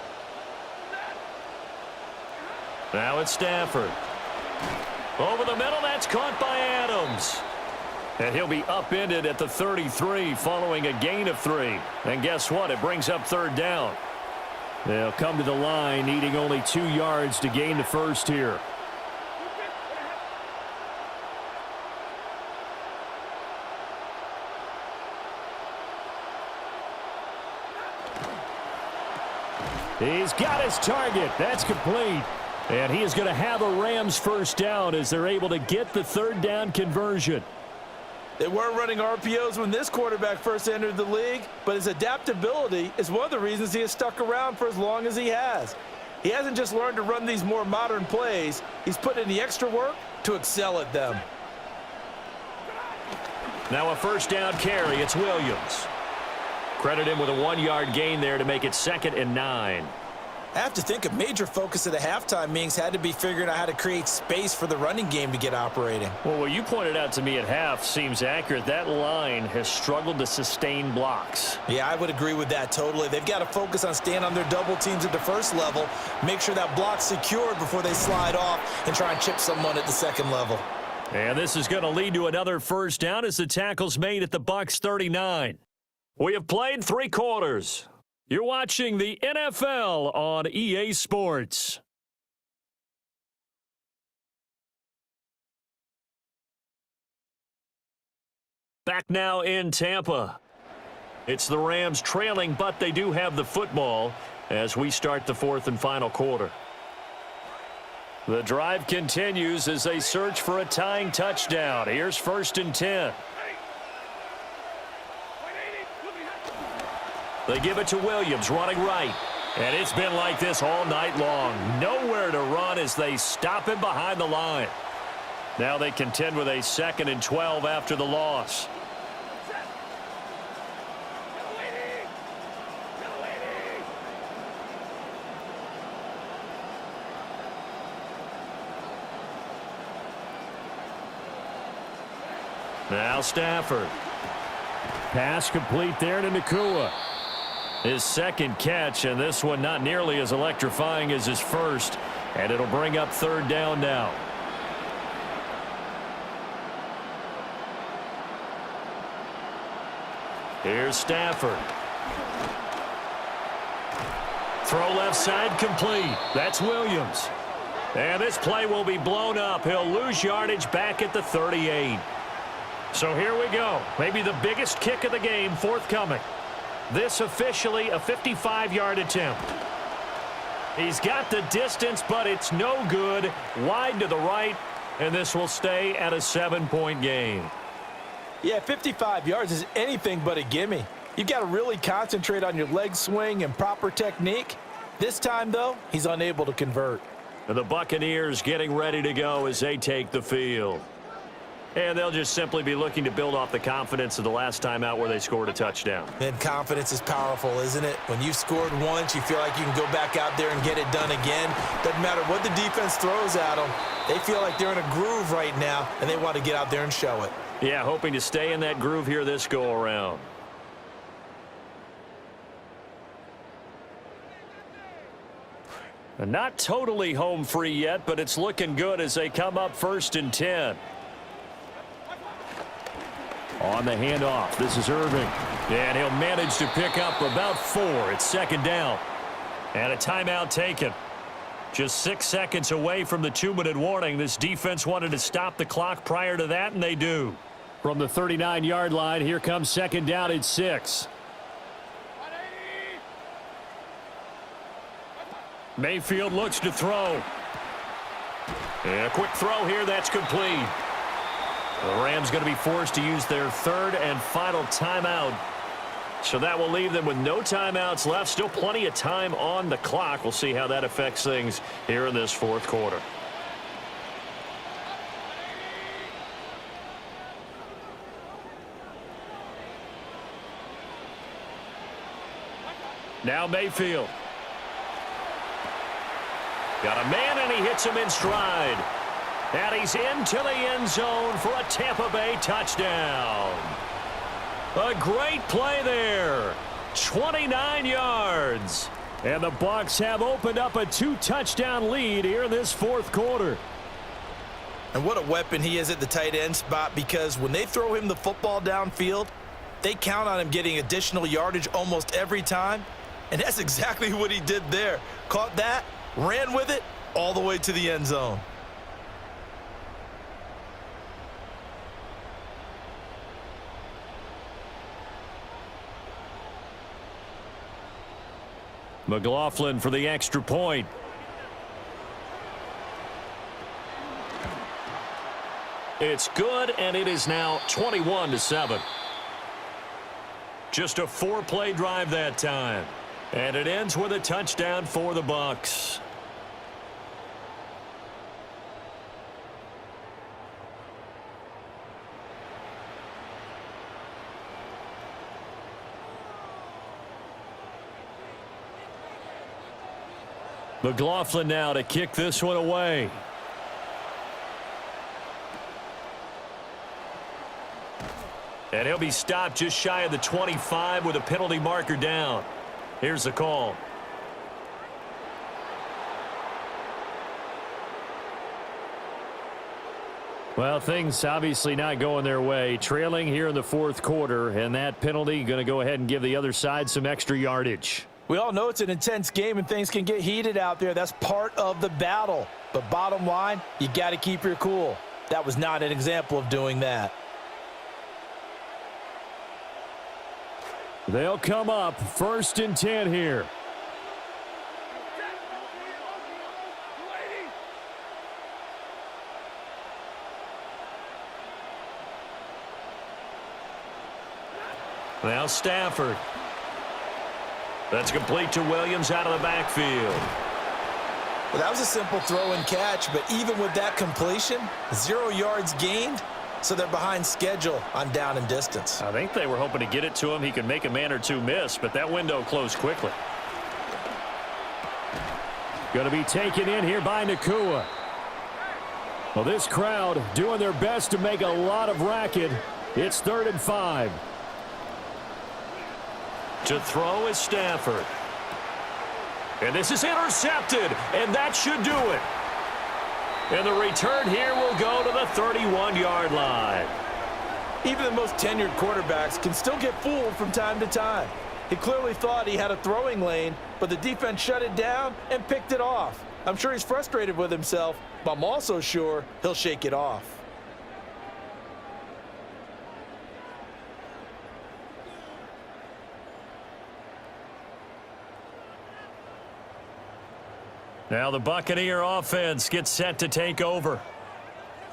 Now it's Stafford. Over the middle, that's caught by Adams. And he'll be upended at the 33 following a gain of 3. And guess what? It brings up 3rd down. They'll come to the line needing only 2 yards to gain the first here. He's got his target. That's complete. And he is going to have a Rams first down as they're able to get the 3rd down conversion. They weren't running RPOs when this quarterback first entered the league, but his adaptability is one of the reasons he has stuck around for as long as he has. He hasn't just learned to run these more modern plays. He's put in the extra work to excel at them. Now a 1st down carry. It's Williams. Credit him with a 1-yard gain there to make it 2nd and 9. I have to think a major focus of the halftime meetings had to be figuring out how to create space for the running game to get operating. Well, what you pointed out to me at half seems accurate. That line has struggled to sustain blocks. Yeah, I would agree with that totally. They've got to focus on staying on their double teams at the first level, make sure that block's secured before they slide off and try and chip someone at the second level. And this is going to lead to another 1st down as the tackle's made at the Bucks 39. We have played 3 quarters. You're watching the NFL on EA Sports. Back now in Tampa. It's the Rams trailing, but they do have the football as we start the 4th and final quarter. The drive continues as they search for a tying touchdown. Here's 1st and 10. They give it to Williams, running right. And it's been like this all night long. Nowhere to run as they stop him behind the line. Now they contend with a 2nd and 12 after the loss. Now Stafford. Pass complete there to Nakua. His 2nd catch, and this one not nearly as electrifying as his first. And it'll bring up 3rd down now. Here's Stafford. Throw left side complete. That's Williams. And this play will be blown up. He'll lose yardage back at the 38. So here we go. Maybe the biggest kick of the game forthcoming. This officially a 55-yard attempt. He's got the distance, but it's no good. Wide to the right, and this will stay at a 7-point game. Yeah, 55 yards is anything but a gimme. You've got to really concentrate on your leg swing and proper technique. This time, though, he's unable to convert. And the Buccaneers getting ready to go as they take the field. And they'll just simply be looking to build off the confidence of the last time out where they scored a touchdown. And confidence is powerful, isn't it? When you've scored once, you feel like you can go back out there and get it done again. Doesn't matter what the defense throws at them. They feel like they're in a groove right now, and they want to get out there and show it. Yeah, hoping to stay in that groove here this go-around. Not totally home free yet, but it's looking good as they come up 1st and 10. On the handoff, this is Irving. And he'll manage to pick up about 4. It's 2nd down. And a timeout taken. Just 6 seconds away from the 2-minute warning. This defense wanted to stop the clock prior to that, and they do. From the 39-yard line, here comes second down at 6. Mayfield looks to throw. And a quick throw here, that's complete. The Rams going to be forced to use their third and final timeout. So that will leave them with no timeouts left. Still plenty of time on the clock. We'll see how that affects things here in this fourth quarter. Now Mayfield. Got a man, and he hits him in stride. And he's into the end zone for a Tampa Bay touchdown. A great play there. 29 yards. And the Bucks have opened up a 2-touchdown lead here in this fourth quarter. And what a weapon he is at the tight end spot, because when they throw him the football downfield, they count on him getting additional yardage almost every time. And that's exactly what he did there. Caught that, ran with it all the way to the end zone. McLaughlin for the extra point. It's good, and it is now 21-7. Just a 4-play drive that time. And it ends with a touchdown for the Bucks. McLaughlin now to kick this one away. And he'll be stopped just shy of the 25 with a penalty marker down. Here's the call. Well, things obviously not going their way. Trailing here in the fourth quarter, and that penalty going to go ahead and give the other side some extra yardage. We all know it's an intense game and things can get heated out there. That's part of the battle. But bottom line, you got to keep your cool. That was not an example of doing that. They'll come up 1st and 10 here. Now Stafford. That's complete to Williams out of the backfield. Well, that was a simple throw and catch, but even with that completion, 0 yards gained, so they're behind schedule on down and distance. I think they were hoping to get it to him. He could make a man or two miss, but that window closed quickly. Going to be taken in here by Nakua. Well, this crowd doing their best to make a lot of racket. It's 3rd and 5. To throw is Stafford. And this is intercepted, and that should do it. And the return here will go to the 31-yard line. Even the most tenured quarterbacks can still get fooled from time to time. He clearly thought he had a throwing lane, but the defense shut it down and picked it off. I'm sure he's frustrated with himself, but I'm also sure he'll shake it off. Now the Buccaneer offense gets set to take over.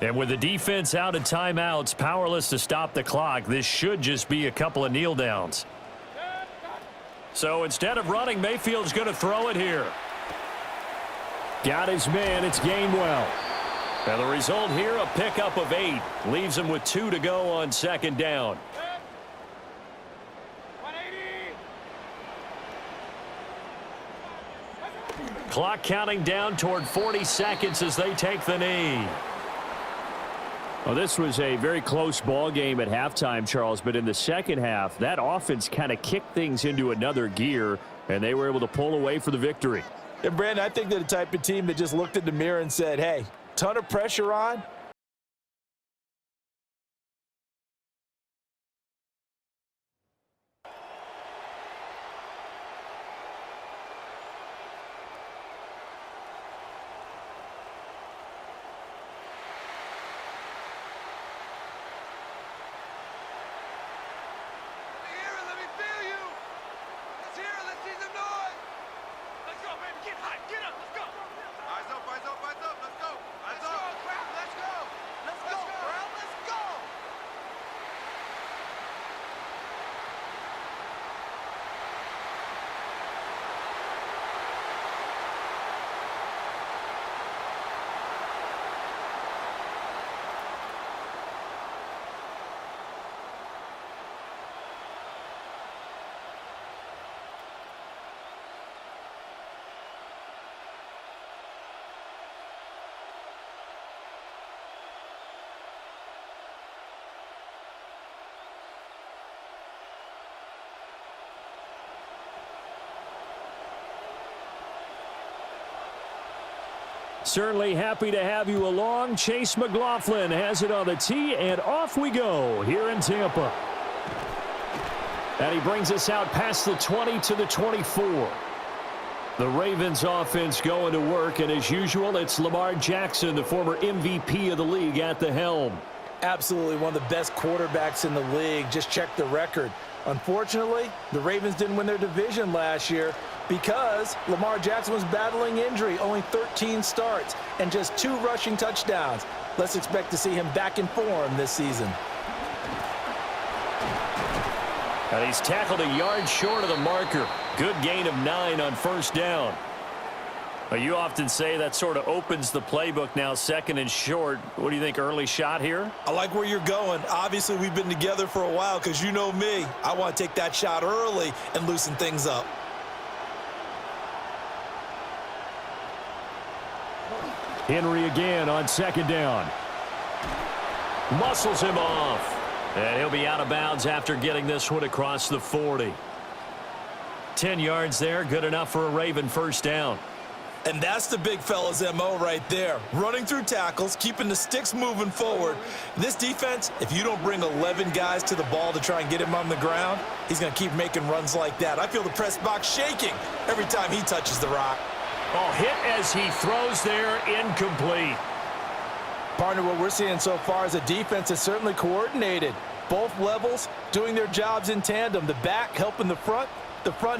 And with the defense out of timeouts, powerless to stop the clock, this should just be a couple of kneel downs. So instead of running, Mayfield's going to throw it here. Got his man. It's Gainwell. And the result here, a pickup of 8. Leaves him with 2 to go on 2nd down. Clock counting down toward 40 seconds as they take the knee. Well, this was a very close ball game at halftime, Charles, but in the second half, that offense kind of kicked things into another gear, and they were able to pull away for the victory. And, Brandon, I think they're the type of team that just looked in the mirror and said, hey, ton of pressure on. Certainly happy to have you along. Chase McLaughlin has it on the tee, and off we go here in Tampa. And he brings us out past the 20 to the 24. The Ravens offense going to work, and as usual, it's Lamar Jackson, the former MVP of the league, at the helm. Absolutely one of the best quarterbacks in the league. Just check the record. Unfortunately, the Ravens didn't win their division last year because Lamar Jackson was battling injury, only 13 starts and just 2 rushing touchdowns. Let's expect to see him back in form this season. And he's tackled a yard short of the marker. Good gain of 9 on first down. Well, you often say that sort of opens the playbook now, second and short. What do you think, early shot here? I like where you're going. Obviously, we've been together for a while because you know me. I want to take that shot early and loosen things up. Henry again on second down. Muscles him off. And he'll be out of bounds after getting this one across the 40. 10 yards there, good enough for a Raven first down. And that's the big fella's MO right there. Running through tackles, keeping the sticks moving forward. This defense, if you don't bring 11 guys to the ball to try and get him on the ground, he's going to keep making runs like that. I feel the press box shaking every time he touches the rock. Oh, hit as he throws there, incomplete. Partner, what we're seeing so far is a defense that's certainly coordinated. Both levels doing their jobs in tandem. The back helping the front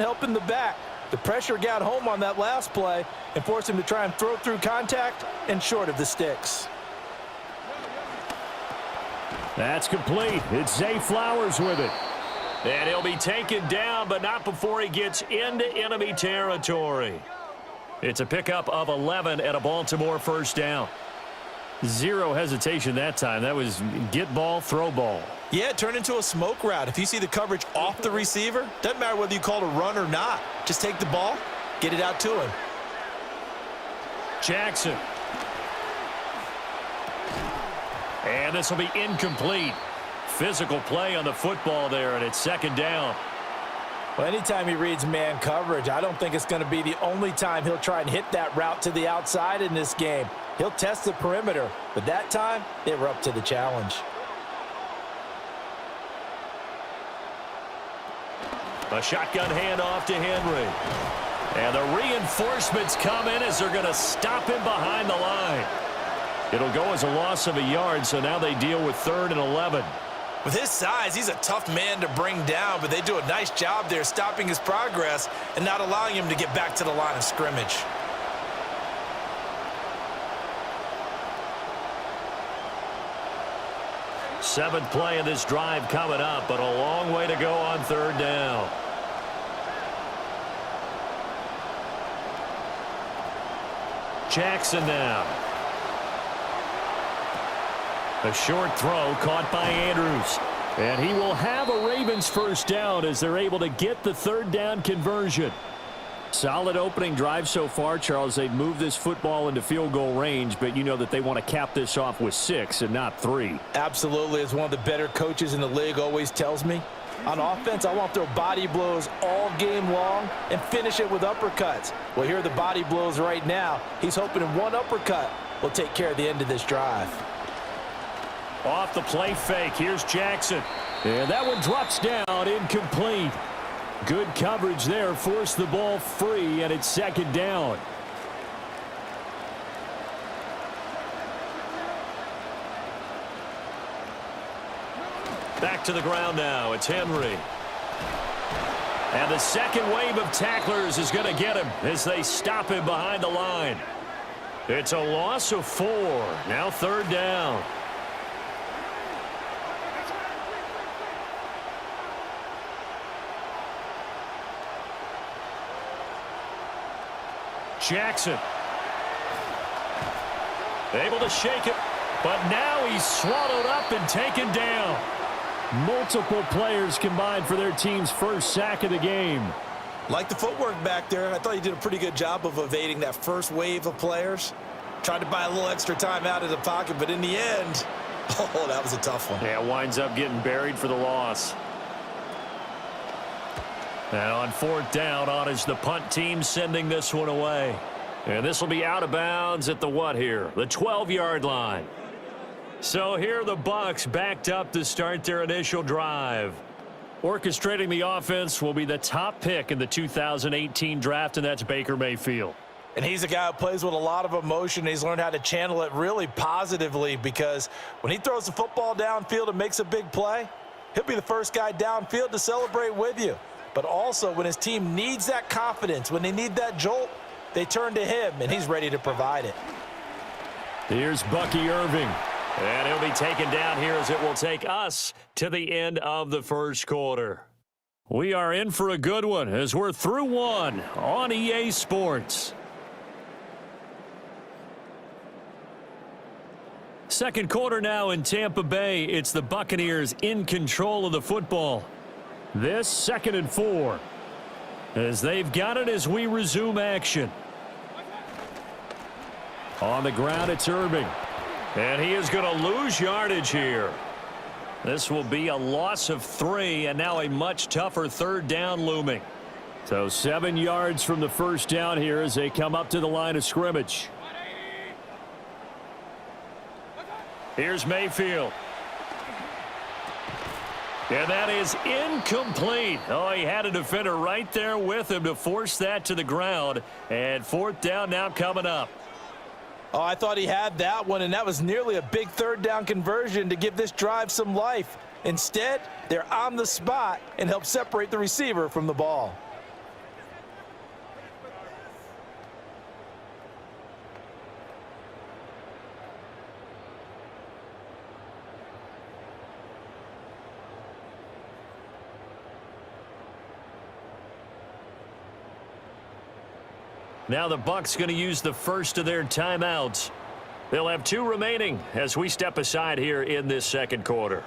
helping the back. The pressure got home on that last play and forced him to try and throw through contact and short of the sticks. That's complete. It's Zay Flowers with it. And he'll be taken down, but not before he gets into enemy territory. It's a pickup of 11 and a Baltimore first down. Zero hesitation that time. That was get ball, throw ball. Yeah, turn into a smoke route. If you see the coverage off the receiver, doesn't matter whether you call it a run or not. Just take the ball, get it out to him. Jackson. And this will be incomplete. Physical play on the football there, and it's second down. Well, anytime he reads man coverage, I don't think it's going to be the only time he'll try and hit that route to the outside in this game. He'll test the perimeter, but that time, they were up to the challenge. A shotgun handoff to Henry. And the reinforcements come in as they're going to stop him behind the line. It'll go as a loss of a yard, so now they deal with 3rd and 11. With his size, he's a tough man to bring down, but they do a nice job there stopping his progress and not allowing him to get back to the line of scrimmage. Seventh play of this drive coming up, but a long way to go on 3rd down. Jackson now. A short throw caught by Andrews. And he will have a Ravens first down as they're able to get the 3rd down conversion. Solid opening drive so far, Charles. They've moved this football into field goal range, but you know that they want to cap this off with 6 and not 3. Absolutely. As one of the better coaches in the league always tells me, on offense, I want to throw body blows all game long and finish it with uppercuts. Well, here are the body blows right now. He's hoping in one uppercut will take care of the end of this drive. Off the play fake, here's Jackson. And that one drops down, incomplete. Good coverage there, forced the ball free, and it's second down. Back to the ground now, it's Henry. And the second wave of tacklers is going to get him as they stop him behind the line. It's a loss of 4, now 3rd down. Jackson. Able to shake it, but now he's swallowed up and taken down. Multiple players combined for their team's first sack of the game. Like the footwork back there, I thought he did a pretty good job of evading that first wave of players. Tried to buy a little extra time out of the pocket, but in the end, oh, that was a tough one. Yeah, winds up getting buried for the loss. And on 4th down, on is the punt team sending this one away. And this will be out of bounds at the what here? The 12-yard line. So here the Bucks backed up to start their initial drive. Orchestrating the offense will be the top pick in the 2018 draft, and that's Baker Mayfield. And he's a guy who plays with a lot of emotion. He's learned how to channel it really positively, because when he throws the football downfield and makes a big play, he'll be the first guy downfield to celebrate with you. But also when his team needs that confidence, when they need that jolt, they turn to him, and he's ready to provide it. Here's Bucky Irving. And he'll be taken down here as it will take us to the end of the first quarter. We are in for a good one as we're through one on EA Sports. Second quarter now in Tampa Bay. It's the Buccaneers in control of the football. This 2nd and 4 as they've got it as we resume action. On the ground, it's Irving. And he is going to lose yardage here. This will be a loss of 3, and now a much tougher 3rd down looming. So 7 yards from the first down here as they come up to the line of scrimmage. Here's Mayfield. And that is incomplete. Oh, he had a defender right there with him to force that to the ground. And 4th down now coming up. Oh, I thought he had that one, and that was nearly a big 3rd down conversion to give this drive some life. Instead, they're on the spot and help separate the receiver from the ball. Now the Bucks going to use the first of their timeouts. They'll have 2 remaining as we step aside here in this second quarter.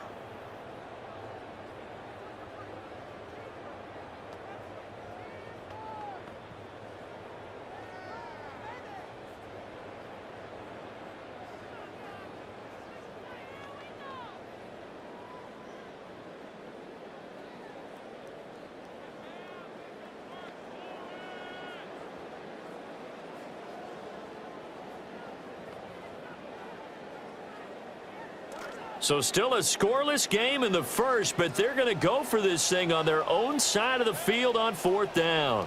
So still a scoreless game in the first, but they're going to go for this thing on their own side of the field on 4th down.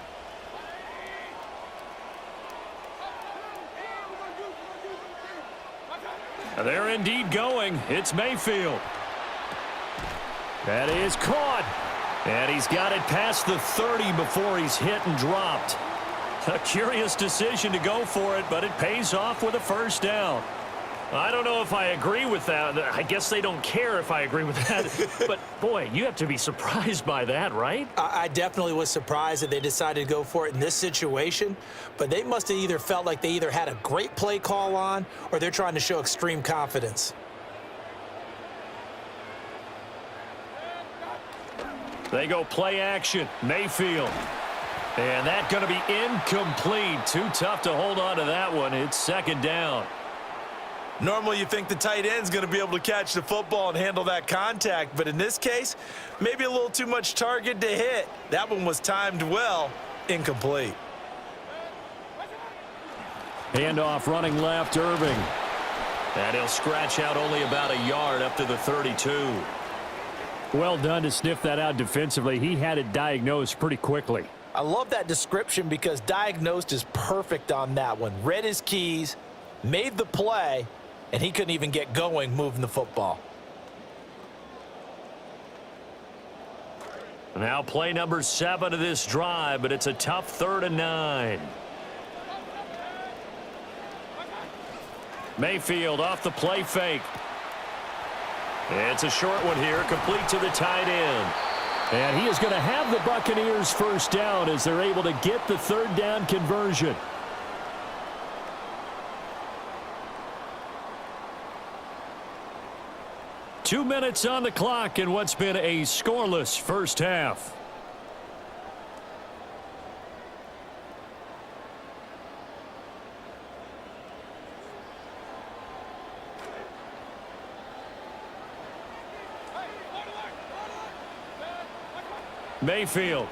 They're indeed going. It's Mayfield. That is caught. And he's got it past the 30 before he's hit and dropped. A curious decision to go for it, but it pays off with a 1st down. I don't know if I agree with that. I guess they don't care if I agree with that. But, boy, you have to be surprised by that, right? I definitely was surprised that they decided to go for it in this situation. But they must have either felt like they either had a great play call on or they're trying to show extreme confidence. They go play action. Mayfield. And that's going to be incomplete. Too tough to hold on to that one. It's 2nd down. Normally you think the tight end's going to be able to catch the football and handle that contact, but in this case, maybe a little too much target to hit. That one was timed well, incomplete. Handoff running left, Irving. And he'll scratch out only about a yard up to the 32. Well done to sniff that out defensively. He had it diagnosed pretty quickly. I love that description because diagnosed is perfect on that one. Read his keys, made the play, and he couldn't even get going moving the football. Now play number 7 of this drive, but it's a tough 3rd and 9. Mayfield off the play fake. It's a short one here, complete to the tight end. And he is going to have the Buccaneers 1st down as they're able to get the 3rd down conversion. Two minutes on the clock in what's been a scoreless first half. Mayfield.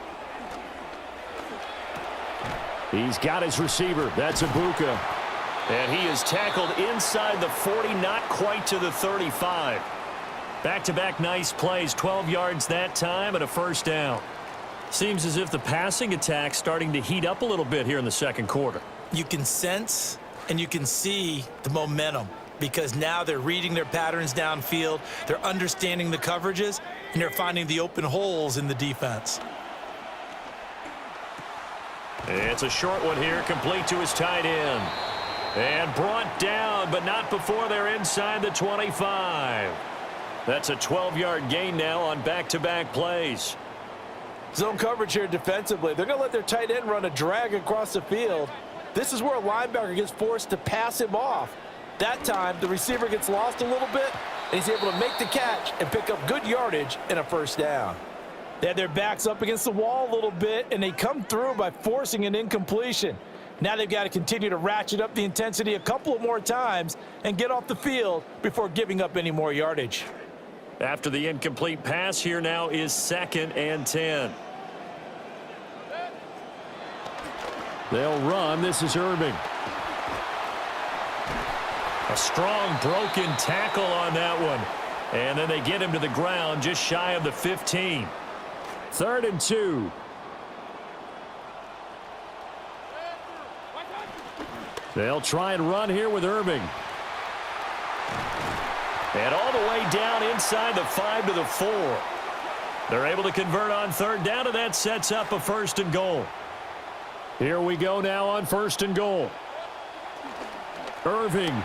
He's got his receiver. That's Ibuka. And he is tackled inside the 40, not quite to the 35. Back-to-back nice plays, 12 yards that time and a first down. Seems as if the passing attack's starting to heat up a little bit here in the second quarter. You can sense and you can see the momentum because now they're reading their patterns downfield, they're understanding the coverages, and they're finding the open holes in the defense. It's a short one here, complete to his tight end. And brought down, but not before they're inside the 25. That's a 12-yard gain now on back-to-back plays. Zone coverage here defensively. They're going to let their tight end run a drag across the field. This is where a linebacker gets forced to pass him off. That time, the receiver gets lost a little bit, and he's able to make the catch and pick up good yardage and a first down. They had their backs up against the wall a little bit, and they come through by forcing an incompletion. Now they've got to continue to ratchet up the intensity a couple of more times and get off the field before giving up any more yardage. After the incomplete pass, here now is 2nd and 10. They'll run. This is Irving. A strong broken tackle on that one. And then they get him to the ground just shy of the 15. 3rd and 2. They'll try and run here with Irving. And all the way down inside the 5 to the 4. They're able to convert on 3rd down, and that sets up a 1st and goal. Here we go now on 1st and goal. Irving.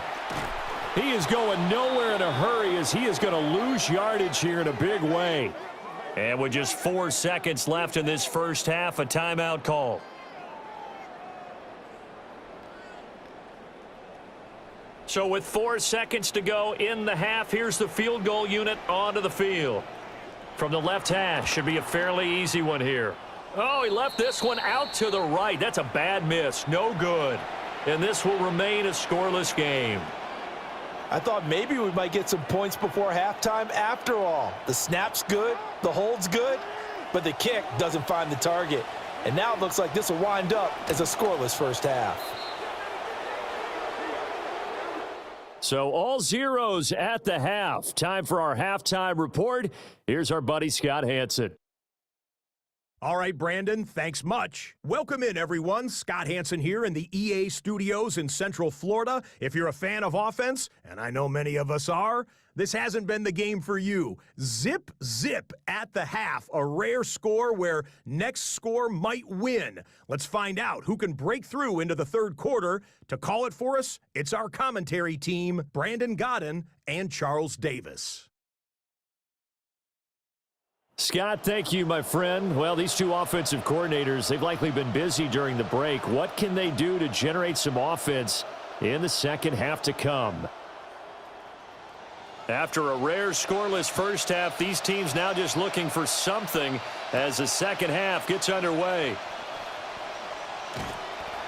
He is going nowhere in a hurry as he is going to lose yardage here in a big way. And with just 4 seconds left in this first half, a timeout call. So with 4 seconds to go in the half, here's the field goal unit onto the field. From the left hash, should be a fairly easy one here. Oh, he left this one out to the right. That's a bad miss. No good. And this will remain a scoreless game. I thought maybe we might get some points before halftime after all. The snap's good, the hold's good, but the kick doesn't find the target. And now it looks like this will wind up as a scoreless first half. So all zeros at the half. Time for our halftime report. Here's our buddy Scott Hanson. All right, Brandon, thanks much. Welcome in, everyone. Scott Hanson here in the EA studios in Central Florida. If you're a fan of offense, and I know many of us are, this hasn't been the game for you. Zip, zip at the half, a rare score where next score might win. Let's find out who can break through into the third quarter. To call it for us, it's our commentary team, Brandon Godden and Charles Davis. Scott, thank you, my friend. Well, these two offensive coordinators, they've likely been busy during the break. What can they do to generate some offense in the second half to come? After a rare scoreless first half, these teams now just looking for something as the second half gets underway.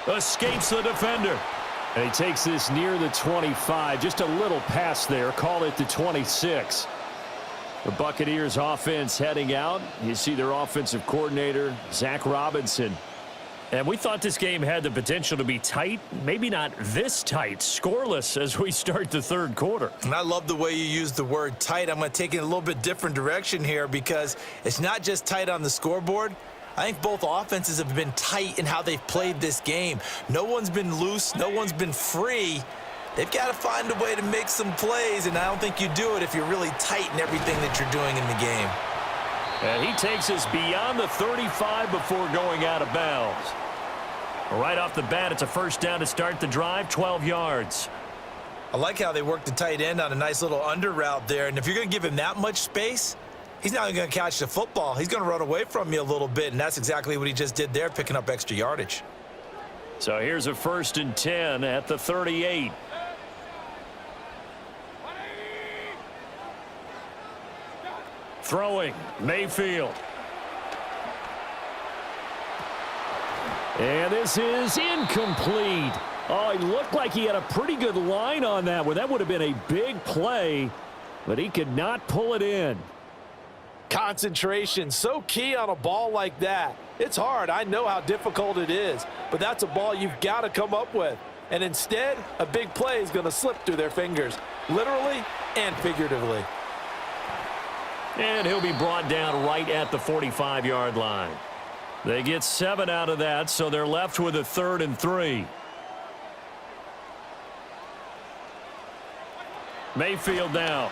Escapes the defender. And he takes this near the 25. Just a little pass there. Call it the 26. The Buccaneers offense heading out. You see their offensive coordinator, Zach Robinson. And we thought this game had the potential to be tight, maybe not this tight, scoreless as we start the third quarter. And I love the way you use the word tight. I'm going to take it in a little bit different direction here because it's not just tight on the scoreboard. I think both offenses have been tight in how they've played this game. No one's been loose. No one's been free. They've got to find a way to make some plays, and I don't think you do it if you're really tight in everything that you're doing in the game. And he takes us beyond the 35 before going out of bounds. Right off the bat, it's a first down to start the drive, 12 yards. I like how they work the tight end on a nice little under route there, and if you're going to give him that much space, he's not going to catch the football. He's going to run away from you a little bit, and that's exactly what he just did there, picking up extra yardage. So here's a 1st and 10 at the 38. Throwing, Mayfield. And this is incomplete. Oh, he looked like he had a pretty good line on that one. That would have been a big play, but he could not pull it in. Concentration, so key on a ball like that. It's hard. I know how difficult it is, but that's a ball you've got to come up with. And instead, a big play is going to slip through their fingers, literally and figuratively. And he'll be brought down right at the 45-yard line. They get 7 out of that, so they're left with a 3rd and 3. Mayfield now.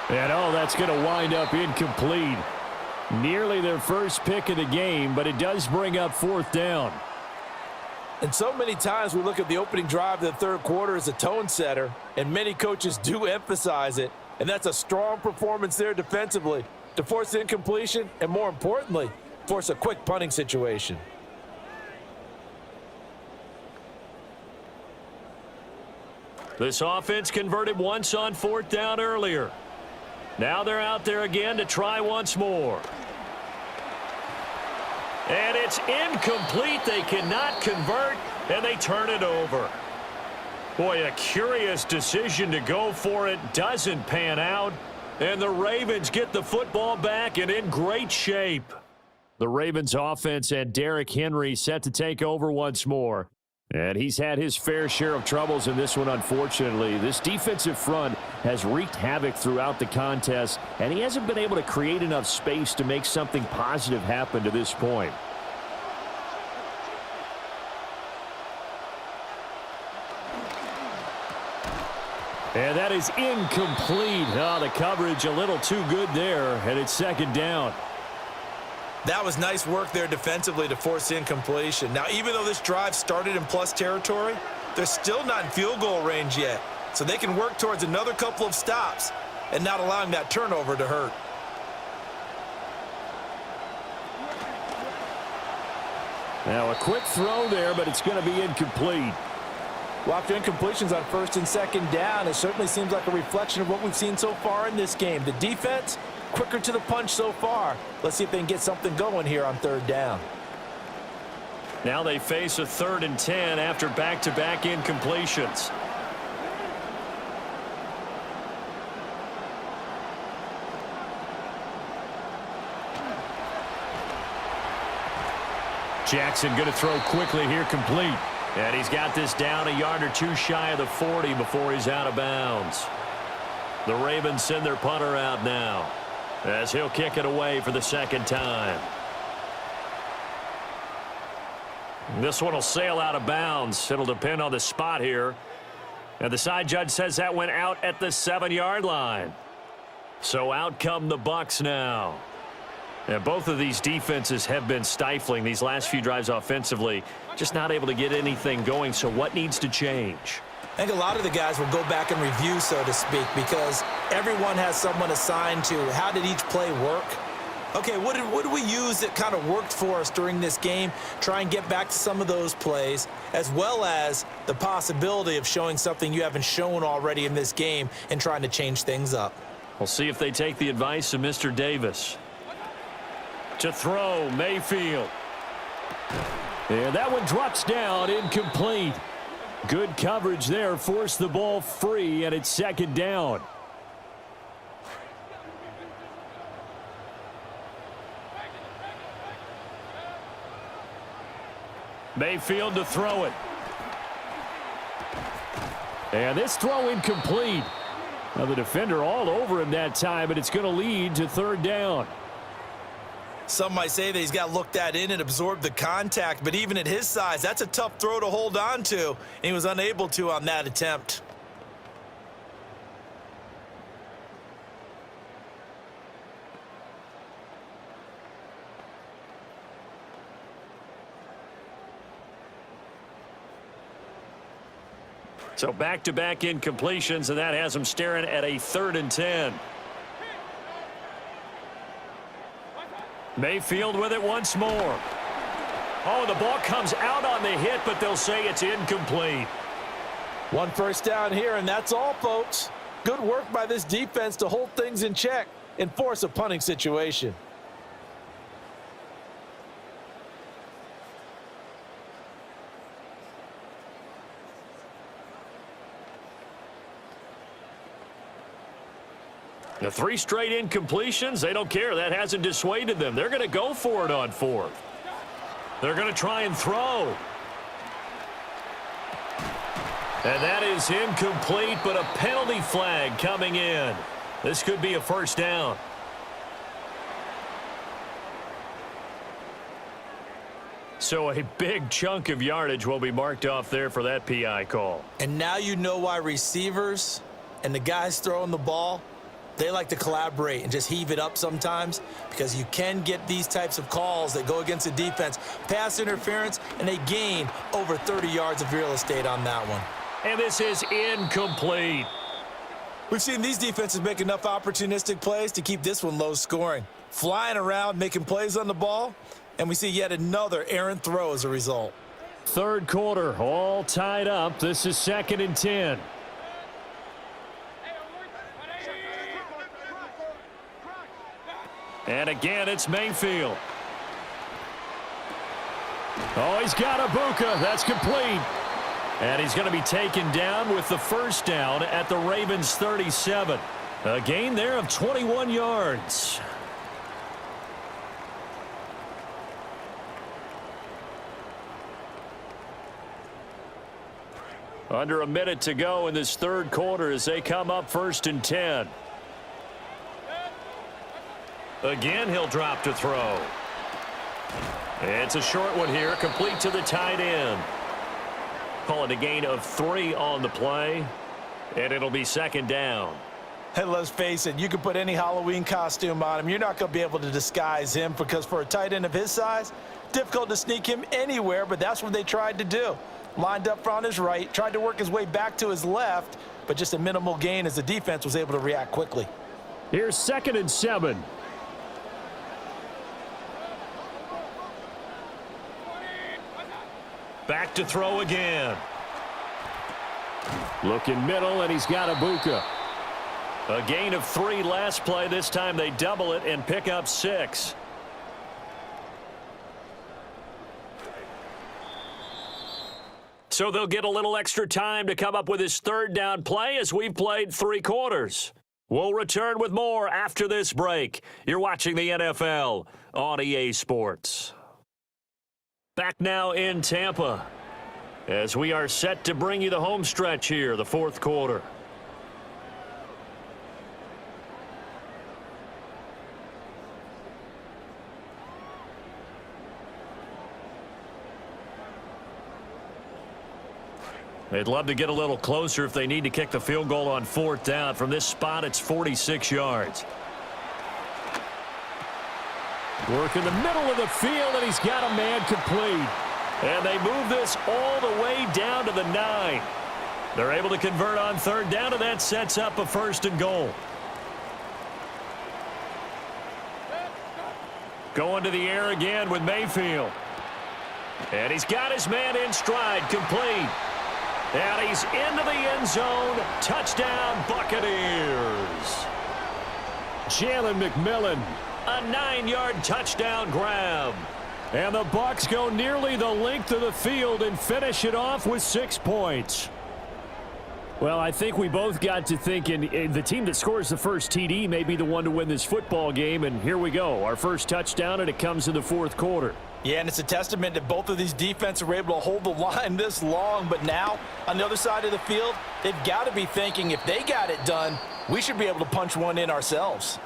And oh, that's going to wind up incomplete. Nearly their first pick of the game, but it does bring up 4th down. And so many times we look at the opening drive of the third quarter as a tone setter, and many coaches do emphasize it. And that's a strong performance there defensively to force incompletion and, more importantly, force a quick punting situation. This offense converted once on 4th down earlier. Now they're out there again to try once more. And it's incomplete. They cannot convert, and they turn it over. Boy, a curious decision to go for it. Doesn't pan out. And the Ravens get the football back and in great shape. The Ravens offense and Derrick Henry set to take over once more. And he's had his fair share of troubles in this one, unfortunately. This defensive front has wreaked havoc throughout the contest, and he hasn't been able to create enough space to make something positive happen to this point. And that is incomplete. Oh, the coverage a little too good there, and it's 2nd down. That was nice work there defensively to force incompletion. Now, even though this drive started in plus territory, they're still not in field goal range yet. So they can work towards another couple of stops and not allowing that turnover to hurt. Now a quick throw there, but it's going to be incomplete. Well, after incompletions on 1st and 2nd down, it certainly seems like a reflection of what we've seen so far in this game. The defense, quicker to the punch so far. Let's see if they can get something going here on 3rd down. Now they face a 3rd and 10 after back-to-back incompletions. Jackson going to throw quickly here, complete. And he's got this down a yard or two shy of the 40 before he's out of bounds. The Ravens send their punter out now as he'll kick it away for the 2nd time. This one will sail out of bounds. It'll depend on the spot here. And the side judge says that went out at the 7-yard line. So out come the Bucks now. And both of these defenses have been stifling these last few drives offensively. Just not able to get anything going. So what needs to change? I think a lot of the guys will go back and review, so to speak, because everyone has someone assigned to how did each play work. Okay, what did we use that kind of worked for us during this game? Try and get back to some of those plays, as well as the possibility of showing something you haven't shown already in this game and trying to change things up. We'll see if they take the advice of Mr. Davis. To throw, Mayfield. And that one drops down, incomplete. Good coverage there, forced the ball free, and it's 2nd down. Mayfield to throw it. And this throw incomplete. Now the defender all over him that time, but it's going to lead to 3rd down. Some might say that he's got to look that in and absorb the contact, but even at his size, that's a tough throw to hold on to, and he was unable to on that attempt. So back-to-back incompletions, and that has them staring at a 3rd and 10. Mayfield with it once more. Oh, the ball comes out on the hit, but they'll say it's incomplete. 1 first down here, and that's all, folks. Good work by this defense to hold things in check and force a punting situation. The 3 straight incompletions, they don't care. That hasn't dissuaded them. They're going to go for it on 4th. They're going to try and throw. And that is incomplete, but a penalty flag coming in. This could be a first down. So a big chunk of yardage will be marked off there for that PI call. And now you know why receivers and the guys throwing the ball, they like to collaborate and just heave it up sometimes, because you can get these types of calls that go against the defense, pass interference, and they gain over 30 yards of real estate on that one. And this is incomplete. We've seen these defenses make enough opportunistic plays to keep this one low scoring. Flying around, making plays on the ball, and we see yet another errant throw as a result. 3rd quarter, all tied up. This is 2nd and 10. And again, it's Mayfield. Oh, he's got Ibuka. That's complete. And he's going to be taken down with the first down at the Ravens' 37. A gain there of 21 yards. Under a minute to go in this 3rd quarter as they come up 1st and 10. Again, he'll drop to throw. It's a short one here, complete to the tight end. Call it a gain of 3 on the play, and it'll be 2nd down. Hey, let's face it, you can put any Halloween costume on him. You're not going to be able to disguise him, because for a tight end of his size, difficult to sneak him anywhere, but that's what they tried to do. Lined up on his right, tried to work his way back to his left, but just a minimal gain as the defense was able to react quickly. Here's 2nd and 7. Back to throw again. Looking middle, and he's got Ibuka. A gain of 3 last play. This time they double it and pick up 6. So they'll get a little extra time to come up with his 3rd down play as we've played 3 quarters. We'll return with more after this break. You're watching the NFL on EA Sports. Back now in Tampa as we are set to bring you the home stretch here, the 4th quarter. They'd love to get a little closer if they need to kick the field goal on 4th down. From this spot, it's 46 yards. Work in the middle of the field, and he's got a man complete. And they move this all the way down to the 9. They're able to convert on 3rd down, and that sets up a 1st and goal. Going to the air again with Mayfield. And he's got his man in stride, complete. And he's into the end zone. Touchdown, Buccaneers. Jalen McMillan. A 9-yard touchdown grab. And the Bucks go nearly the length of the field and finish it off with 6 points. Well, I think we both got to thinking the team that scores the first TD may be the one to win this football game, and here we go. Our first touchdown, and it comes in the 4th quarter. Yeah, and it's a testament that both of these defenses were able to hold the line this long, but now on the other side of the field, they've got to be thinking if they got it done, we should be able to punch one in ourselves.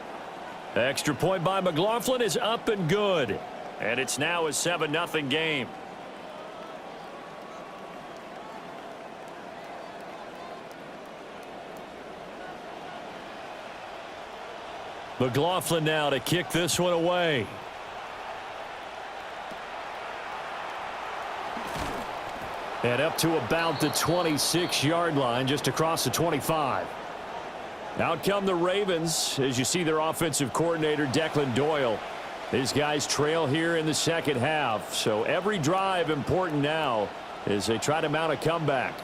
Extra point by McLaughlin is up and good. And it's now a 7-0 game. McLaughlin now to kick this one away. And up to about the 26-yard line, just across the 25. Out come the Ravens as you see their offensive coordinator, Declan Doyle. These guys trail here in the 2nd half. So every drive important now as they try to mount a comeback.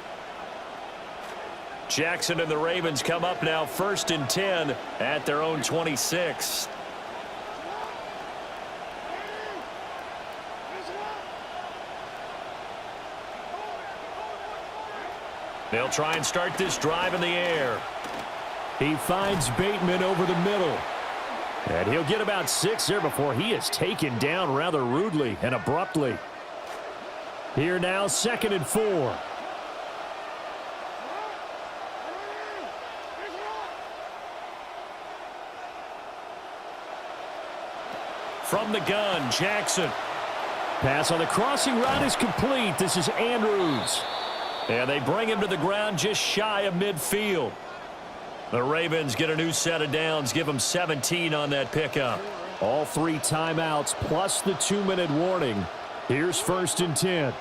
Jackson and the Ravens come up now 1st and 10 at their own 26. They'll try and start this drive in the air. He finds Bateman over the middle. And he'll get about 6 there before he is taken down rather rudely and abruptly. Here now, 2nd and 4. From the gun, Jackson. Pass on the crossing route is complete. This is Andrews. And they bring him to the ground just shy of midfield. The Ravens get a new set of downs, give them 17 on that pickup. All 3 timeouts plus the 2-minute warning. Here's 1st and 10.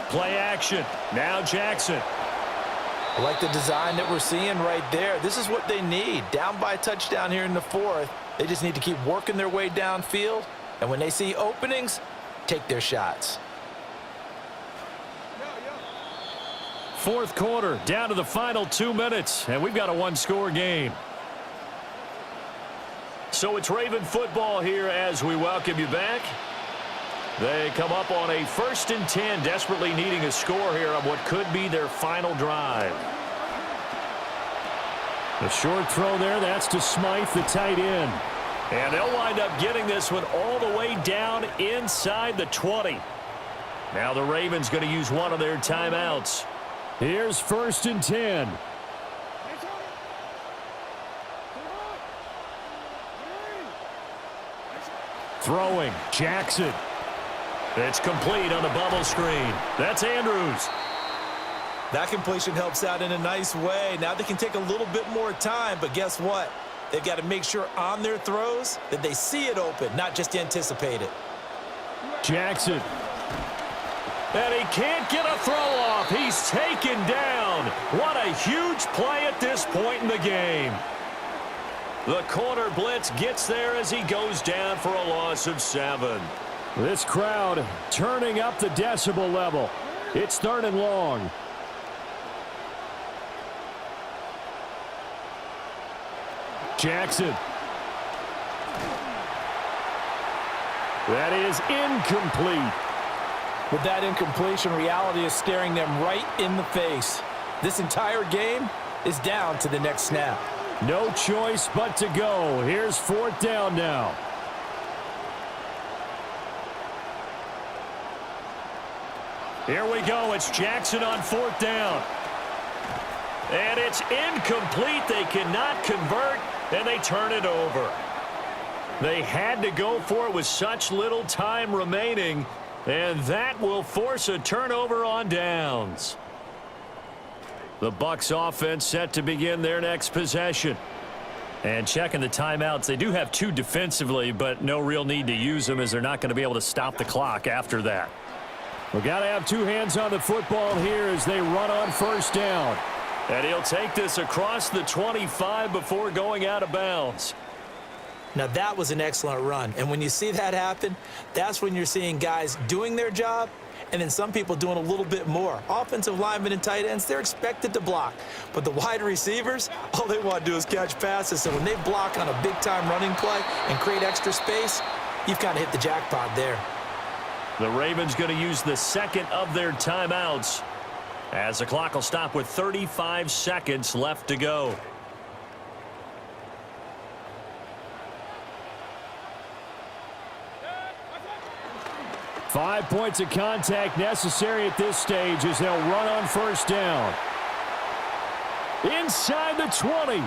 Play action. Now Jackson. I like the design that we're seeing right there. This is what they need. Down by a touchdown here in the 4th. They just need to keep working their way downfield. And when they see openings, take their shots. 4th quarter, down to the final 2 minutes, and we've got a 1-score game. So it's Raven football here as we welcome you back. They come up on a 1st and 10, desperately needing a score here on what could be their final drive. The short throw there, that's to Smythe, the tight end. And they'll wind up getting this one all the way down inside the 20. Now the Ravens going to use one of their timeouts. Here's 1st and 10. Throwing, Jackson. It's complete on the bubble screen. That's Andrews. That completion helps out in a nice way. Now they can take a little bit more time, but guess what? They've got to make sure on their throws that they see it open, not just anticipate it. Jackson. And he can't get a throw off. He's taken down. What a huge play at this point in the game. The corner blitz gets there as he goes down for a loss of 7. This crowd turning up the decibel level. It's 3rd and long. Jackson. That is incomplete. With that incompletion, reality is staring them right in the face. This entire game is down to the next snap. No choice but to go. Here's 4th down now. Here we go. It's Jackson on 4th down. And it's incomplete. They cannot convert, and they turn it over. They had to go for it with such little time remaining, and that will force a turnover on downs. The Bucks offense set to begin their next possession. And checking the timeouts, they do have 2 defensively, but no real need to use them as they're not going to be able to stop the clock after that. We've got to have 2 hands on the football here as they run on 1st down. And he'll take this across the 25 before going out of bounds. Now that was an excellent run. And when you see that happen, that's when you're seeing guys doing their job and then some people doing a little bit more. Offensive linemen and tight ends, they're expected to block. But the wide receivers, all they want to do is catch passes. So when they block on a big-time running play and create extra space, you've kind of hit the jackpot there. The Ravens going to use the 2nd of their timeouts as the clock will stop with 35 seconds left to go. Five points of contact necessary at this stage as they'll run on 1st down. Inside the 20.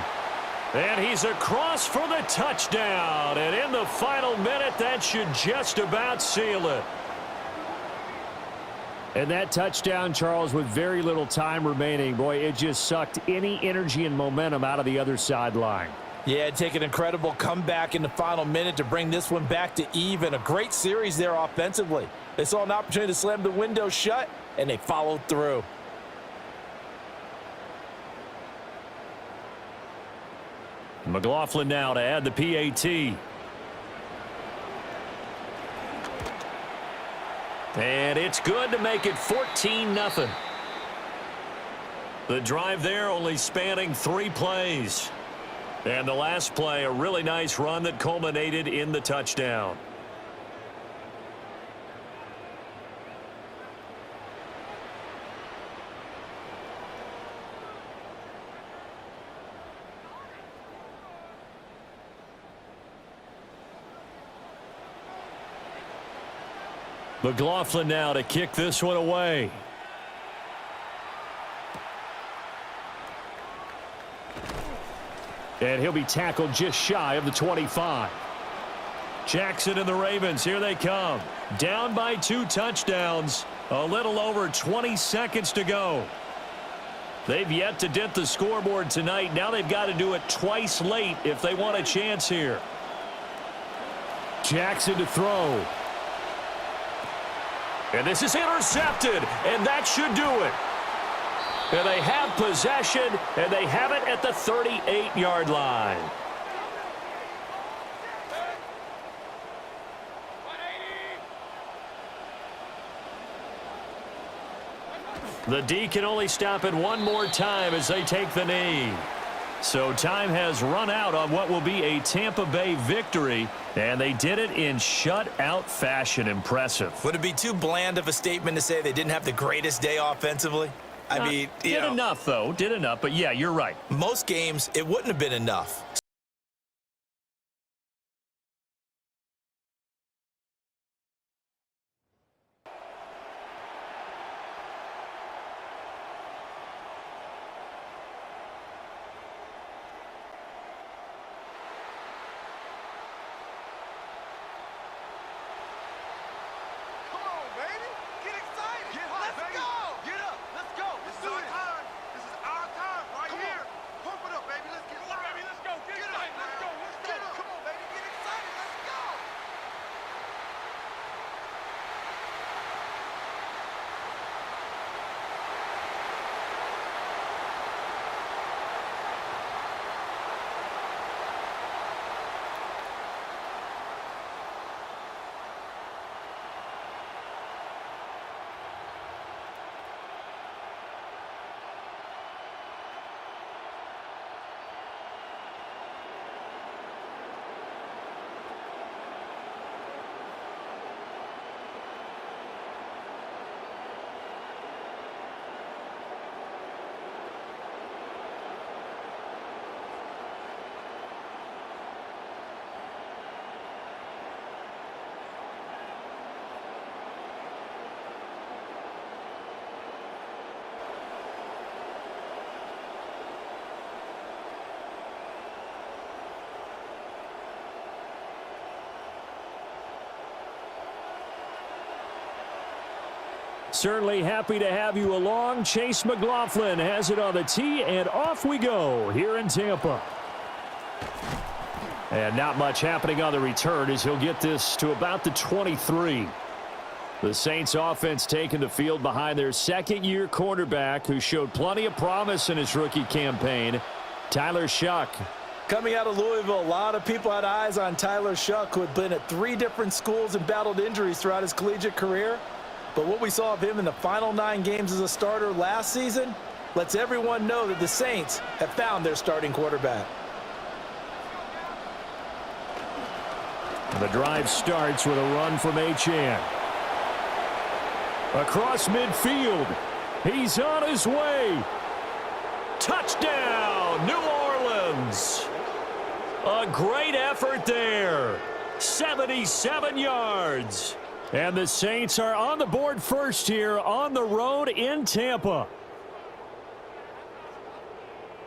And he's across for the touchdown. And in the final minute, that should just about seal it. And that touchdown, Charles, with very little time remaining, boy, it just sucked any energy and momentum out of the other sideline. Yeah, take an incredible comeback in the final minute to bring this one back to even. A great series there offensively. They saw an opportunity to slam the window shut, and they followed through. McLaughlin now to add the PAT. And it's good to make it 14-0. The drive there only spanning 3 plays. And the last play, a really nice run that culminated in the touchdown. McLaughlin now to kick this one away. And he'll be tackled just shy of the 25. Jackson and the Ravens, here they come. Down by 2 touchdowns. A little over 20 seconds to go. They've yet to dent the scoreboard tonight. Now they've got to do it twice late if they want a chance here. Jackson to throw. And this is intercepted, and that should do it. And they have possession, and they have it at the 38-yard line. The D can only stop it one more time as they take the knee. So time has run out on what will be a Tampa Bay victory, and they did it in shutout fashion. Impressive. Would it be too bland of a statement to say they didn't have the greatest day offensively? I mean, did enough, though. Did enough, but yeah, you're right. Most games, it wouldn't have been enough. Certainly happy to have you along. Chase McLaughlin has it on the tee, and off we go here in Tampa. And not much happening on the return as he'll get this to about the 23. The Saints offense taking the field behind their second-year quarterback who showed plenty of promise in his rookie campaign, Tyler Shuck. Coming out of Louisville, a lot of people had eyes on Tyler Shuck, who had been at 3 different schools and battled injuries throughout his collegiate career. But what we saw of him in the final 9 games as a starter last season lets everyone know that the Saints have found their starting quarterback. The drive starts with a run from Achane. Across midfield. He's on his way. Touchdown, New Orleans. A great effort there. 77 yards. And the Saints are on the board first here on the road in Tampa.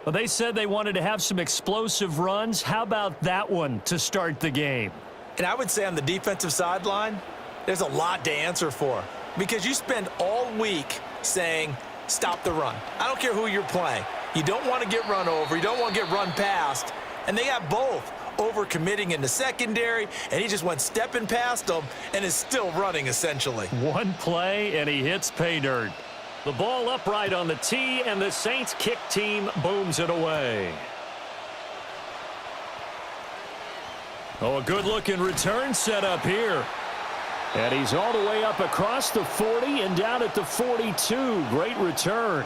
Well, they said they wanted to have some explosive runs. How about that one to start the game? And I would say on the defensive sideline, there's a lot to answer for. Because you spend all week saying, stop the run. I don't care who you're playing. You don't want to get run over. You don't want to get run past. And they got both. Over-committing in the secondary, and he just went stepping past them and is still running, essentially. One play, and he hits pay dirt. The ball upright on the tee, and the Saints kick team booms it away. Oh, a good-looking return set up here. And he's all the way up across the 40 and down at the 42. Great return.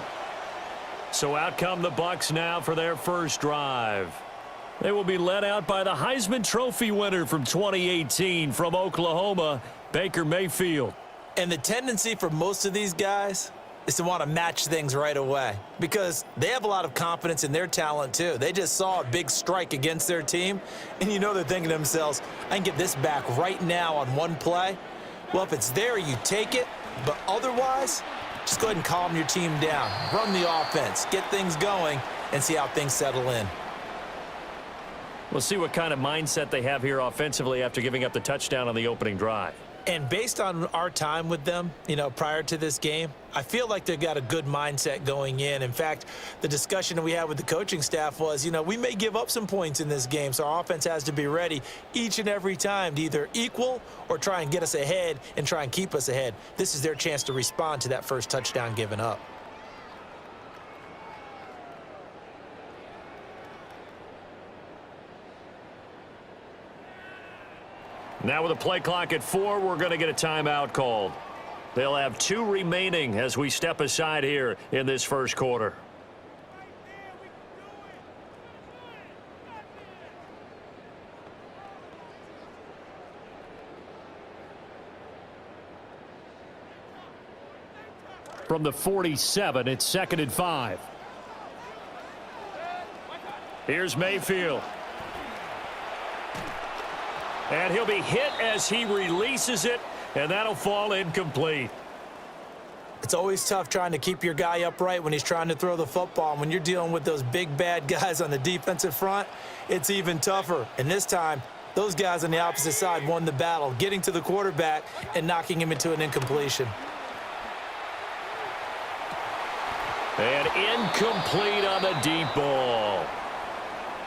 So out come the Bucks now for their first drive. They will be led out by the Heisman Trophy winner from 2018 from Oklahoma, Baker Mayfield. And the tendency for most of these guys is to want to match things right away because they have a lot of confidence in their talent too. They just saw a big strike against their team, and you know they're thinking to themselves, I can get this back right now on one play. Well, if it's there, you take it. But otherwise, just go ahead and calm your team down. Run the offense, get things going, and see how things settle in. We'll see what kind of mindset they have here offensively after giving up the touchdown on the opening drive. And based on our time with them, prior to this game, I feel like they've got a good mindset going in. In fact, the discussion that we had with the coaching staff was, we may give up some points in this game, so our offense has to be ready each and every time to either equal or try and get us ahead and try and keep us ahead. This is their chance to respond to that first touchdown given up. Now with the play clock at 4, we're going to get a timeout called. They'll have 2 remaining as we step aside here in this first quarter. From the 47, it's 2nd and 5. Here's Mayfield. And he'll be hit as he releases it, and that'll fall incomplete. It's always tough trying to keep your guy upright when he's trying to throw the football. And when you're dealing with those big, bad guys on the defensive front, it's even tougher. And this time, those guys on the opposite side won the battle, getting to the quarterback and knocking him into an incompletion. And incomplete on the deep ball.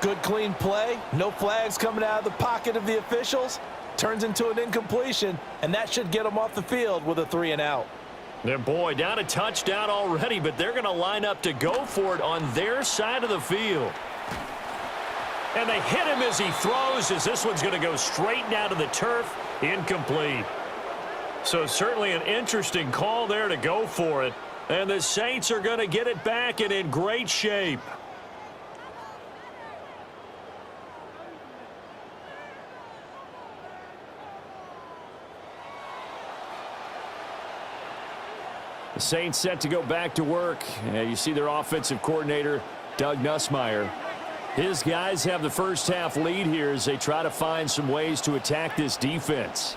Good, clean play. No flags coming out of the pocket of the officials. Turns into an incompletion, and that should get them off the field with a 3 and out. Their boy down a touchdown already, but they're going to line up to go for it on their side of the field. And they hit him as he throws, as this one's going to go straight down to the turf. Incomplete. So certainly an interesting call there to go for it. And the Saints are going to get it back and in great shape. The Saints set to go back to work. You see their offensive coordinator, Doug Nussmeier. His guys have the first half lead here as they try to find some ways to attack this defense.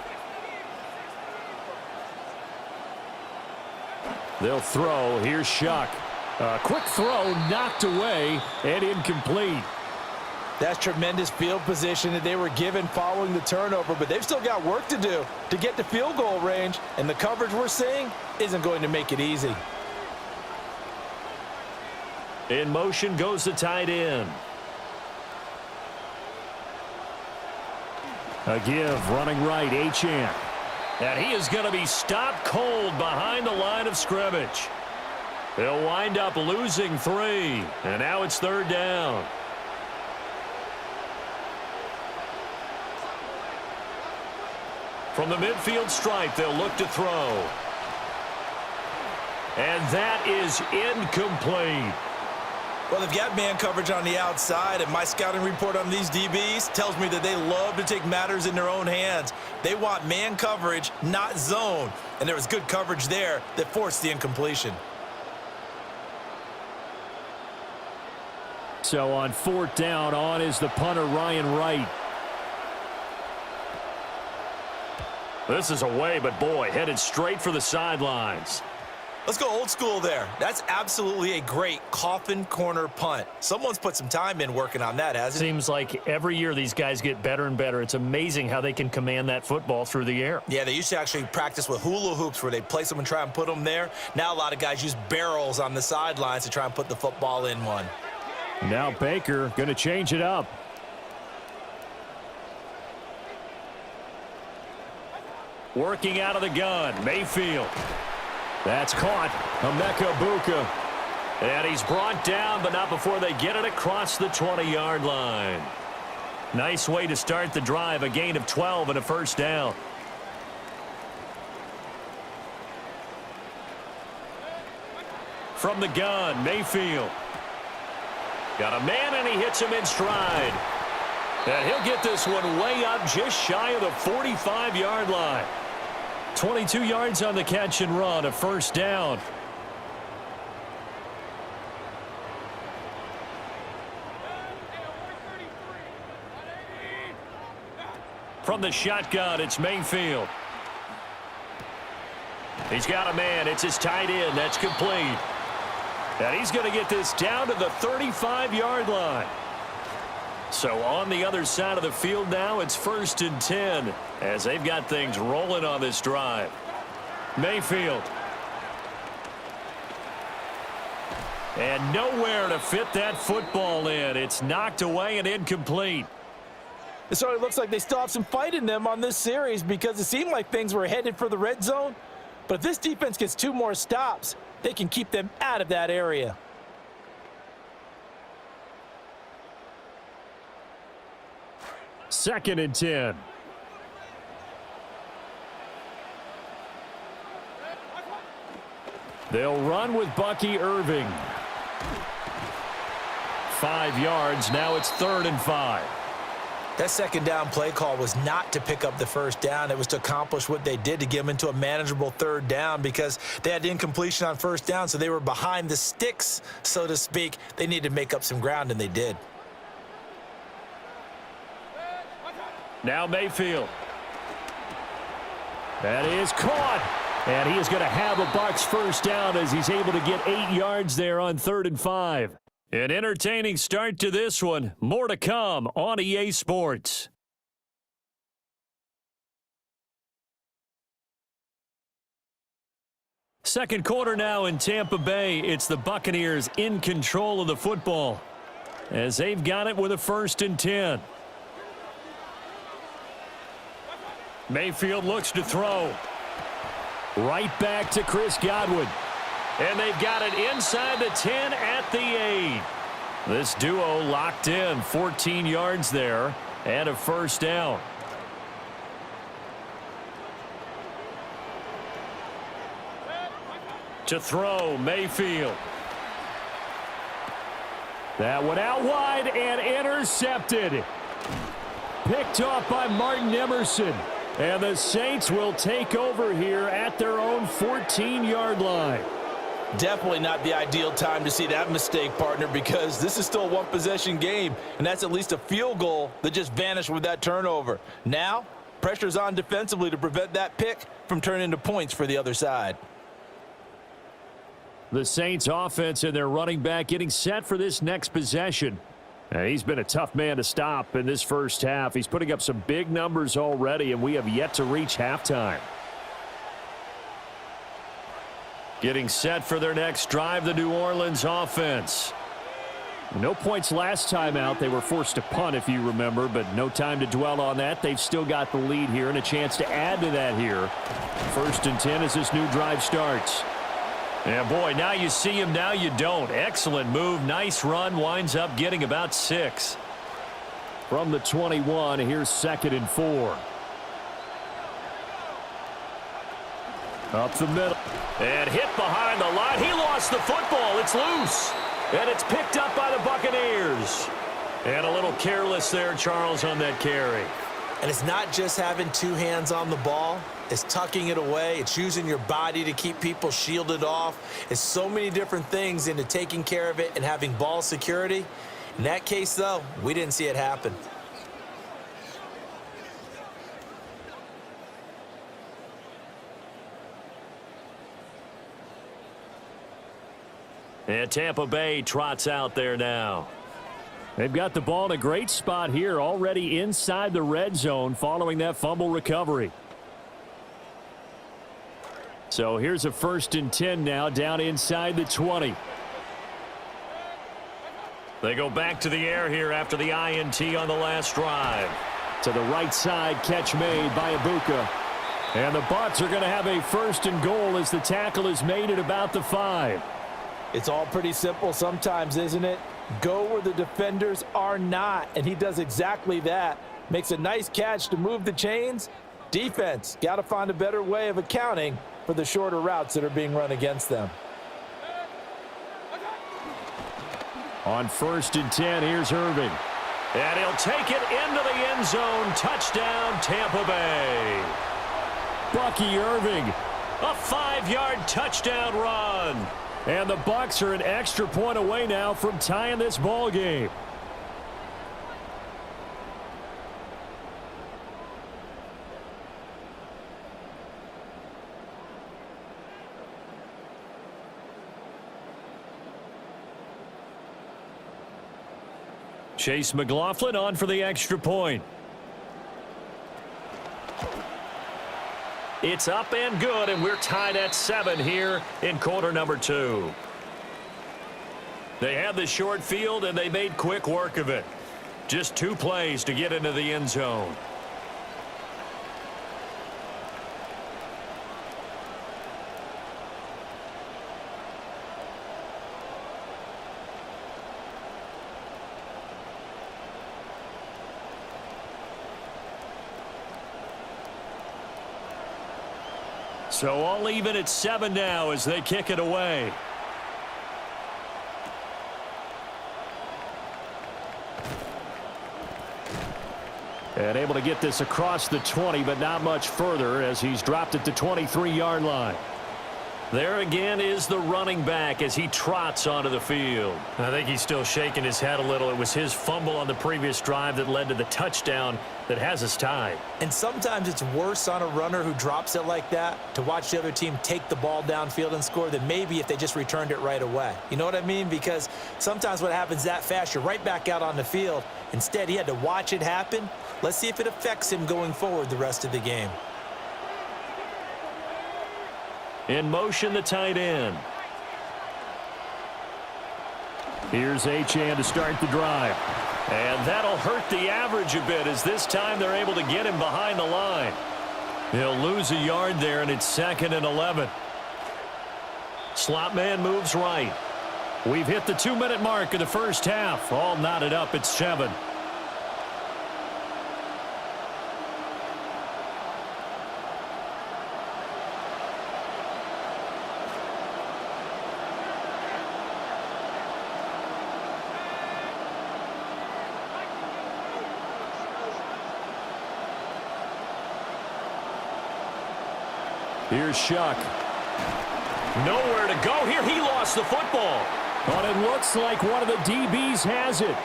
They'll throw. Here's Shuck. A quick throw knocked away and incomplete. That's tremendous field position that they were given following the turnover, but they've still got work to do to get to field goal range, and the coverage we're seeing isn't going to make it easy. In motion goes the tight end. A give, running right, Achane. And he is going to be stopped cold behind the line of scrimmage. They'll wind up losing 3, and now it's 3rd down. From the midfield stripe, they'll look to throw. And that is incomplete. Well, they've got man coverage on the outside, and my scouting report on these DBs tells me that they love to take matters in their own hands. They want man coverage, not zone. And there was good coverage there that forced the incompletion. So on 4th down, on is the punter, Ryan Wright. This is away, but boy, headed straight for the sidelines. Let's go old school there. That's absolutely a great coffin corner punt. Someone's put some time in working on that, hasn't it? Seems like every year these guys get better and better. It's amazing how they can command that football through the air. Yeah, they used to actually practice with hula hoops where they'd place them and try and put them there. Now a lot of guys use barrels on the sidelines to try and put the football in one. Now Baker going to change it up. Working out of the gun, Mayfield. That's caught. Emeka Buccs. And he's brought down, but not before they get it across the 20-yard line. Nice way to start the drive, a gain of 12 and a first down. From the gun, Mayfield. Got a man, and he hits him in stride. And he'll get this one way up just shy of the 45-yard line. 22 yards on the catch and run, a first down. From the shotgun, it's Mayfield. He's got a man. It's his tight end. That's complete. And he's going to get this down to the 35-yard line. So on the other side of the field now, it's 1st and 10 as they've got things rolling on this drive. Mayfield. And nowhere to fit that football in. It's knocked away and incomplete. It certainly looks like they still have some fight in them on this series because it seemed like things were headed for the red zone. But if this defense gets 2 more stops, they can keep them out of that area. Second and 10. They'll run with Bucky Irving. 5 yards. Now it's 3rd and 5. That second down play call was not to pick up the first down. It was to accomplish what they did to get them into a manageable 3rd down because they had incompletion on first down, so they were behind the sticks, so to speak. They needed to make up some ground, and they did. Now Mayfield. That is caught. And he is going to have a Bucks first down as he's able to get 8 yards there on 3rd and 5. An entertaining start to this one. More to come on EA Sports. Second quarter now in Tampa Bay. It's the Buccaneers in control of the football as they've got it with a 1st and 10. Mayfield looks to throw. Right back to Chris Godwin. And they've got it inside the 10 at the 8. This duo locked in, 14 yards there and a first down. To throw, Mayfield. That one out wide and intercepted. Picked off by Martin Emerson. And the Saints will take over here at their own 14-yard line. Definitely not the ideal time to see that mistake, partner, because this is still a one-possession game, and that's at least a field goal that just vanished with that turnover. Now, pressure's on defensively to prevent that pick from turning into points for the other side. The Saints offense and their running back getting set for this next possession. He's been a tough man to stop in this first half. He's putting up some big numbers already, and we have yet to reach halftime. Getting set for their next drive, the New Orleans offense. No points last time out. They were forced to punt, if you remember, but no time to dwell on that. They've still got the lead here and a chance to add to that here. 1st and 10 as this new drive starts. Yeah, boy, now you see him, now you don't. Excellent move, nice run, winds up getting about 6. From the 21, here's 2nd and 4. Up the middle. And hit behind the line. He lost the football. It's loose. And it's picked up by the Buccaneers. And a little careless there, Charles, on that carry. And it's not just having 2 hands on the ball. It's tucking it away. It's using your body to keep people shielded off. It's so many different things into taking care of it and having ball security. In that case, though, we didn't see it happen. And Tampa Bay trots out there now. They've got the ball in a great spot here, already inside the red zone following that fumble recovery. So here's a 1st and 10 now down inside the 20. They go back to the air here after the INT on the last drive. To the right side, catch made by Ibuka. And the Bucks are going to have a 1st and goal as the tackle is made at about the 5. It's all pretty simple sometimes, isn't it? Go where the defenders are not, and he does exactly that. Makes a nice catch to move the chains. Defense, got to find a better way of accounting for the shorter routes that are being run against them. On 1st and 10, here's Irving. And he'll take it into the end zone. Touchdown, Tampa Bay. Bucky Irving, a 5-yard touchdown run. And the Bucks are an extra point away now from tying this ball game. Chase McLaughlin on for the extra point. It's up and good, and we're tied at 7 here in quarter number 2. They had the short field, and they made quick work of it. Just 2 plays to get into the end zone. So all even at 7 now as they kick it away. And able to get this across the 20, but not much further as he's dropped it to 23-yard line. There again is the running back as he trots onto the field. I think he's still shaking his head a little. It was his fumble on the previous drive that led to the touchdown that has us tied. And sometimes it's worse on a runner who drops it like that to watch the other team take the ball downfield and score than maybe if they just returned it right away. You know what I mean? Because sometimes what happens that fast, you're right back out on the field. Instead, he had to watch it happen. Let's see if it affects him going forward the rest of the game. In motion, the tight end. Here's Achane to start the drive. And that'll hurt the average a bit as this time they're able to get him behind the line. He'll lose a yard there, and it's 2nd and 11. Slot man moves right. We've hit the 2-minute mark of the first half. All knotted up at 7. Here's Shuck. Nowhere to go here. He lost the football. But it looks like one of the DBs has it.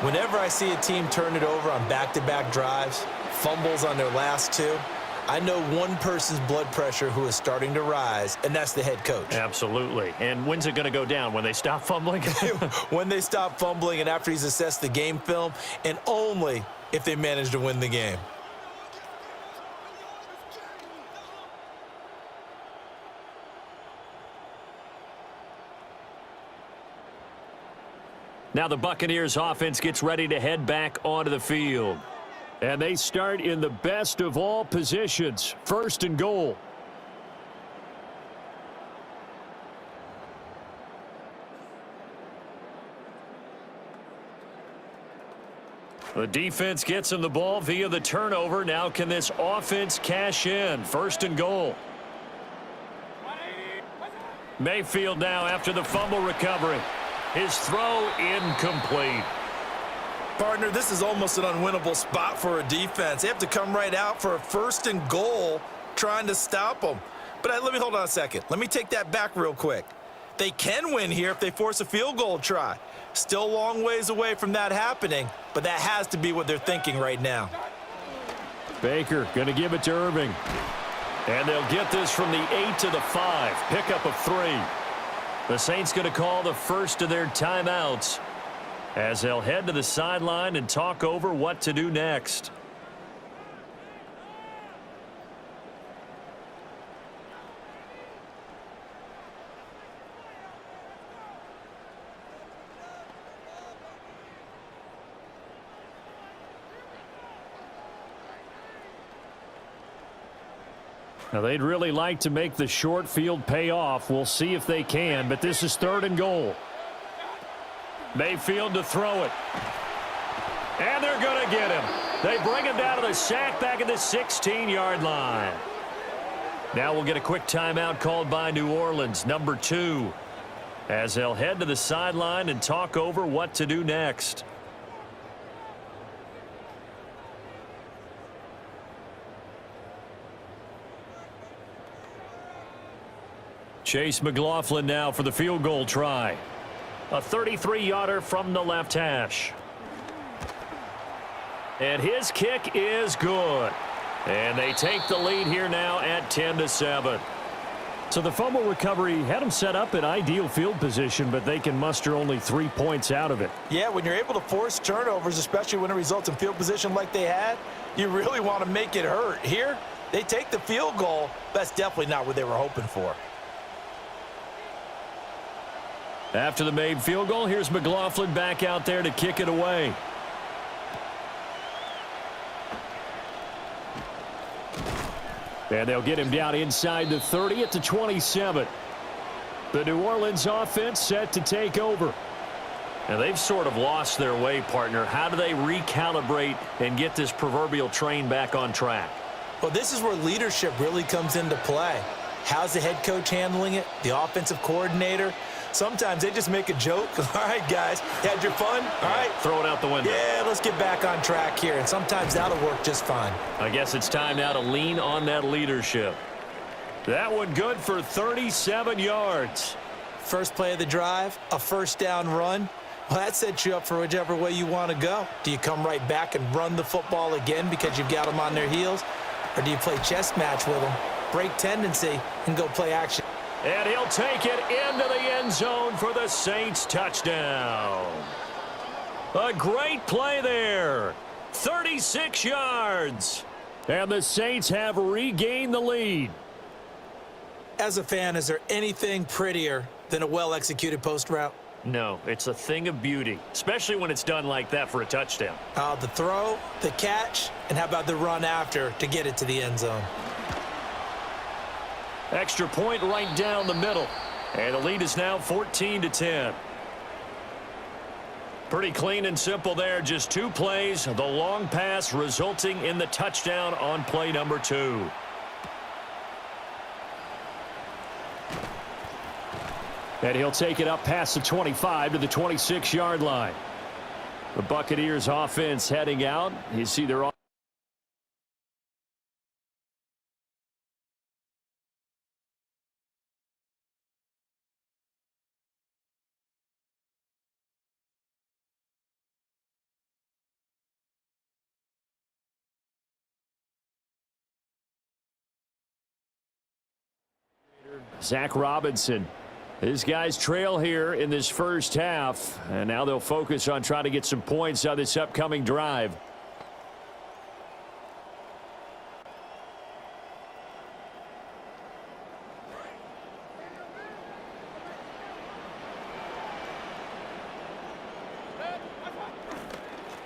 Whenever I see a team turn it over on back-to-back drives, fumbles on their last 2, I know one person's blood pressure who is starting to rise, and that's the head coach. Absolutely. And when's it going to go down? When they stop fumbling? When they stop fumbling and after he's assessed the game film, and only if they manage to win the game. Now the Buccaneers offense gets ready to head back onto the field. And they start in the best of all positions, 1st and goal. The defense gets him the ball via the turnover. Now can this offense cash in? 1st and goal. Mayfield now after the fumble recovery. His throw incomplete. Partner, this is almost an unwinnable spot for a defense. They have to come right out for a 1st and goal trying to stop them. But let me hold on a second. Let me take that back real quick. They can win here if they force a field goal try. Still a long ways away from that happening, but that has to be what they're thinking right now. Baker going to give it to Irving. And they'll get this from the 8 to the 5. Pickup of 3. The Saints going to call the first of their timeouts as they'll head to the sideline and talk over what to do next. Now, they'd really like to make the short field pay off. We'll see if they can, but this is 3rd and goal. Mayfield to throw it. And they're going to get him. They bring him down to the sack back at the 16-yard line. Now we'll get a quick timeout called by New Orleans, number 2, as they'll head to the sideline and talk over what to do next. Chase McLaughlin now for the field goal try. A 33-yarder from the left hash. And his kick is good. And they take the lead here now at 10-7. So the fumble recovery had them set up in ideal field position, but they can muster only 3 points out of it. Yeah, when you're able to force turnovers, especially when it results in field position like they had, you really want to make it hurt. Here, they take the field goal. That's definitely not what they were hoping for. After the made field goal, here's McLaughlin back out there to kick it away. And they'll get him down inside the 30 at the 27. The New Orleans offense set to take over. And they've sort of lost their way, partner. How do they recalibrate and get this proverbial train back on track? Well, this is where leadership really comes into play. How's the head coach handling it? The offensive coordinator? Sometimes they just make a joke. All right, guys, had your fun? All right. Throw it out the window. Yeah, let's get back on track here. And sometimes that'll work just fine. I guess it's time now to lean on that leadership. That one good for 37 yards. First play of the drive, a first down run. Well, that sets you up for whichever way you want to go. Do you come right back and run the football again because you've got them on their heels? Or do you play chess match with them, break tendency, and go play action? And he'll take it into the end zone for the Saints touchdown. A great play there. 36 yards. And the Saints have regained the lead. As a fan, is there anything prettier than a well-executed post route? No, it's a thing of beauty, especially when it's done like that for a touchdown. The throw, the catch, and how about the run after to get it to the end zone? Extra point right down the middle. And the lead is now 14-10. Pretty clean and simple there. Just 2 plays. The long pass resulting in the touchdown on play number 2. And he'll take it up past the 25 to the 26-yard line. The Buccaneers offense heading out. You see they're Zach Robinson. His guys trail here in this first half, and now they'll focus on trying to get some points on this upcoming drive.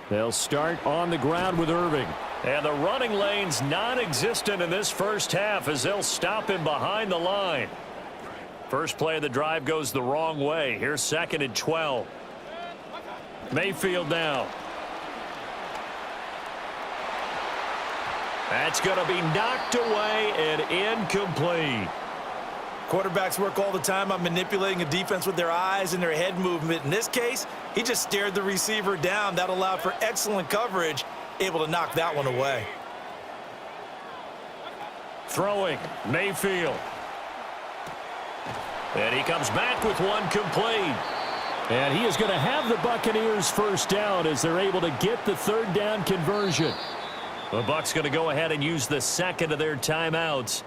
They'll start on the ground with Irving. And the running lane's non-existent in this first half as they'll stop him behind the line. First play of the drive goes the wrong way. Here's 2nd and 12. Mayfield now. That's going to be knocked away and incomplete. Quarterbacks work all the time on manipulating a defense with their eyes and their head movement. In this case, he just stared the receiver down. That allowed for excellent coverage, able to knock that one away. Throwing, Mayfield. And he comes back with one complete. And he is going to have the Buccaneers first down as they're able to get the 3rd down conversion. The Bucs going to go ahead and use the 2nd of their timeouts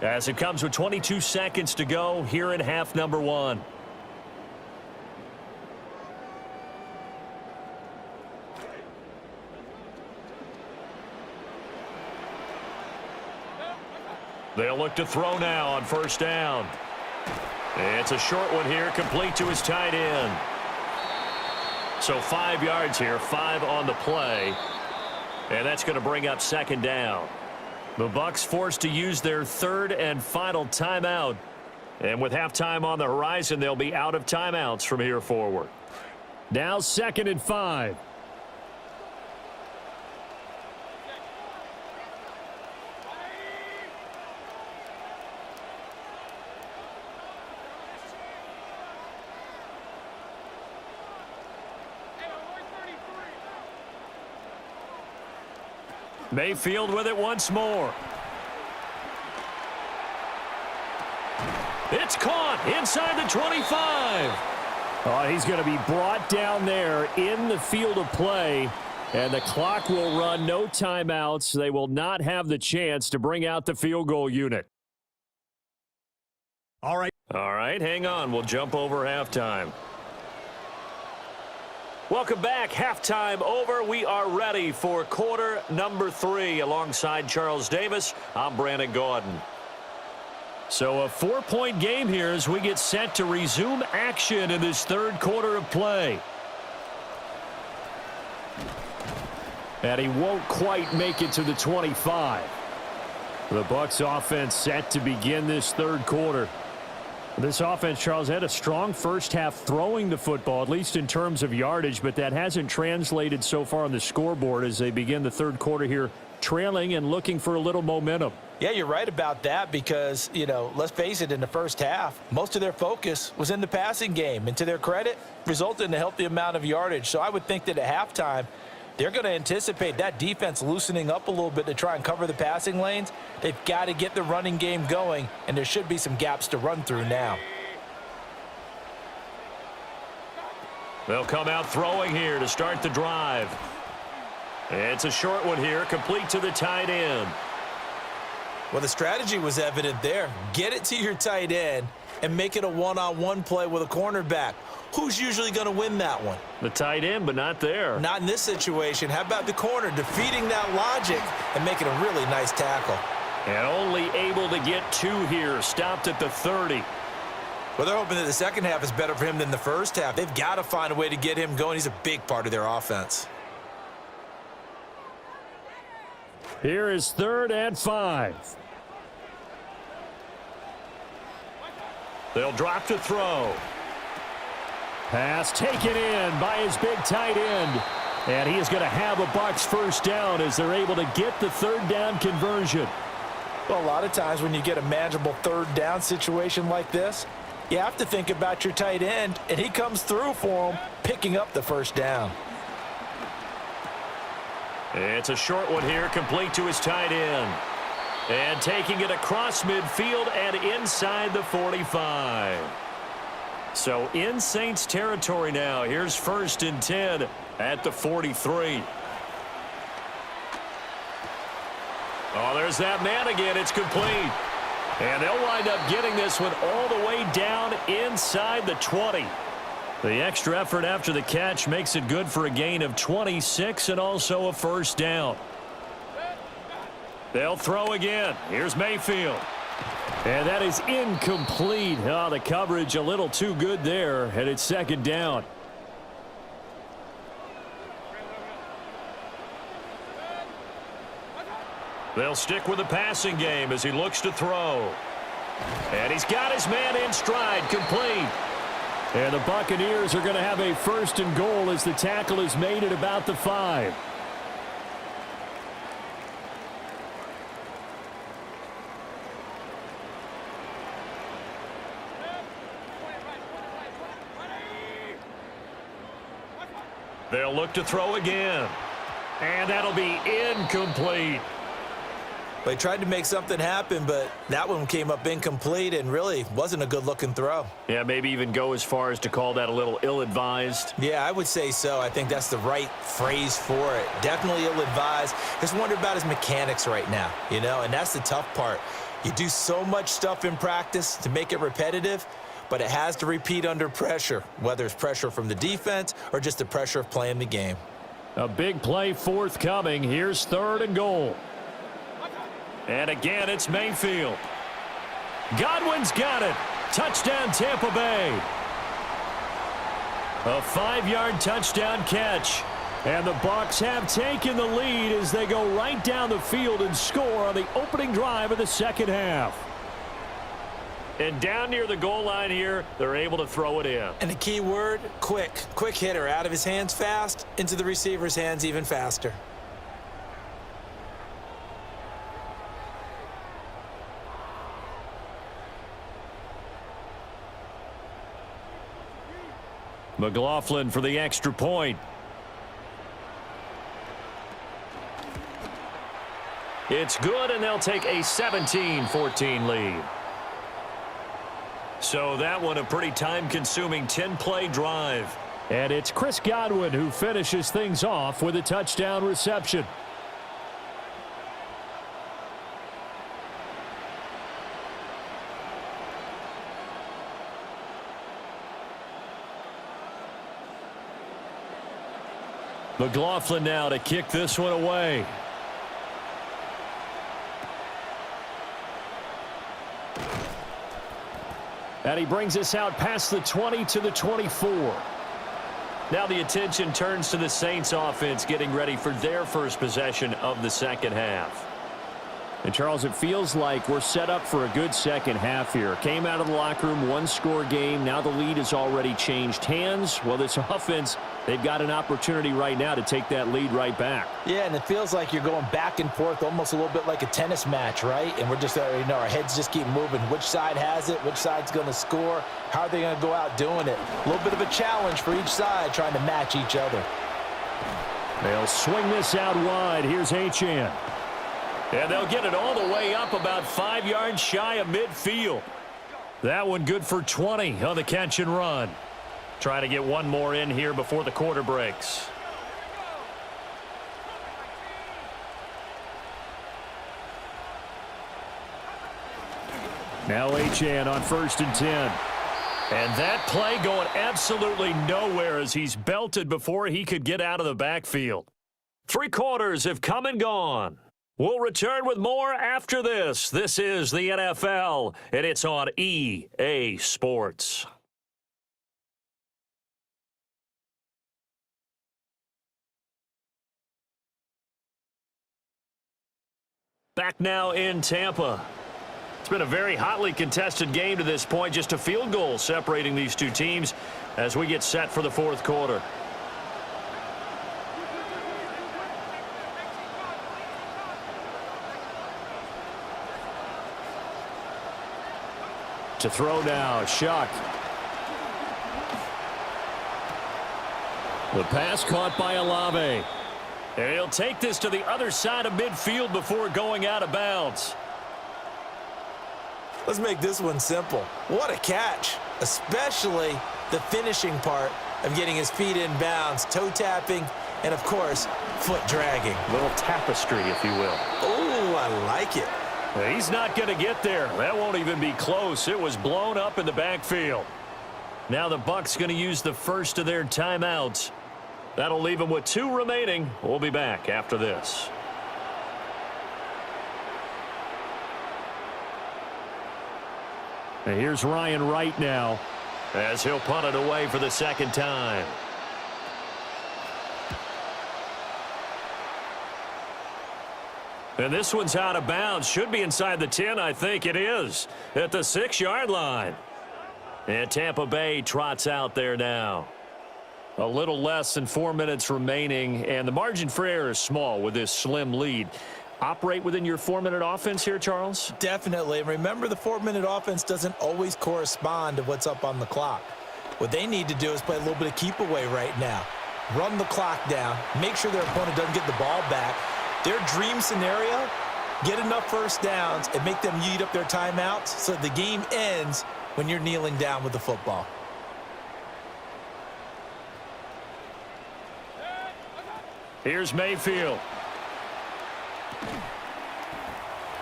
as it comes with 22 seconds to go here in half number 1. They'll look to throw now on first down. It's a short one here, complete to his tight end. So 5 yards here, 5 on the play. And that's going to bring up 2nd down. The Bucs forced to use their 3rd and final timeout. And with halftime on the horizon, they'll be out of timeouts from here forward. Now 2nd and 5. Mayfield with it once more. It's caught inside the 25. Oh, he's going to be brought down there in the field of play, and the clock will run. No timeouts. They will not have the chance to bring out the field goal unit. All right, hang on. We'll jump over halftime. Welcome back. Halftime over. We are ready for quarter number 3. Alongside Charles Davis, I'm Brandon Gaudin. So a 4-point game here as we get set to resume action in this third quarter of play. And he won't quite make it to the 25. The Bucks offense set to begin this third quarter. This offense, Charles, had a strong first half throwing the football, at least in terms of yardage, but that hasn't translated so far on the scoreboard as they begin the third quarter here, trailing and looking for a little momentum. Yeah, you're right about that because, let's face it, in the first half, most of their focus was in the passing game. And to their credit, resulted in a healthy amount of yardage. So I would think that at halftime, they're going to anticipate that defense loosening up a little bit to try and cover the passing lanes. They've got to get the running game going, and there should be some gaps to run through now. They'll come out throwing here to start the drive. It's a short one here, complete to the tight end. Well, the strategy was evident there. Get it to your tight end and make it a one-on-one play with a cornerback. Who's usually going to win that one? The tight end, but not there. Not in this situation. How about the corner defeating that logic and making a really nice tackle? And only able to get 2 here, stopped at the 30. Well, they're hoping that the second half is better for him than the first half. They've got to find a way to get him going. He's a big part of their offense. Here is 3rd and 5. They'll drop to throw. Pass taken in by his big tight end. And he is going to have a Bucks first down as they're able to get the 3rd down conversion. Well, a lot of times when you get a manageable 3rd down situation like this, you have to think about your tight end, and he comes through for him, picking up the first down. It's a short one here, complete to his tight end. And taking it across midfield and inside the 45. So in Saints territory now. Here's 1st and 10 at the 43. Oh, there's that man again. It's complete. And they'll wind up getting this one all the way down inside the 20. The extra effort after the catch makes it good for a gain of 26 and also a first down. They'll throw again. Here's Mayfield. And that is incomplete. Oh, the coverage a little too good there, and it's 2nd down. They'll stick with the passing game as he looks to throw. And he's got his man in stride, complete. And the Buccaneers are going to have a 1st and goal as the tackle is made at about the 5. They'll look to throw again. And that'll be incomplete. They tried to make something happen, but that one came up incomplete and really wasn't a good-looking throw. Yeah, maybe even go as far as to call that a little ill-advised. Yeah, I would say so. I think that's the right phrase for it. Definitely ill-advised. Just wonder about his mechanics right now, and that's the tough part. You do so much stuff in practice to make it repetitive, but it has to repeat under pressure, whether it's pressure from the defense or just the pressure of playing the game. A big play forthcoming. Here's 3rd and goal. And again, it's Mayfield. Godwin's got it. Touchdown, Tampa Bay. A 5-yard touchdown catch. And the Bucks have taken the lead as they go right down the field and score on the opening drive of the second half. And down near the goal line here, they're able to throw it in. And the key word, quick. Quick hitter, out of his hands fast, into the receiver's hands even faster. McLaughlin for the extra point. It's good, and they'll take a 17-14 lead. So that one a pretty time-consuming 10-play drive. And it's Chris Godwin who finishes things off with a touchdown reception. McLaughlin now to kick this one away. And he brings us out past the 20 to the 24. Now the attention turns to the Saints offense getting ready for their first possession of the second half. And, Charles, it feels like we're set up for a good second half here. Came out of the locker room, one-score game. Now the lead has already changed hands. Well, this offense, they've got an opportunity right now to take that lead right back. Yeah, and it feels like you're going back and forth almost a little bit like a tennis match, right? And we're just, our heads just keep moving. Which side has it? Which side's going to score? How are they going to go out doing it? A little bit of a challenge for each side trying to match each other. They'll swing this out wide. Here's Achane. And they'll get it all the way up about 5 yards shy of midfield. That one good for 20 on the catch and run. Trying to get one more in here before the quarter breaks. Now Achane on 1st and 10. And that play going absolutely nowhere as he's belted before he could get out of the backfield. 3 quarters have come and gone. We'll return with more after this. This is the NFL, and it's on EA Sports. Back now in Tampa. It's been a very hotly contested game to this point. Just a field goal separating these two teams as we get set for the fourth quarter. To throw now, Shuck. The pass caught by Olave. And he'll take this to the other side of midfield before going out of bounds. Let's make this one simple. What a catch, especially the finishing part of getting his feet in bounds, toe tapping, and, of course, foot dragging. Little tapestry, if you will. Oh, I like it. He's not going to get there. That won't even be close. It was blown up in the backfield. Now the Bucks going to use the first of their timeouts. That'll leave them with 2 remaining. We'll be back after this. And here's Ryan Wright now as he'll punt it away for the second time. And this one's out of bounds. Should be inside the 10, I think it is. At the 6-yard line. And Tampa Bay trots out there now. A little less than 4 minutes remaining, and the margin for error is small with this slim lead. Operate within your 4-minute offense here, Charles? Definitely. Remember, the 4-minute offense doesn't always correspond to what's up on the clock. What they need to do is play a little bit of keep away right now. Run the clock down. Make sure their opponent doesn't get the ball back. Their dream scenario, get enough first downs and make them eat up their timeouts so the game ends when you're kneeling down with the football. Here's Mayfield.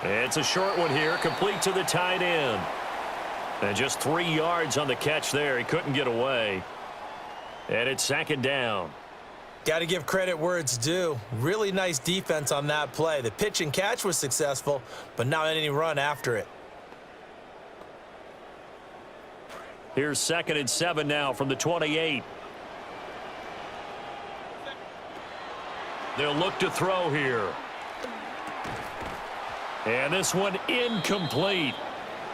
It's a short one here, complete to the tight end. And just 3 yards on the catch there. He couldn't get away. And it's 2nd down. Got to give credit where it's due. Really nice defense on that play. The pitch and catch was successful, but not any run after it. Here's 2nd and 7 now from the 28. They'll look to throw here. And this one incomplete.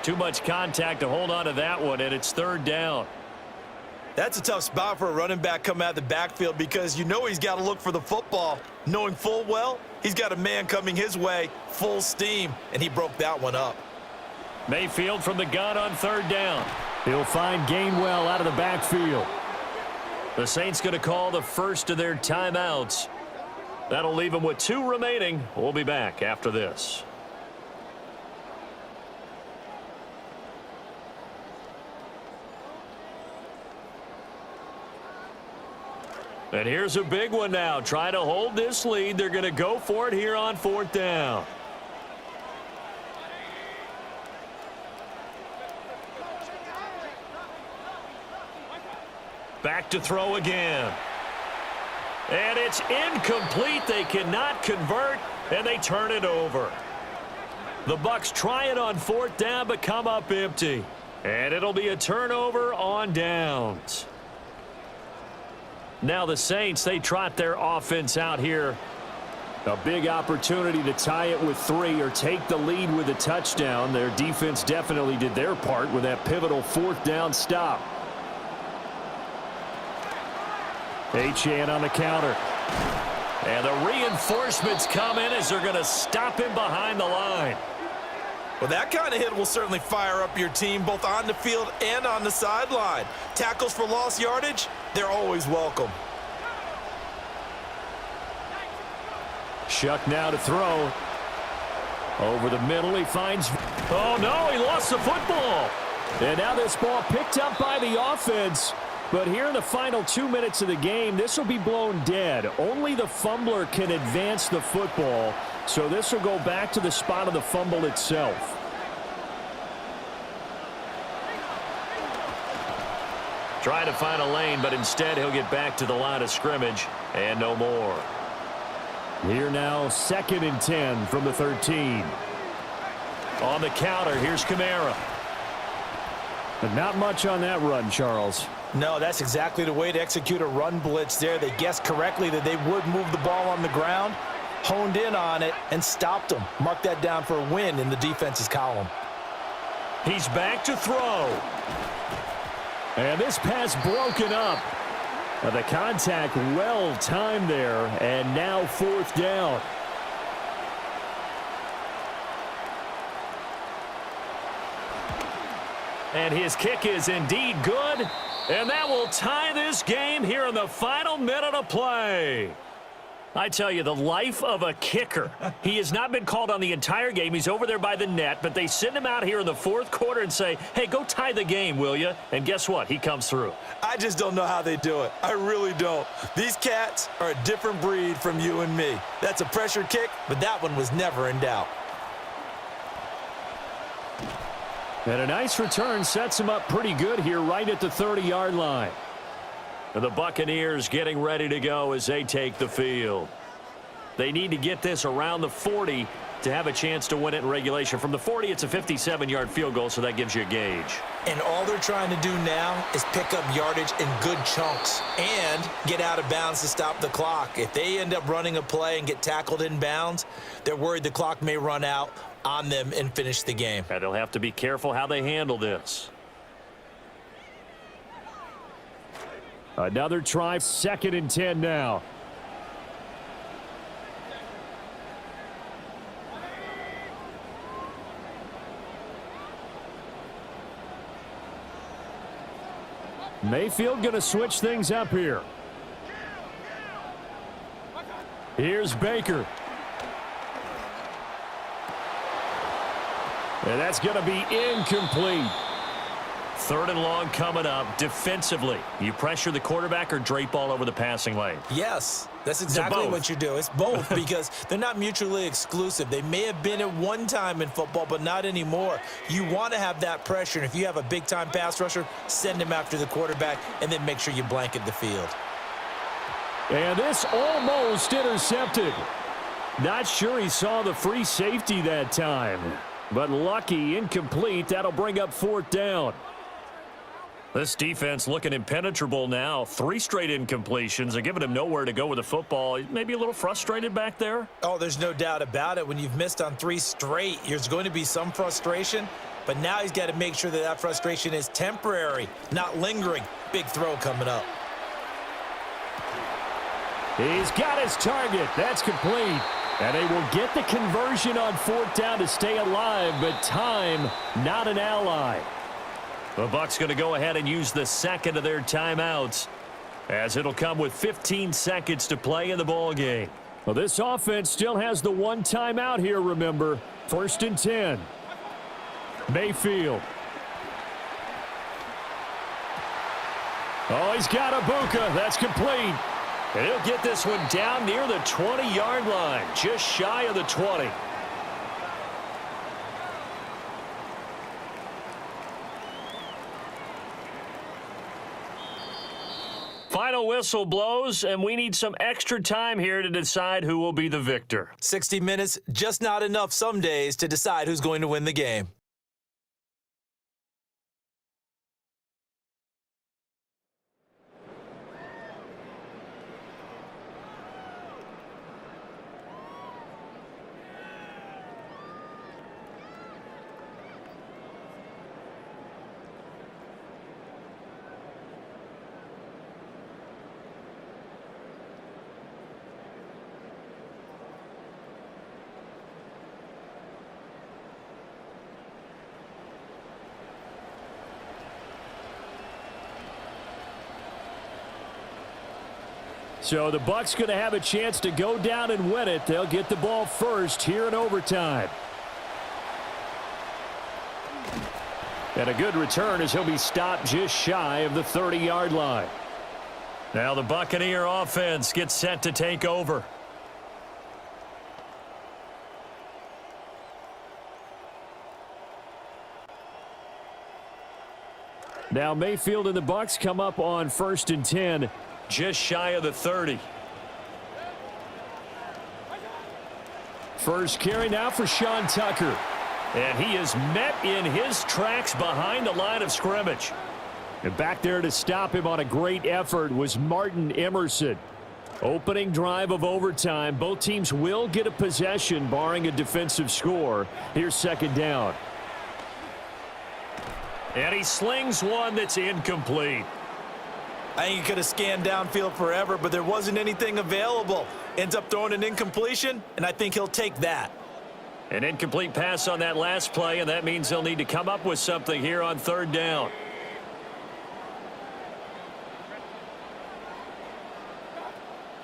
Too much contact to hold on to that one, and it's 3rd down. That's a tough spot for a running back coming out of the backfield because you know he's got to look for the football, knowing full well he's got a man coming his way, full steam, and he broke that one up. Mayfield from the gun on 3rd down. He'll find Gainwell out of the backfield. The Saints going to call the first of their timeouts. That'll leave them with 2 remaining. We'll be back after this. And here's a big one now. Trying to hold this lead. They're going to go for it here on 4th down. Back to throw again. And it's incomplete. They cannot convert, and they turn it over. The Bucks try it on 4th down, but come up empty. And it'll be a turnover on downs. Now the Saints, they trot their offense out here. A big opportunity to tie it with 3 or take the lead with a touchdown. Their defense definitely did their part with that pivotal 4th down stop. Achane on the counter. And the reinforcements come in as they're going to stop him behind the line. Well, that kind of hit will certainly fire up your team both on the field and on the sideline. Tackles for lost yardage, they're always welcome. Shuck now to throw. Over the middle, he finds... Oh, no, he lost the football. And now this ball picked up by the offense. But here in the final 2 minutes of the game, this will be blown dead. Only the fumbler can advance the football, so this will go back to the spot of the fumble itself. Trying to find a lane, but instead he'll get back to the line of scrimmage and no more. Here now, 2nd and 10 from the 13. On the counter, here's Kamara. But not much on that run, Charles. No, that's exactly the way to execute a run blitz there. They guessed correctly that they would move the ball on the ground, honed in on it, and stopped them. Mark that down for a win in the defense's column. He's back to throw. And this pass broken up. The contact well timed there, and now 4th down. And his kick is indeed good. And that will tie this game here in the final minute of play. I tell you, the life of a kicker. He has not been called on the entire game. He's over there by the net, but they send him out here in the 4th quarter and say, hey, go tie the game, will you? And guess what? He comes through. I just don't know how they do it. I really don't. These cats are a different breed from you and me. That's a pressure kick, but that one was never in doubt. And a nice return sets him up pretty good here right at the 30-yard line. And the Buccaneers getting ready to go as they take the field. They need to get this around the 40 to have a chance to win it in regulation. From the 40, it's a 57-yard field goal, so that gives you a gauge. And all they're trying to do now is pick up yardage in good chunks and get out of bounds to stop the clock. If they end up running a play and get tackled in bounds, they're worried the clock may run out on them and finish the game. And they'll have to be careful how they handle this. Another try, 2nd and 10 now. Mayfield going to switch things up here. Here's Baker. And that's going to be incomplete. 3rd and long coming up. Defensively, you pressure the quarterback or drape all over the passing lane? Yes, that's exactly both. what you do. It's both because they're not mutually exclusive. They may have been at one time in football, but not anymore. You want to have that pressure, and if you have a big-time pass rusher, send him after the quarterback, and then make sure you blanket the field. And this almost intercepted. Not sure he saw the free safety that time, but lucky, incomplete. That'll bring up 4th down. This defense looking impenetrable now. 3 straight incompletions. They're giving him nowhere to go with the football. Maybe a little frustrated back there. Oh, there's no doubt about it. When you've missed on 3 straight, there's going to be some frustration. But now he's got to make sure that that frustration is temporary, not lingering. Big throw coming up. He's got his target. That's complete. And they will get the conversion on 4th down to stay alive, but time not an ally. The Bucks going to go ahead and use the 2nd of their timeouts, as it'll come with 15 seconds to play in the ball game. Well, this offense still has the 1 timeout here, remember. 1st and 10. Mayfield. Oh, he's got Ibuka. That's complete. And he'll get this one down near the 20-yard line, just shy of the 20. Final final whistle blows, and we need some extra time here to decide who will be the victor. 60 minutes, just not enough some days to decide who's going to win the game. So the Bucks going to have a chance to go down and win it. They'll get the ball first here in overtime. And a good return as he'll be stopped just shy of the 30-yard line. Now the Buccaneer offense gets set to take over. Now Mayfield and the Bucks come up on 1st and 10. Just shy of the 30. First carry now for Sean Tucker. And he is met in his tracks behind the line of scrimmage. And back there to stop him on a great effort was Martin Emerson. Opening drive of overtime. Both teams will get a possession barring a defensive score. Here's 2nd down. And he slings one that's incomplete. I think he could have scanned downfield forever, but there wasn't anything available. Ends up throwing an incompletion, and I think he'll take that. An incomplete pass on that last play, and that means they'll need to come up with something here on 3rd down.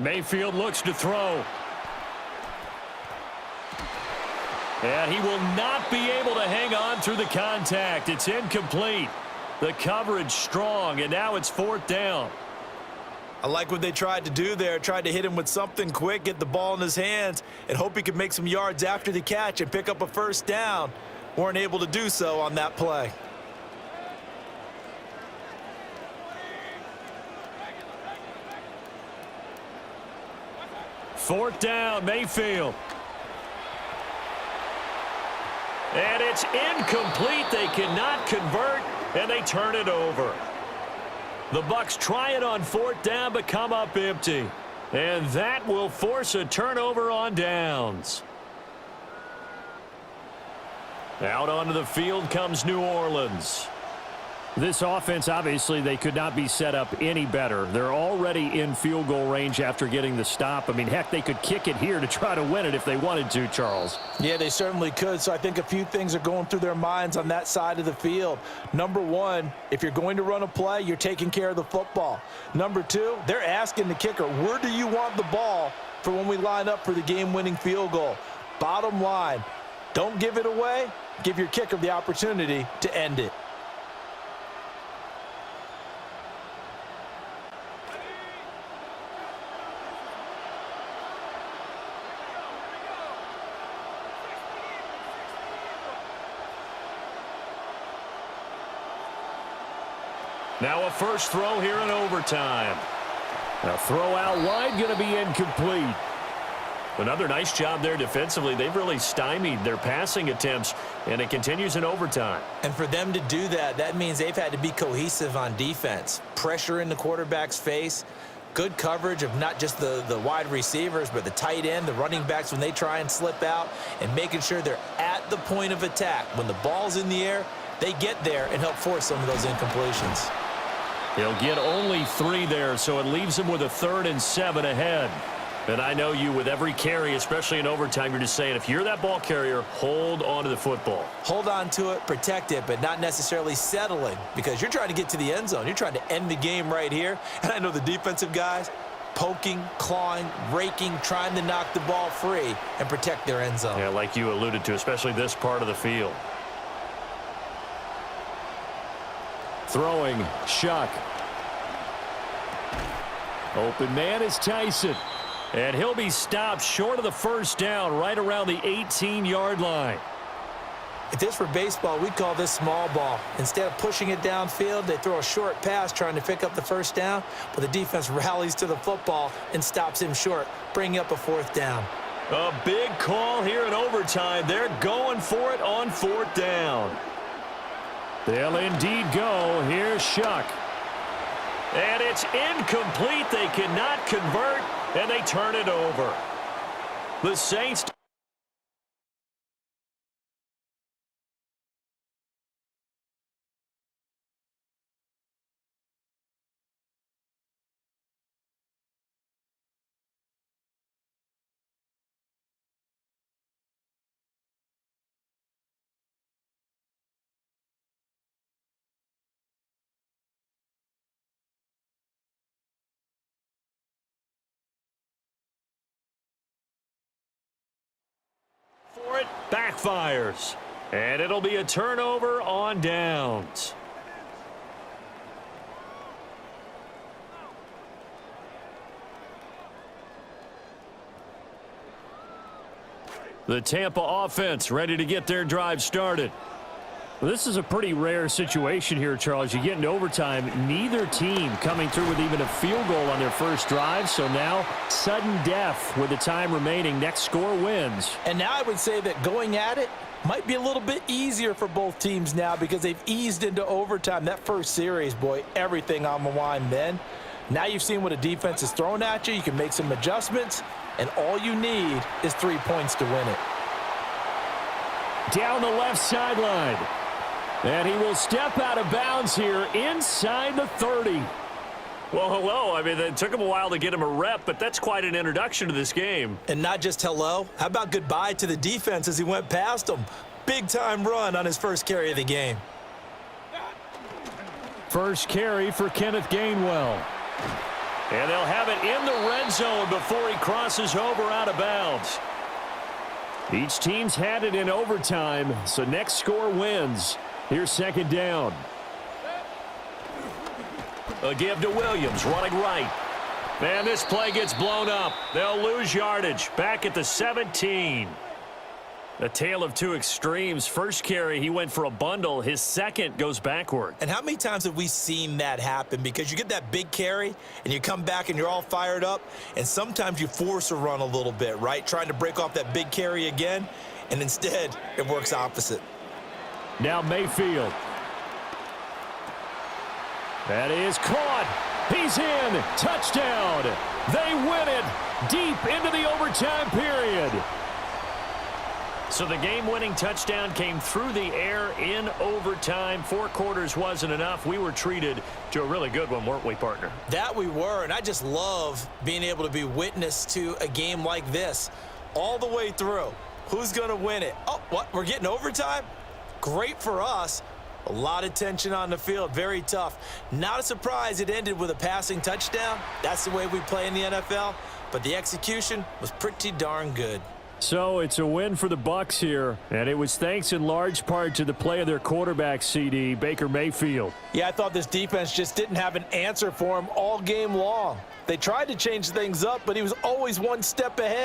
Mayfield looks to throw. And he will not be able to hang on through the contact. It's incomplete. The coverage strong, and now it's 4th down. I like what they tried to do there. Tried to hit him with something quick, get the ball in his hands, and hope he could make some yards after the catch and pick up a 1st down. Weren't able to do so on that play. Fourth down, Mayfield. And it's incomplete. They cannot convert, and they turn it over. The Bucks try it on 4th down, but come up empty. And that will force a turnover on downs. Out onto the field comes New Orleans. This offense, obviously, they could not be set up any better. They're already in field goal range after getting the stop. I mean, heck, they could kick it here to try to win it if they wanted to, Charles. Yeah, they certainly could. So I think a few things are going through their minds on that side of the field. Number one, if you're going to run a play, you're taking care of the football. Number two, they're asking the kicker, where do you want the ball for when we line up for the game-winning field goal? Bottom line, don't give it away. Give your kicker the opportunity to end it. Now a first throw here in overtime. Now throw out wide, going to be incomplete. Another nice job there defensively. They've really stymied their passing attempts, and it continues in overtime. And for them to do that, that means they've had to be cohesive on defense. Pressure in the quarterback's face. Good coverage of not just the wide receivers, but the tight end, the running backs when they try and slip out, and making sure they're at the point of attack. When the ball's in the air, they get there and help force some of those incompletions. He'll get only 3 there, so it leaves him with a 3rd and 7 ahead. And I know you, with every carry, especially in overtime, you're just saying, if you're that ball carrier, hold on to the football. Hold on to it, protect it, but not necessarily settling, because you're trying to get to the end zone. You're trying to end the game right here. And I know the defensive guys poking, clawing, raking, trying to knock the ball free and protect their end zone. Yeah, like you alluded to, especially this part of the field. Throwing, Shuck. Open man is Tyson. And he'll be stopped short of the 1st down right around the 18-yard line. If this were baseball, we'd call this small ball. Instead of pushing it downfield, they throw a short pass trying to pick up the first down, but the defense rallies to the football and stops him short, bringing up a fourth down. A big call here in overtime. They're going for it on fourth down. They'll indeed go. Here's Shuck. And it's incomplete. They cannot convert, and they turn it over. The Saints... for it, backfires. And it'll be a turnover on downs. The Tampa offense ready to get their drive started. Well, this is a pretty rare situation here, Charles. You get into overtime, neither team coming through with even a field goal on their first drive. So now, sudden death with the time remaining. Next score wins. And now I would say that going at it might be a little bit easier for both teams now because they've eased into overtime. That first series, boy, everything on the line then. Now you've seen what a defense is throwing at you. You can make some adjustments, and all you need is 3 points to win it. Down the left sideline. And he will step out of bounds here inside the 30. Well, hello. I mean, it took him a while to get him a rep, but that's quite an introduction to this game. And not just hello. How about goodbye to the defense as he went past him? Big-time run on his first carry of the game. First carry for Kenneth Gainwell. And they'll have it in the red zone before he crosses over out of bounds. Each team's had it in overtime, so next score wins. Here's second down. A give to Williams, running right. And this play gets blown up. They'll lose yardage. Back at the 17. A tale of two extremes. First carry, he went for a bundle. His second goes backward. And how many times have we seen that happen? Because you get that big carry, and you come back and you're all fired up, and sometimes you force a run a little bit, right? Trying to break off that big carry again, and instead it works opposite. Now Mayfield. That is caught. He's in. Touchdown. They win it deep into the overtime period. So the game-winning touchdown came through the air in overtime. 4 quarters wasn't enough. We were treated to a really good one, weren't we, partner? That we were, and I just love being able to be witness to a game like this all the way through. Who's going to win it? Oh, what? We're getting overtime? Great for us. A lot of tension on the field. Very tough. Not a surprise it ended with a passing touchdown. That's the way we play in the NFL. But the execution was pretty darn good. So it's a win for the Bucks here, and it was thanks in large part to the play of their quarterback, CD, Baker Mayfield. Yeah, I thought this defense just didn't have an answer for him all game long. They tried to change things up, but he was always one step ahead.